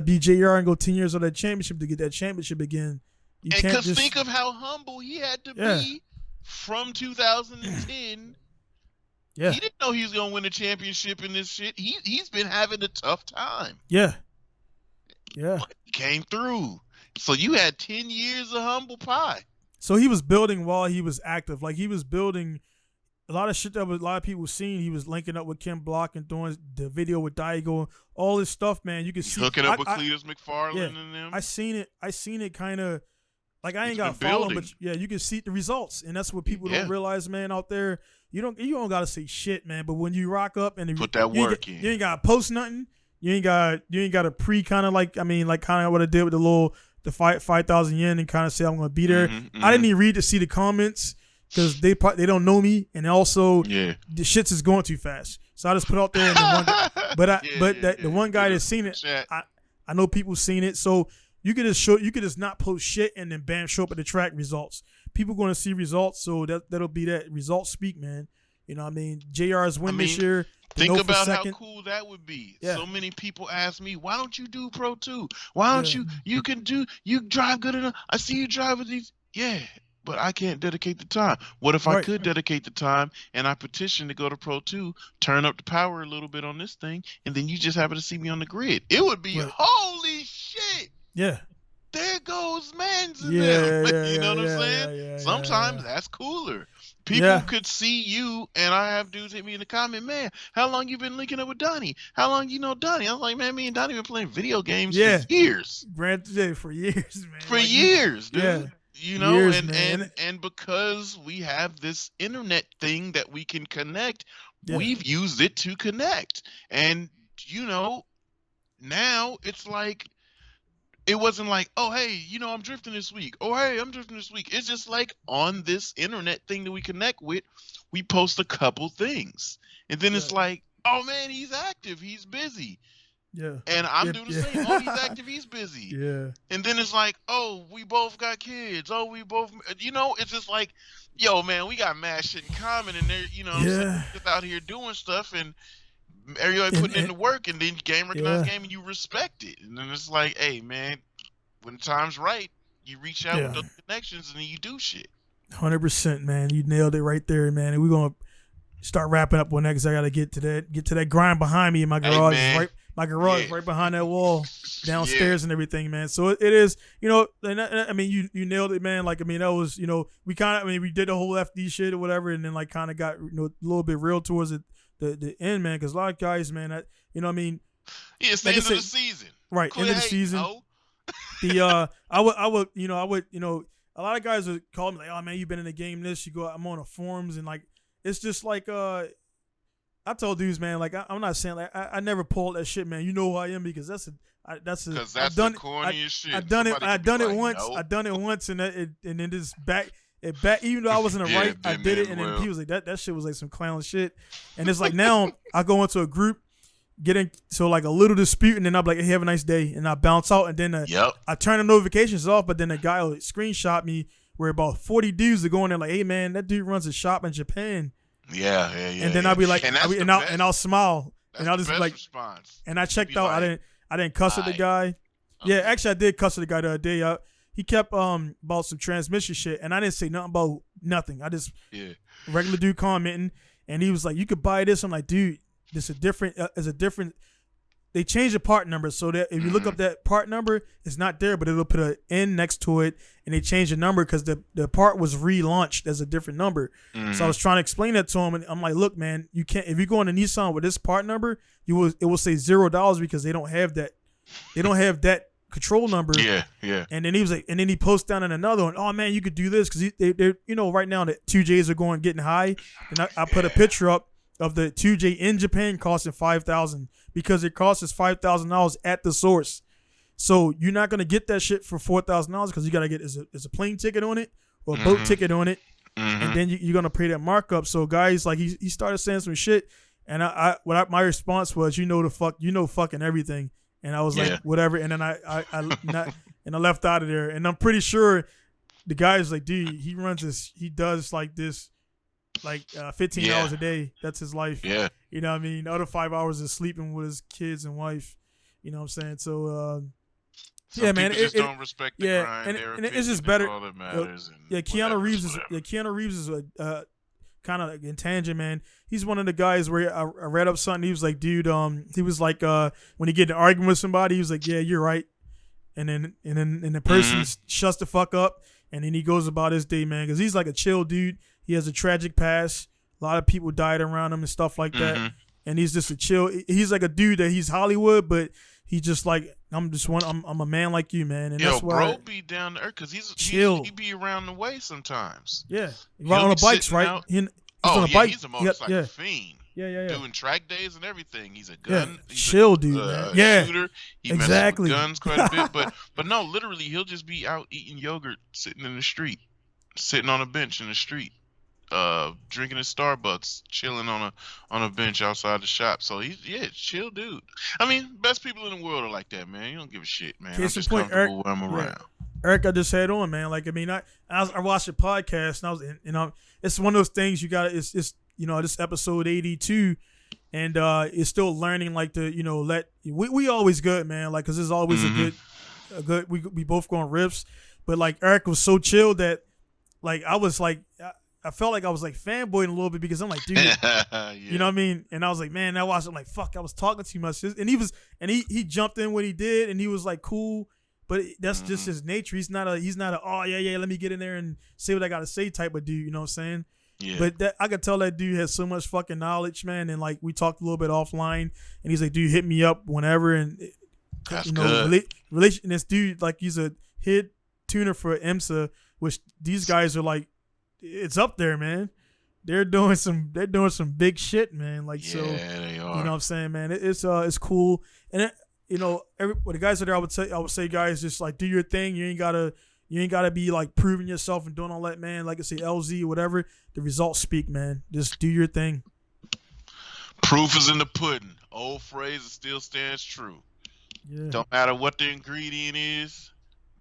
be JR and go 10 years on that championship to get that championship again. You can't just think of how humble he had to be from 2010. Yeah, he didn't know he was gonna win a championship in this shit. He's been having a tough time. Yeah. But he came through. So you had 10 years of humble pie. So he was building while he was active. Like he was building a lot of shit that a lot of people seen. He was linking up with Kim Block and doing the video with Daigo, all this stuff, man. You can see hooking up with Cletus McFarlane yeah, and them. I seen it kind of like I ain't got been following, building. but yeah, you can see the results, and that's what people don't realize, man. Out there, you don't gotta say shit, man. But when you rock up and put that work in, you ain't gotta post nothing. You ain't got a pre kind of like kind of what I did with the 5,000 yen and kind of say I'm gonna be there. I didn't even read to see the comments because they don't know me, and also the shits is going too fast. So I just put out there and the one guy that's seen it, I know people seen it. So you could just not post shit and then bam, show up at the track results. People going to see results, so that'll be that. Results speak, man. You know what I mean? JR's win this year. Think about how cool that would be. Yeah. So many people ask me, why don't you do Pro 2? Why don't you drive good enough? I see you drive with these. Yeah, but I can't dedicate the time. What if I could dedicate the time and I petition to go to Pro 2, turn up the power a little bit on this thing, and then you just happen to see me on the grid? It would be holy shit. Yeah. There goes man's in them. You know what I'm saying? Sometimes that's cooler. People could see you, and I have dudes hit me in the comment, man, how long you been linking up with Donnie? How long you know Donnie? I was like, man, me and Donnie been playing video games for years. For years, man. For years, dude. Yeah. You know, years, and because we have this internet thing that we can connect, we've used it to connect. And, you know, now it's like, it wasn't like, oh, hey, you know, I'm drifting this week. Oh, hey, I'm drifting this week. It's just like on this internet thing that we connect with, we post a couple things. And then it's like, oh, man, he's active. He's busy. Yeah. And I'm doing the same. Oh, he's active. He's busy. Yeah. And then it's like, oh, we both got kids. Oh, we both, you know, it's just like, yo, man, we got mad shit in common. And they're, you know, just out here doing stuff. And everybody putting in the work, and then game recognize game, and you respect it. And then it's like, hey, man, when the time's right, you reach out with those connections, and then you do shit. 100%, man. You nailed it right there, man. And we're gonna start wrapping up one next. I gotta get to that grind behind me in my garage. My garage is right behind that wall downstairs and everything, man. So it is, you know. I mean, you nailed it, man. Like, I mean, that was, you know, we did the whole FD shit or whatever, and then like kind of got, you know, a little bit real towards it. The end, man, because a lot of guys, man, you know what I mean? Yeah, it's the end of the season. Right, end of the season. I would, you know, a lot of guys would call me like, oh, man, you've been in the game this. You go, I'm on the forums, and like, it's just like, I told dudes, man, like, I'm not saying, like, I never pulled that shit, man. You know who I am, because that's the corniest shit. I've done it once. Nope. I've done it once, and then this back. Even though I was in the right, I did it, and then he was like, that shit was like some clown shit. And it's like, now I go into a group, get into like a little dispute, and then I'm like, hey, have a nice day, and I bounce out, and then I turn the notifications off, but then a guy will screenshot me where about 40 dudes are going there like, hey, man, that dude runs a shop in Japan. Yeah. And then I'll be like, and I'll smile, and I'll just be like, response. And I checked out. I didn't cuss at the guy. Okay. Yeah, actually, I did cuss at the guy the other day. He kept about some transmission shit, and I didn't say nothing about nothing. I just regular dude commenting, and he was like, "You could buy this." I'm like, "Dude, this is different. Is a different." They changed the part number so that if you look up that part number, it's not there, but it'll put an N next to it, and they changed the number because the part was relaunched as a different number. So I was trying to explain that to him, and I'm like, "Look, man, you can't. If you go into Nissan with this part number, it will say $0 because they don't have that. They don't have that." Control number. Yeah. And then he was like, and then he posts down in another one, oh man, you could do this because they you know, right now the 2Js are getting high, and I put a picture up of the 2J in Japan costing $5,000 because it costs $5,000 at the source. So you're not gonna get that shit for $4,000 because you gotta get is a plane ticket on it or a boat ticket on it, and then you're gonna pay that markup. So guys, like he started saying some shit, and my response was, fucking everything. And I was like, whatever. And then I left out of there. And I'm pretty sure the guy's like, dude, he does like this, like 15 hours a day. That's his life. Yeah. You know what I mean? The other 5 hours is sleeping with his kids and wife. You know what I'm saying? So, man. Just don't respect the grind. And it's just better. All that matters. Keanu Reeves is a kind of like in tangent, man. He's one of the guys where I read up something. He was like, dude, he was like, when he get in an argument with somebody, he was like, yeah, you're right. And then the person shuts the fuck up, and then he goes about his day, man, because he's like a chill dude. He has a tragic past. A lot of people died around him and stuff like that. And he's just a chill. He's like a dude that he's Hollywood, but he's just like, I'm a man like you, man. And yo, that's why bro, be down there because chill. He be around the way sometimes. Yeah, right on the bikes, right? He's on a bike. He's a motorcycle fiend. Yeah. Doing track days and everything. He's a gun. He's chill dude, man. Yeah, shooter. He exactly. messes with guns quite a bit, but no, literally, he'll just be out eating yogurt, sitting in the street, sitting on a bench in the street. Drinking his Starbucks, chilling on a bench outside the shop. So he's chill dude. I mean, best people in the world are like that, man. You don't give a shit, man. I'm just comfortable where I'm around. Eric, I just had on, man. Like, I mean, I watched the podcast and I was, it's one of those things you got. It's this episode 82, and it's still learning. Like we always good, man. Like, cause there's always a good. We both go on riffs, but like Eric was so chill that, like, I was like. I felt like I was like fanboying a little bit because I'm like, dude, you know what I mean? And I was like, man, I was like, fuck, I was talking too much. And he jumped in what he did and he was like cool, but that's just his nature. He's not a oh yeah, let me get in there and say what I gotta say type of dude, you know what I'm saying? Yeah. But I could tell that dude has so much fucking knowledge, man. And like we talked a little bit offline and he's like, dude, hit me up whenever. And that's good. Relation, this dude, like he's a hit tuner for IMSA, which these guys are like, it's up there, man. They're doing some big shit, man. Like, they are. You know what I'm saying, man? It's cool. And the guys are there, I would say, guys, just like do your thing. You ain't gotta be like proving yourself and doing all that, man. Like I say, LZ or whatever. The results speak, man. Just do your thing. Proof is in the pudding. Old phrase still stands true. Yeah. Don't matter what the ingredient is.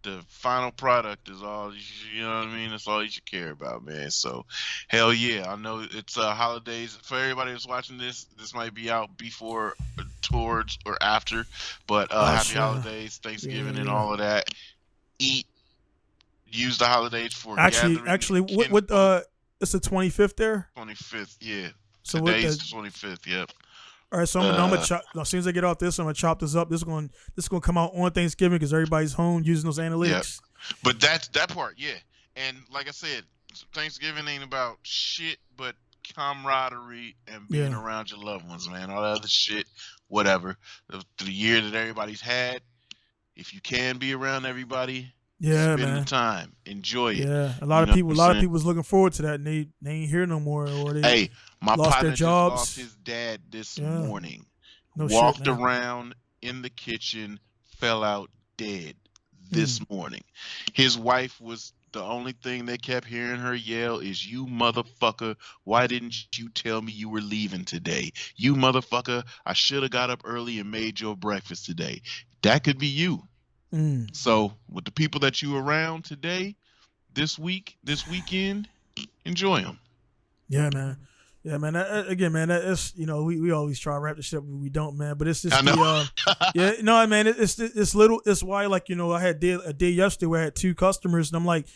The final product is all, you know what I mean? That's all you should care about, man. So, hell yeah. I know it's holidays. For everybody that's watching this might be out before, towards, or after. But happy holidays, Thanksgiving, and all of that. Eat. Use the holidays for gathering. Actually, what it's the 25th there? 25th, yeah. So today's the 25th, yep. All right, so I'm gonna chop. As soon as I get off this, I'm gonna chop this up. This is gonna come out on Thanksgiving because everybody's home using those analytics. Yep. But that's that part, yeah. And like I said, Thanksgiving ain't about shit but camaraderie and being around your loved ones, man. All that other shit, whatever. The year that everybody's had, if you can be around everybody, spend the time, enjoy it. Yeah, a lot of people was looking forward to that, and they ain't here no more, or they my lost partner their jobs. Just lost his dad this morning. No Walked shit, around in the kitchen, fell out dead this morning. His wife was the only thing they kept hearing her yell is, "You motherfucker, why didn't you tell me you were leaving today? You motherfucker, I should have got up early and made your breakfast today." That could be you. So with the people that you around today, this weekend, enjoy them. Yeah, man. Yeah, man. Again, man. That's we always try to wrap this shit up, but we don't, man. But it's just man. It's little. It's why I had a day yesterday where I had 2 customers, and I'm like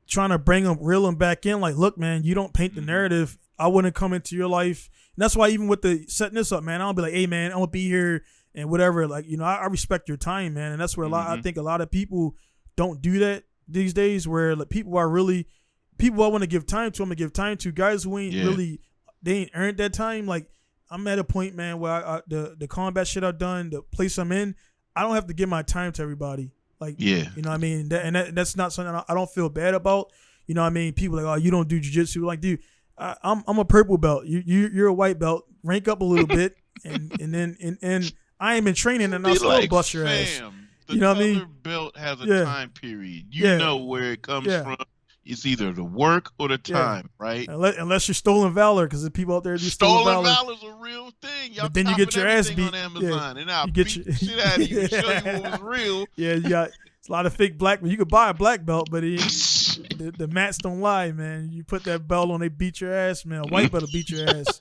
trying to reel them back in. Like, look, man, you don't paint the narrative. I wouldn't come into your life, and that's why even with the setting this up, man, I'll be like, hey, man, I'm gonna be here. And whatever, like, I respect your time, man. And that's where I think a lot of people don't do that these days, where like, people I want to give time to, I'm going to give time to. Guys who ain't really, they ain't earned that time. Like, I'm at a point, man, where the combat shit I've done, the place I'm in, I don't have to give my time to everybody. Like, you know what I mean? That's not something I don't feel bad about. You know what I mean? People like, oh, you don't do jiu-jitsu. Like, dude, I'm a purple belt. You're a white belt. Rank up a little bit. And I ain't been training, and I'll still bust your ass. You know what I mean? The color belt has a time period. You know where it comes from. It's either the work or the time, right? Unless you're stolen valor, because the people out there do stolen valor is a real thing. Y'all but then you get your ass beat on Amazon, and I'll beat the shit out of you and show you what was real. Yeah, you got a lot of fake black. You could buy a black belt, but the mats don't lie, man. You put that belt on, they beat your ass, man. A white belt will beat your ass.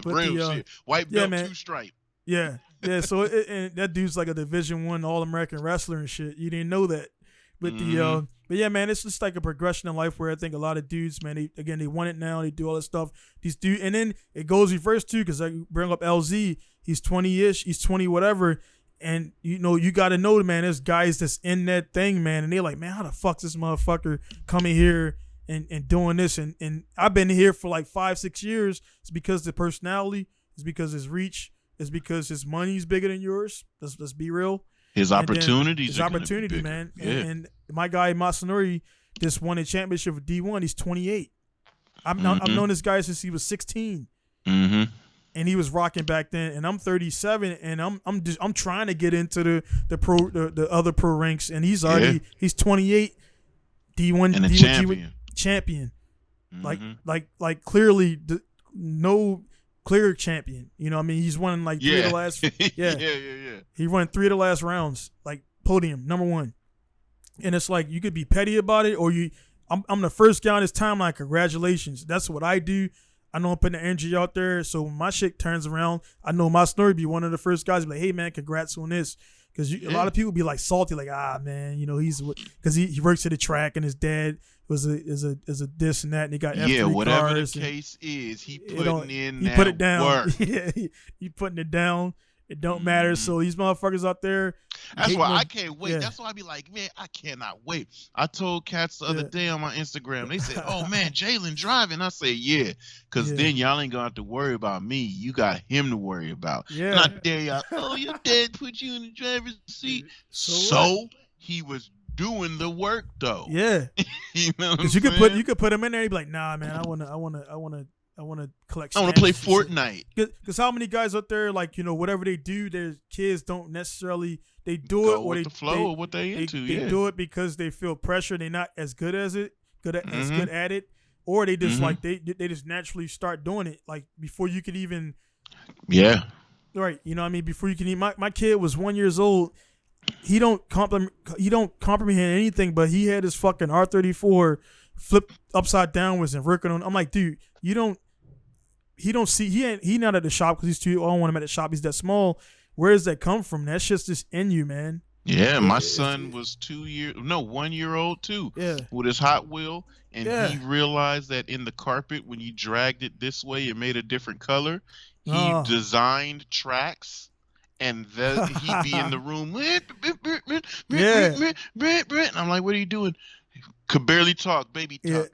Real shit. White belt, man. 2-stripe. Yeah. Yeah, so and that dude's like a Division I All-American wrestler and shit. You didn't know that, but but yeah, man, it's just like a progression in life where I think a lot of dudes, man, they want it now. They do all this stuff. These dudes, and then it goes reverse too, because I bring up LZ. He's 20-ish. He's 20 whatever, And you got to know, man, there's guys that's in that thing, man, and they're like, man, how the fuck this motherfucker coming here and doing this? And I've been here for like 5-6 years. It's because the personality, it's because his reach, it's because his money's bigger than yours. Let's be real. His opportunities. His opportunity, man. Yeah. And my guy Masanori just won a championship with D1. He's 28. I've known this guy since he was 16. Mm-hmm. And he was rocking back then, and I'm 37, and I'm trying to get into the other pro ranks, and he's 28, D1 and a D1 champion, Mm-hmm. like clearly no clear champion. You know what I mean? He's won like 3 of the last yeah. He won 3 of the last rounds, like podium number 1. And it's like you could be petty about it, or I'm the first guy on this timeline. Congratulations. That's what I do. I know I'm putting the energy out there, so when my shit turns around, I know my story be one of the first guys to be like, hey, man, congrats on this. Because a lot of people be like salty, like, man, he's because he works at a track and his dad was a this and that, and he got F3 whatever cars the case is, he put it down. Work. Yeah, he putting it down. It don't matter. So these motherfuckers out there. That's why I can't wait. Yeah. That's why I be like, man, I cannot wait. I told cats the other day on my Instagram. They said, oh, man, Jalen driving. I say, yeah, because then y'all ain't going to have to worry about me. You got him to worry about. Yeah. And I dare y'all, oh, your dad put you in the driver's seat. So he was doing the work, though. Yeah. You know because you could put him in there and be like, nah, man, I want to collect. I want to play Fortnite. Because how many guys out there, like, whatever they do, their kids don't necessarily, they do it or with the flow of what they into. They do it because they feel pressure. They're not as good as it, as good at it, or they just like they just naturally start doing it like before you could even. Yeah. Right. You know what I mean? Before you can even, my kid was 1 year old. He don't comprehend anything, but he had his fucking R34 flipped upside downwards and working on. I'm like, dude, he don't see, he not at the shop because he's too. I don't want him at the shop. He's that small. Where does that come from? That's just in you, man. Yeah, my son was 1 year old too. Yeah. With his Hot Wheel, and he realized that in the carpet when you dragged it this way, it made a different color. He designed tracks, and he'd be in the room. And I'm like, what are you doing? Could barely talk, baby talk.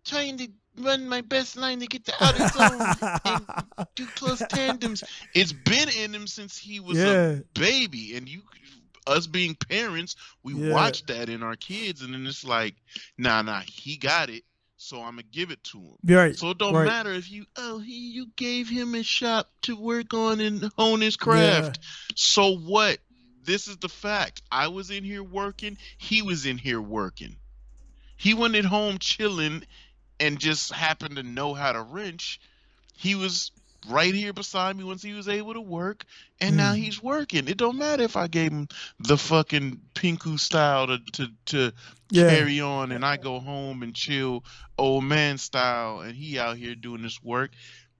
Trying to run my best line to get to outer zone and do close tandems. It's been in him since he was a baby, and us being parents, we watch that in our kids, and then it's like, nah, he got it, so I'm gonna give it to him. Right. So it don't matter if you gave him a shop to work on and hone his craft. So what? This is the fact. I was in here working. He was in here working. He went at home chilling and just happened to know how to wrench. He was right here beside me once he was able to work, and now he's working. It don't matter if I gave him the fucking Pinku style to carry on, and I go home and chill old man style, and he out here doing this work.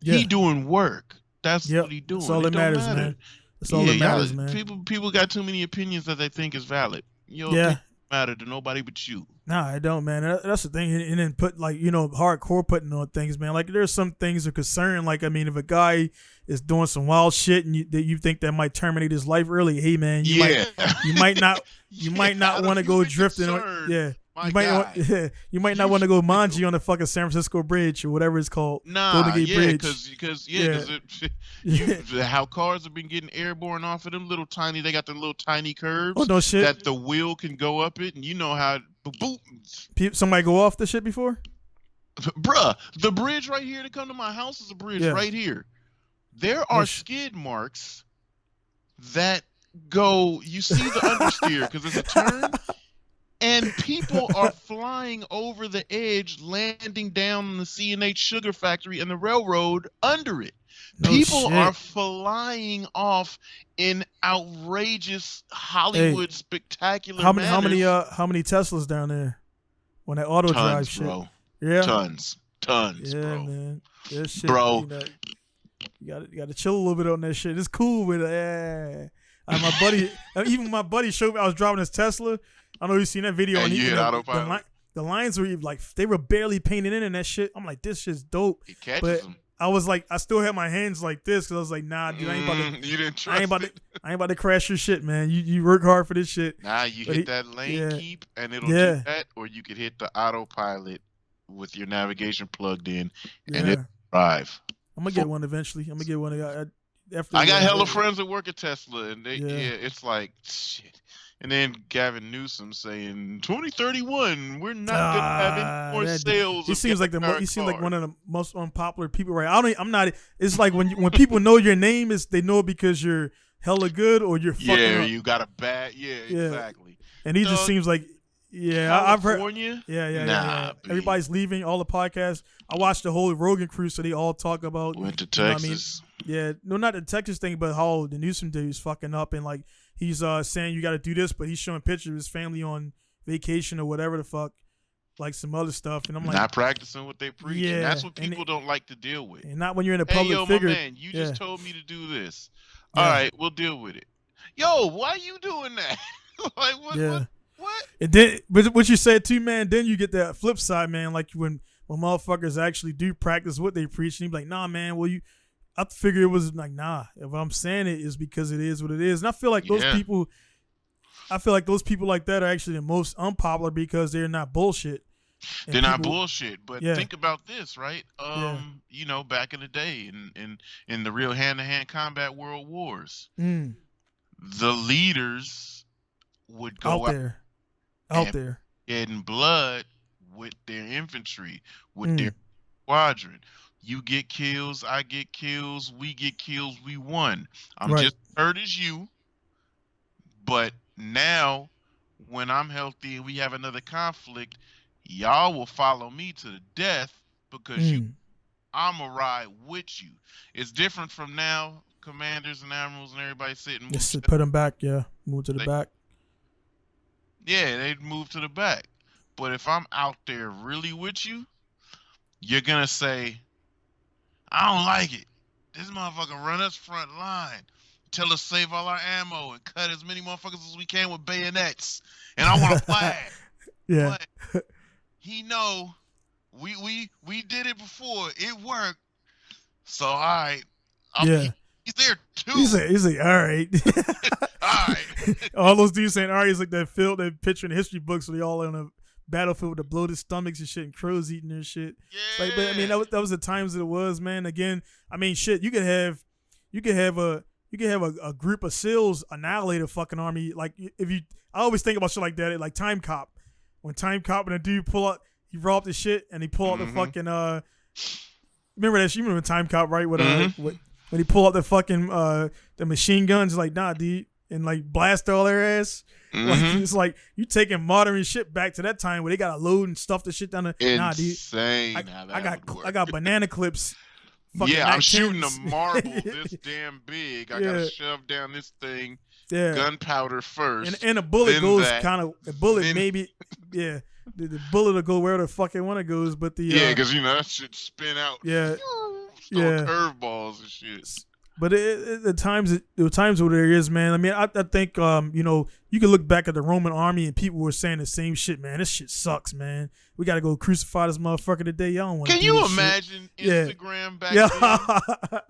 He doing work. That's what he doing. That's all that matters, man. That's all that matters, man. People got too many opinions that they think is valid. You don't think it matter to nobody but you. Nah, I don't, man. That's the thing. And then put hardcore putting on things, man. Like there's some things of concern. Like, I mean, if a guy is doing some wild shit and you think that might terminate his life early, hey man, you might not want to go drifting on, you might not want to go manji on the fucking San Francisco Bridge or whatever it's called. Golden Gate Bridge. Because how cars have been getting airborne off of them they got the little tiny curves. Oh, no shit. That the wheel can go up it, and you know how boom. Somebody go off the shit before? Bruh, the bridge right here to come to my house is a bridge right here. There are skid marks that go, you see the understeer because it's a turn, and people are flying over the edge, landing down on the C&H sugar factory and the railroad under it. People are flying off in outrageous Hollywood spectacular manners. How many Teslas down there when that auto drive shit? Bro. Yeah, tons, bro. Man. That shit, bro. You gotta chill a little bit on that shit. It's cool with my buddy showed me. I was driving his Tesla. I know you've seen that video. And the lines were like they were barely painted in and that shit. I'm like, this shit's dope. It catches them. I was like, I still had my hands like this because I was like, nah, dude, I ain't about to. You didn't trust I ain't about to crash your shit, man. You work hard for this shit. Nah, you But hit that lane keep, and it'll do yeah, that, or you could hit the autopilot with your navigation plugged in, and yeah. it drive. I'm gonna get one eventually. I'm gonna get one. After I got hella friends that work at Tesla, and Yeah. it's like shit. And then Gavin Newsom saying 2031, we're not gonna have any more sales. He of seems like gas-powered he seems like cars. one of the most unpopular people, right? I'm not. It's like when people know your name, is they know it because you're hella good or you're fucking Yeah, up. you got a bad. Yeah, exactly. And he just seems like, I've heard. Yeah. Everybody's leaving. All the podcasts. I watched the whole Rogan crew, so they all talk about. Went to Texas. Yeah, no, not the Texas thing, but how the Newsom dude is fucking up and like he's saying you got to do this, but he's showing pictures of his family on vacation or whatever the fuck, like some other stuff, and I'm like, not practicing what they preach. Yeah, and that's what people don't like to deal with. And not when you're in a public figure. My man, you just told me to do this. All right, we'll deal with it. Yo, why are you doing that? Like what? And then, but what you said too, man. Then you get that flip side, man. Like when motherfuckers actually do practice what they preach, and you be like, nah, man. Well, I figure it was like, nah. If I'm saying it, is because it is what it is. And I feel like those people, like that are actually the most unpopular because they're not bullshit. And they're not bullshit. But think about this, right? Yeah. Back in the day, in the real hand-to-hand combat world wars, the leaders would go out there, in blood with their infantry, with their squadron. You get kills, I get kills, we get kills, we won. I'm just hurt as you, but now when I'm healthy and we have another conflict, y'all will follow me to the death because I'ma ride with you. It's different from now. Commanders and admirals and everybody sitting. Just put them back, move to the back. Yeah, they'd move to the back. But if I'm out there really with you, you're gonna say, I don't like it. This motherfucker run us front line. Tell us save all our ammo and cut as many motherfuckers as we can with bayonets. And I want a flag. But he know we did it before. It worked. So all right. He's there too. He's like, all right. All right. All those dudes saying, all right, it's like that picture in the history books where they all on a battlefield with the bloated stomachs and shit and crows eating their shit. Yeah. Like, but I mean, that was the times that it was, man. Again, I mean, shit, you could have a group of SEALs annihilate a fucking army. Like I always think about shit like that, like Time Cop. When Time Cop and a dude he robbed the shit and he pull out the fucking remember that shit? You remember Time Cop, right? When he pull out the fucking the machine guns, like, nah, dude, and like blast all their ass. Like, it's like you taking modern shit back to that time where they gotta load and stuff the shit down the nah, dude. I got banana clips. I'm shooting a marble this damn big. I gotta shove down this thing. Gunpowder first, and a bullet goes kind of maybe the bullet will go where the fuck it want to goes, but because that shit spin out. Curveballs and shit. But the times where there is, man. I mean, I think you can look back at the Roman army and people were saying the same shit, man. This shit sucks, man. We got to go crucify this motherfucker today. Y'all don't want to. Can you imagine Instagram back then?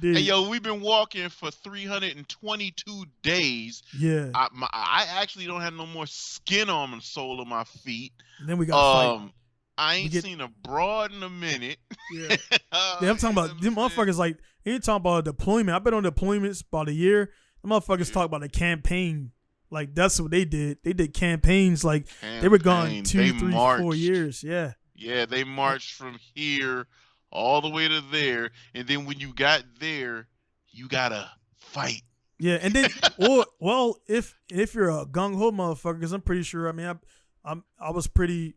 Dude. Hey, yo, we've been walking for 322 days. Yeah. I actually don't have no more skin on the sole of my feet. And then we got fight. I ain't seen a broad in a minute. Yeah. I'm talking about them motherfuckers like, you ain't talking about deployment. I've been on deployments about a year. The motherfuckers talk about a campaign. Like, that's what they did. They did campaigns. Like, they were gone 2, 3, 4 years. Yeah. Yeah, they marched from here all the way to there. And then when you got there, you got to fight. Yeah, and then, well, if you're a gung-ho motherfucker, because I'm pretty sure, I mean, I was pretty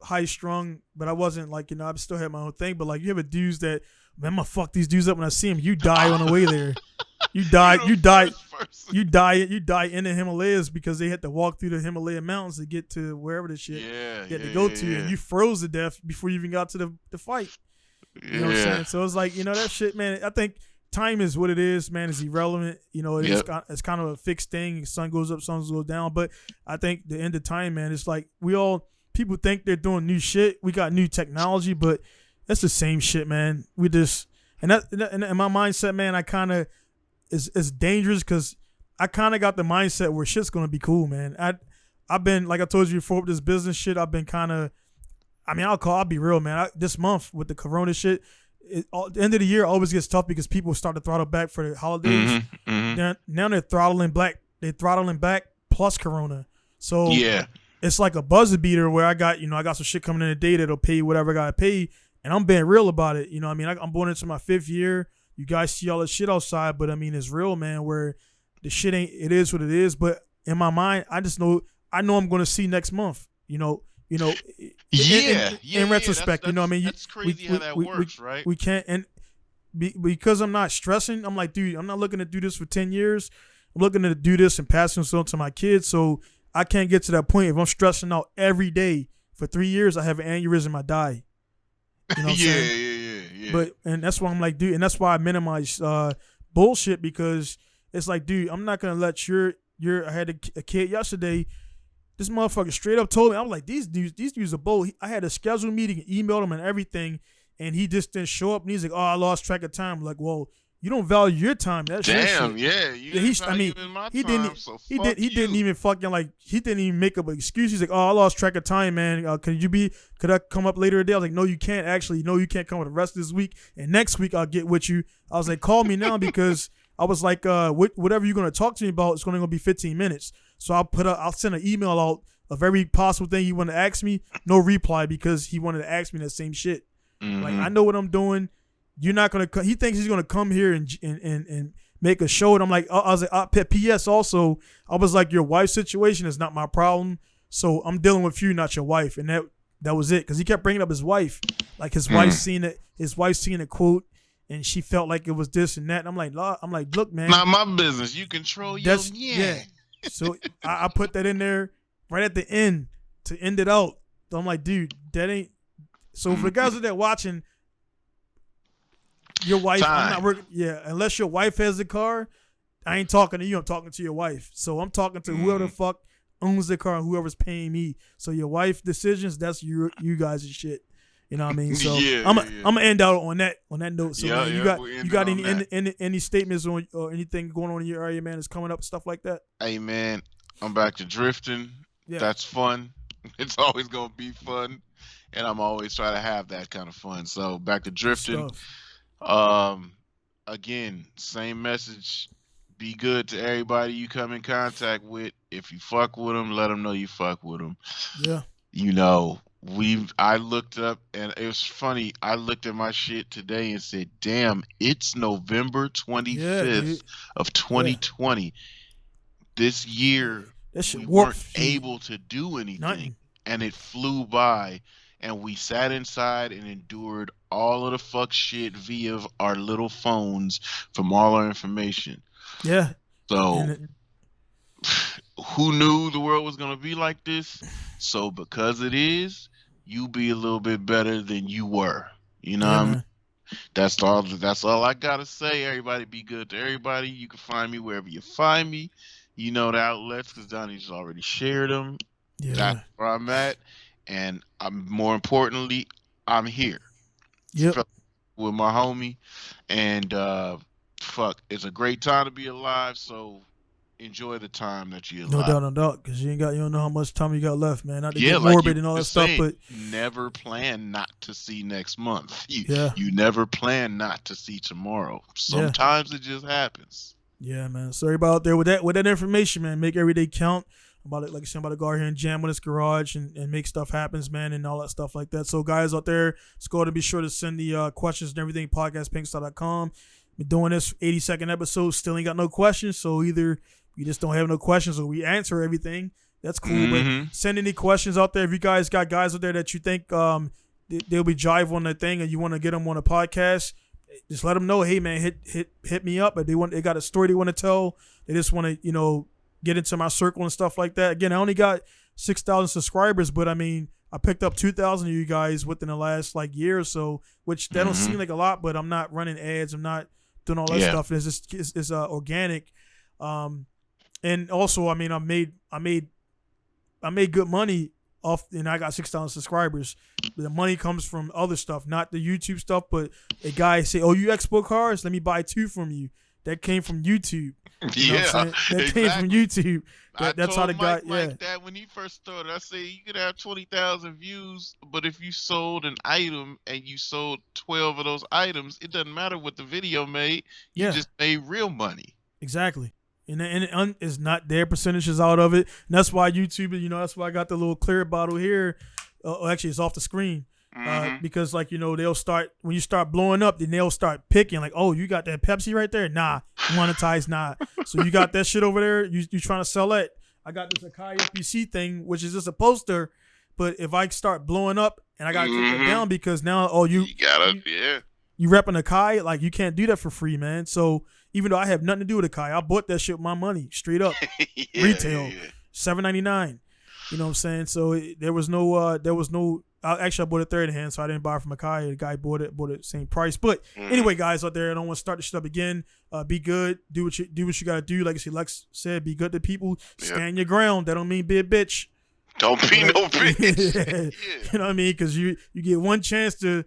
high-strung, but I wasn't, like, I still had my own thing. But, like, you have a dudes that, man, I'm going to fuck these dudes up when I see them. You die on the way there. You die in the Himalayas because they had to walk through the Himalaya mountains to get to wherever the shit you had to go to, and you froze to death before you even got to the fight. You know what I'm saying? So it's like, that shit, man. I think time is what it is, man. It's irrelevant. It's kind of a fixed thing. Sun goes up, sun goes down. But I think the end of time, man, it's like people think they're doing new shit. We got new technology, but It's the same shit, man. We just and my mindset, man. I kind of is dangerous because I kind of got the mindset where shit's gonna be cool, man. I've been like I told you before with this business shit. I've been kind of. I mean, I'll be real, man. This month with the Corona shit, the end of the year always gets tough because people start to throttle back for the holidays. Now they're throttling back. They're throttling back plus Corona. So it's like a buzzer beater where I got some shit coming in today that'll pay whatever I gotta pay, and I'm being real about it. You know what I mean? I'm going into my 5th year. You guys see all this shit outside, but I mean it's real, man. Where the shit ain't. It is what it is. But in my mind, I know I'm going to see next month. In retrospect, you know what I mean? That's crazy how that works, right? We can't, and because I'm not stressing, I'm like, dude, I'm not looking to do this for 10 years. I'm looking to do this and pass this on to my kids. So I can't get to that point. If I'm stressing out every day for 3 years, I have an aneurysm, I die. You know what I'm saying? Yeah. But, and that's why I'm like, dude, and that's why I minimize bullshit because it's like, dude, I'm not going to let I had a kid yesterday. This motherfucker straight up told me, I'm like, these dudes are bold. I had a scheduled meeting, emailed him and everything, and he just didn't show up. And he's like, oh, I lost track of time. I'm like, well, you don't value your time. That's your shit. Yeah. He didn't even fucking like, he didn't even make up an excuse. He's like, oh, I lost track of time, man. Could I come up later today? I was like, no, you can't actually. No, you can't come with the rest of this week. And next week I'll get with you. I was like, call me now because I was like, whatever you're going to talk to me about, it's going to be 15 minutes. So I'll send an email out of every possible thing you want to ask me. No reply because he wanted to ask me that same shit. Like I know what I'm doing. You're not gonna. He thinks he's gonna come here and make a show. And I'm like, I was like, P.S. Also, I was like, your wife's situation is not my problem. So I'm dealing with you, not your wife. And that was it. Because he kept bringing up his wife, like his wife seen it. His wife seen a quote. And she felt like it was this and that. And I'm like, look, man. Not my business. You control your yeah. So I put that in there right at the end to end it out. So I'm like, dude, that ain't. So for the guys that are watching, your wife, I'm not working. Yeah, unless your wife has the car, I ain't talking to you. I'm talking to your wife. So I'm talking to whoever the fuck owns the car and whoever's paying me. So your wife decisions, that's you guys and shit. You know what I mean? So I'm gonna end out on that note. So man, you got any statements or anything going on in your area, man? That's coming up, stuff like that. Hey man, I'm back to drifting. Yeah. That's fun. It's always gonna be fun, and I'm always trying to have that kind of fun. So back to drifting. Again, same message. Be good to everybody you come in contact with. If you fuck with them, let them know you fuck with them. Yeah. You know. I looked up and it was funny. I looked at my shit today and said, damn, it's November 25th of 2020. Yeah. This year, we weren't able to do anything. And it flew by. And we sat inside and endured all of the fuck shit via our little phones from all our information. Yeah. So who knew the world was going to be like this? So because it is, you be a little bit better than you were. You know what I mean? That's all I got to say. Everybody be good to everybody. You can find me wherever you find me. You know the outlets because Donnie's already shared them. Yeah. That's where I'm at. And more importantly, I'm here. Yep. With my homie. And it's a great time to be alive. So enjoy the time that you're alive. No doubt, because you don't know how much time you got left, man. Not to get morbid and all that stuff, but never plan not to see next month. You never plan not to see tomorrow. Sometimes it just happens. Yeah, man. So everybody out there with that information, man, make every day count. About it, like I said, about to go out here and jam with his garage and make stuff happen, man, and all that stuff like that. So guys out there, let's go ahead and be sure to send the questions and everything, podcastpinkstar.com. Been doing this 82nd episode, still ain't got no questions, so either we just don't have no questions or we answer everything. That's cool, but send any questions out there. If you guys got guys out there that you think they'll be jive on that thing and you want to get them on a podcast, just let them know, hey man, hit me up. If they got a story they want to tell, they just want to, get into my circle and stuff like that. Again, I only got 6,000 subscribers, but I mean, I picked up 2,000 of you guys within the last year or so, which that don't seem like a lot, but I'm not running ads. I'm not doing all that stuff. It's just it's organic. And also, I mean, I made good money off, and I got 6,000 subscribers. The money comes from other stuff, not the YouTube stuff. But a guy say, "Oh, you export cars? Let me buy 2 from you." That came from YouTube. You know what I'm saying? That came from YouTube. That's how the guy. Like that when he first started. I say you could have 20,000 views, but if you sold an item and you sold 12 of those items, it doesn't matter what the video made. You just made real money. Exactly. And it's not their percentages out of it. And that's why YouTube, you know, that's why I got the little clear bottle here. Actually, it's off the screen. Because, like, you know, they'll start, when you start blowing up, then they'll start picking, like, oh, you got that Pepsi right there? Nah. Monetize, nah. So you got that shit over there? You trying to sell it? I got this Akai FPC thing, which is just a poster. But if I start blowing up and I got to take it down because now, you repping Akai, like, you can't do that for free, man. So even though I have nothing to do with Akai, I bought that shit with my money, straight up. Retail, $7.99. You know what I'm saying? So there was no, actually, I bought it third hand, so I didn't buy it from Akai. The guy bought it same price. But anyway, guys out there, I don't want to start this shit up again. Be good. Do what you gotta do. Like I said, Lex said, be good to people. Stand your ground. That don't mean be a bitch. Don't be no bitch. You know what I mean? Because you get one chance to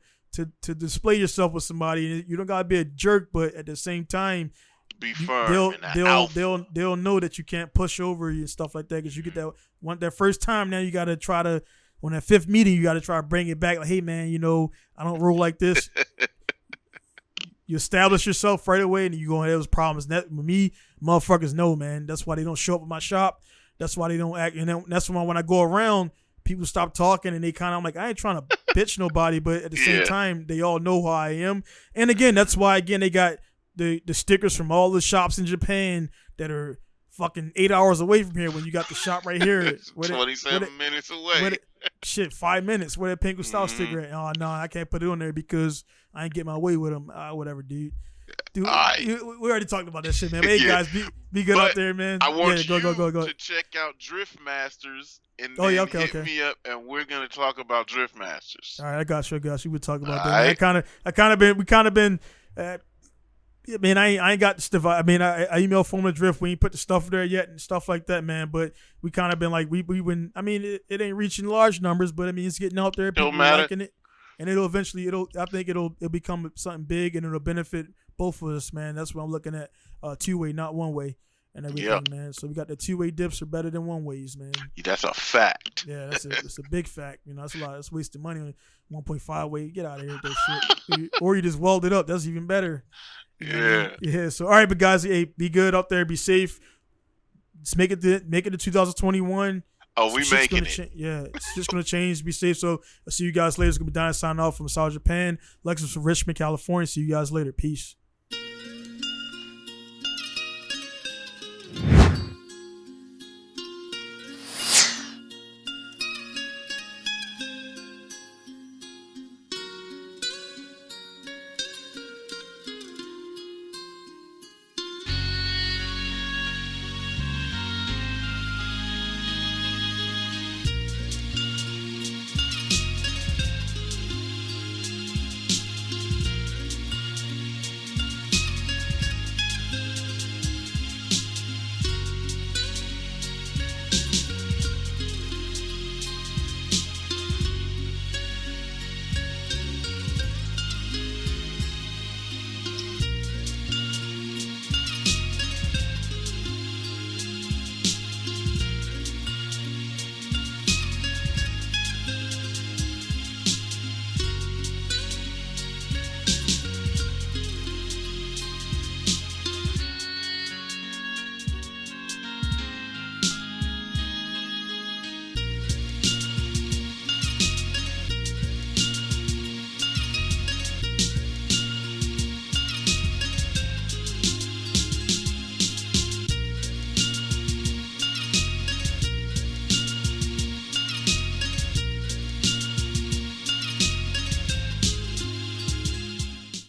display yourself with somebody. You don't gotta be a jerk, but at the same time, be firm. They'll know that you can't push over you and stuff like that. Because you get that first time. Now you gotta try to. On that 5th meeting, you got to try to bring it back. Like, hey, man, you know, I don't roll like this. You establish yourself right away, and you go, hey, there was problems. That, with me, motherfuckers know, man. That's why they don't show up at my shop. That's why they don't act. And then that's why when I go around, people stop talking, and they kind of, I'm like, I ain't trying to bitch nobody, but at the same time, they all know who I am. And again, that's why, again, they got the stickers from all the shops in Japan that are fucking 8 hours away from here when you got the shop right here. 27 minutes away. 5 minutes. Where that Pinku style sticker at? Oh, no, I can't put it on there because I ain't get my way with them. Whatever, dude. We already talked about that shit, man. But hey, guys, be good out there, man. I want you to check out Drift Masters and then hit me up, and we're going to talk about Drift Masters. All right, I got you. We'll talk about that. We kind of been... I mean, I ain't got the stuff. I mean, I emailed Formula Drift. We ain't put the stuff there yet and stuff like that, man. But we kind of been like, we been. I mean, it ain't reaching large numbers, but I mean, it's getting out there. People are liking it, and I think it'll become something big, and it'll benefit both of us, man. That's what I'm looking at. 2-way, not 1-way, and everything, man. So we got the 2-way dips are better than 1-ways, man. That's a fact. Yeah, that's a big fact. You know, that's a lot. That's wasting money on 1.5-way. Get out of here with that shit. Or you just weld it up. That's even better. Yeah. So all right, but guys, hey, be good out there, be safe. Just make it to 2021. Oh, we making it. It's just gonna change. Be safe. So I'll see you guys later. It's gonna be Don signing off from South Japan. Lexis from Richmond, California. See you guys later. Peace.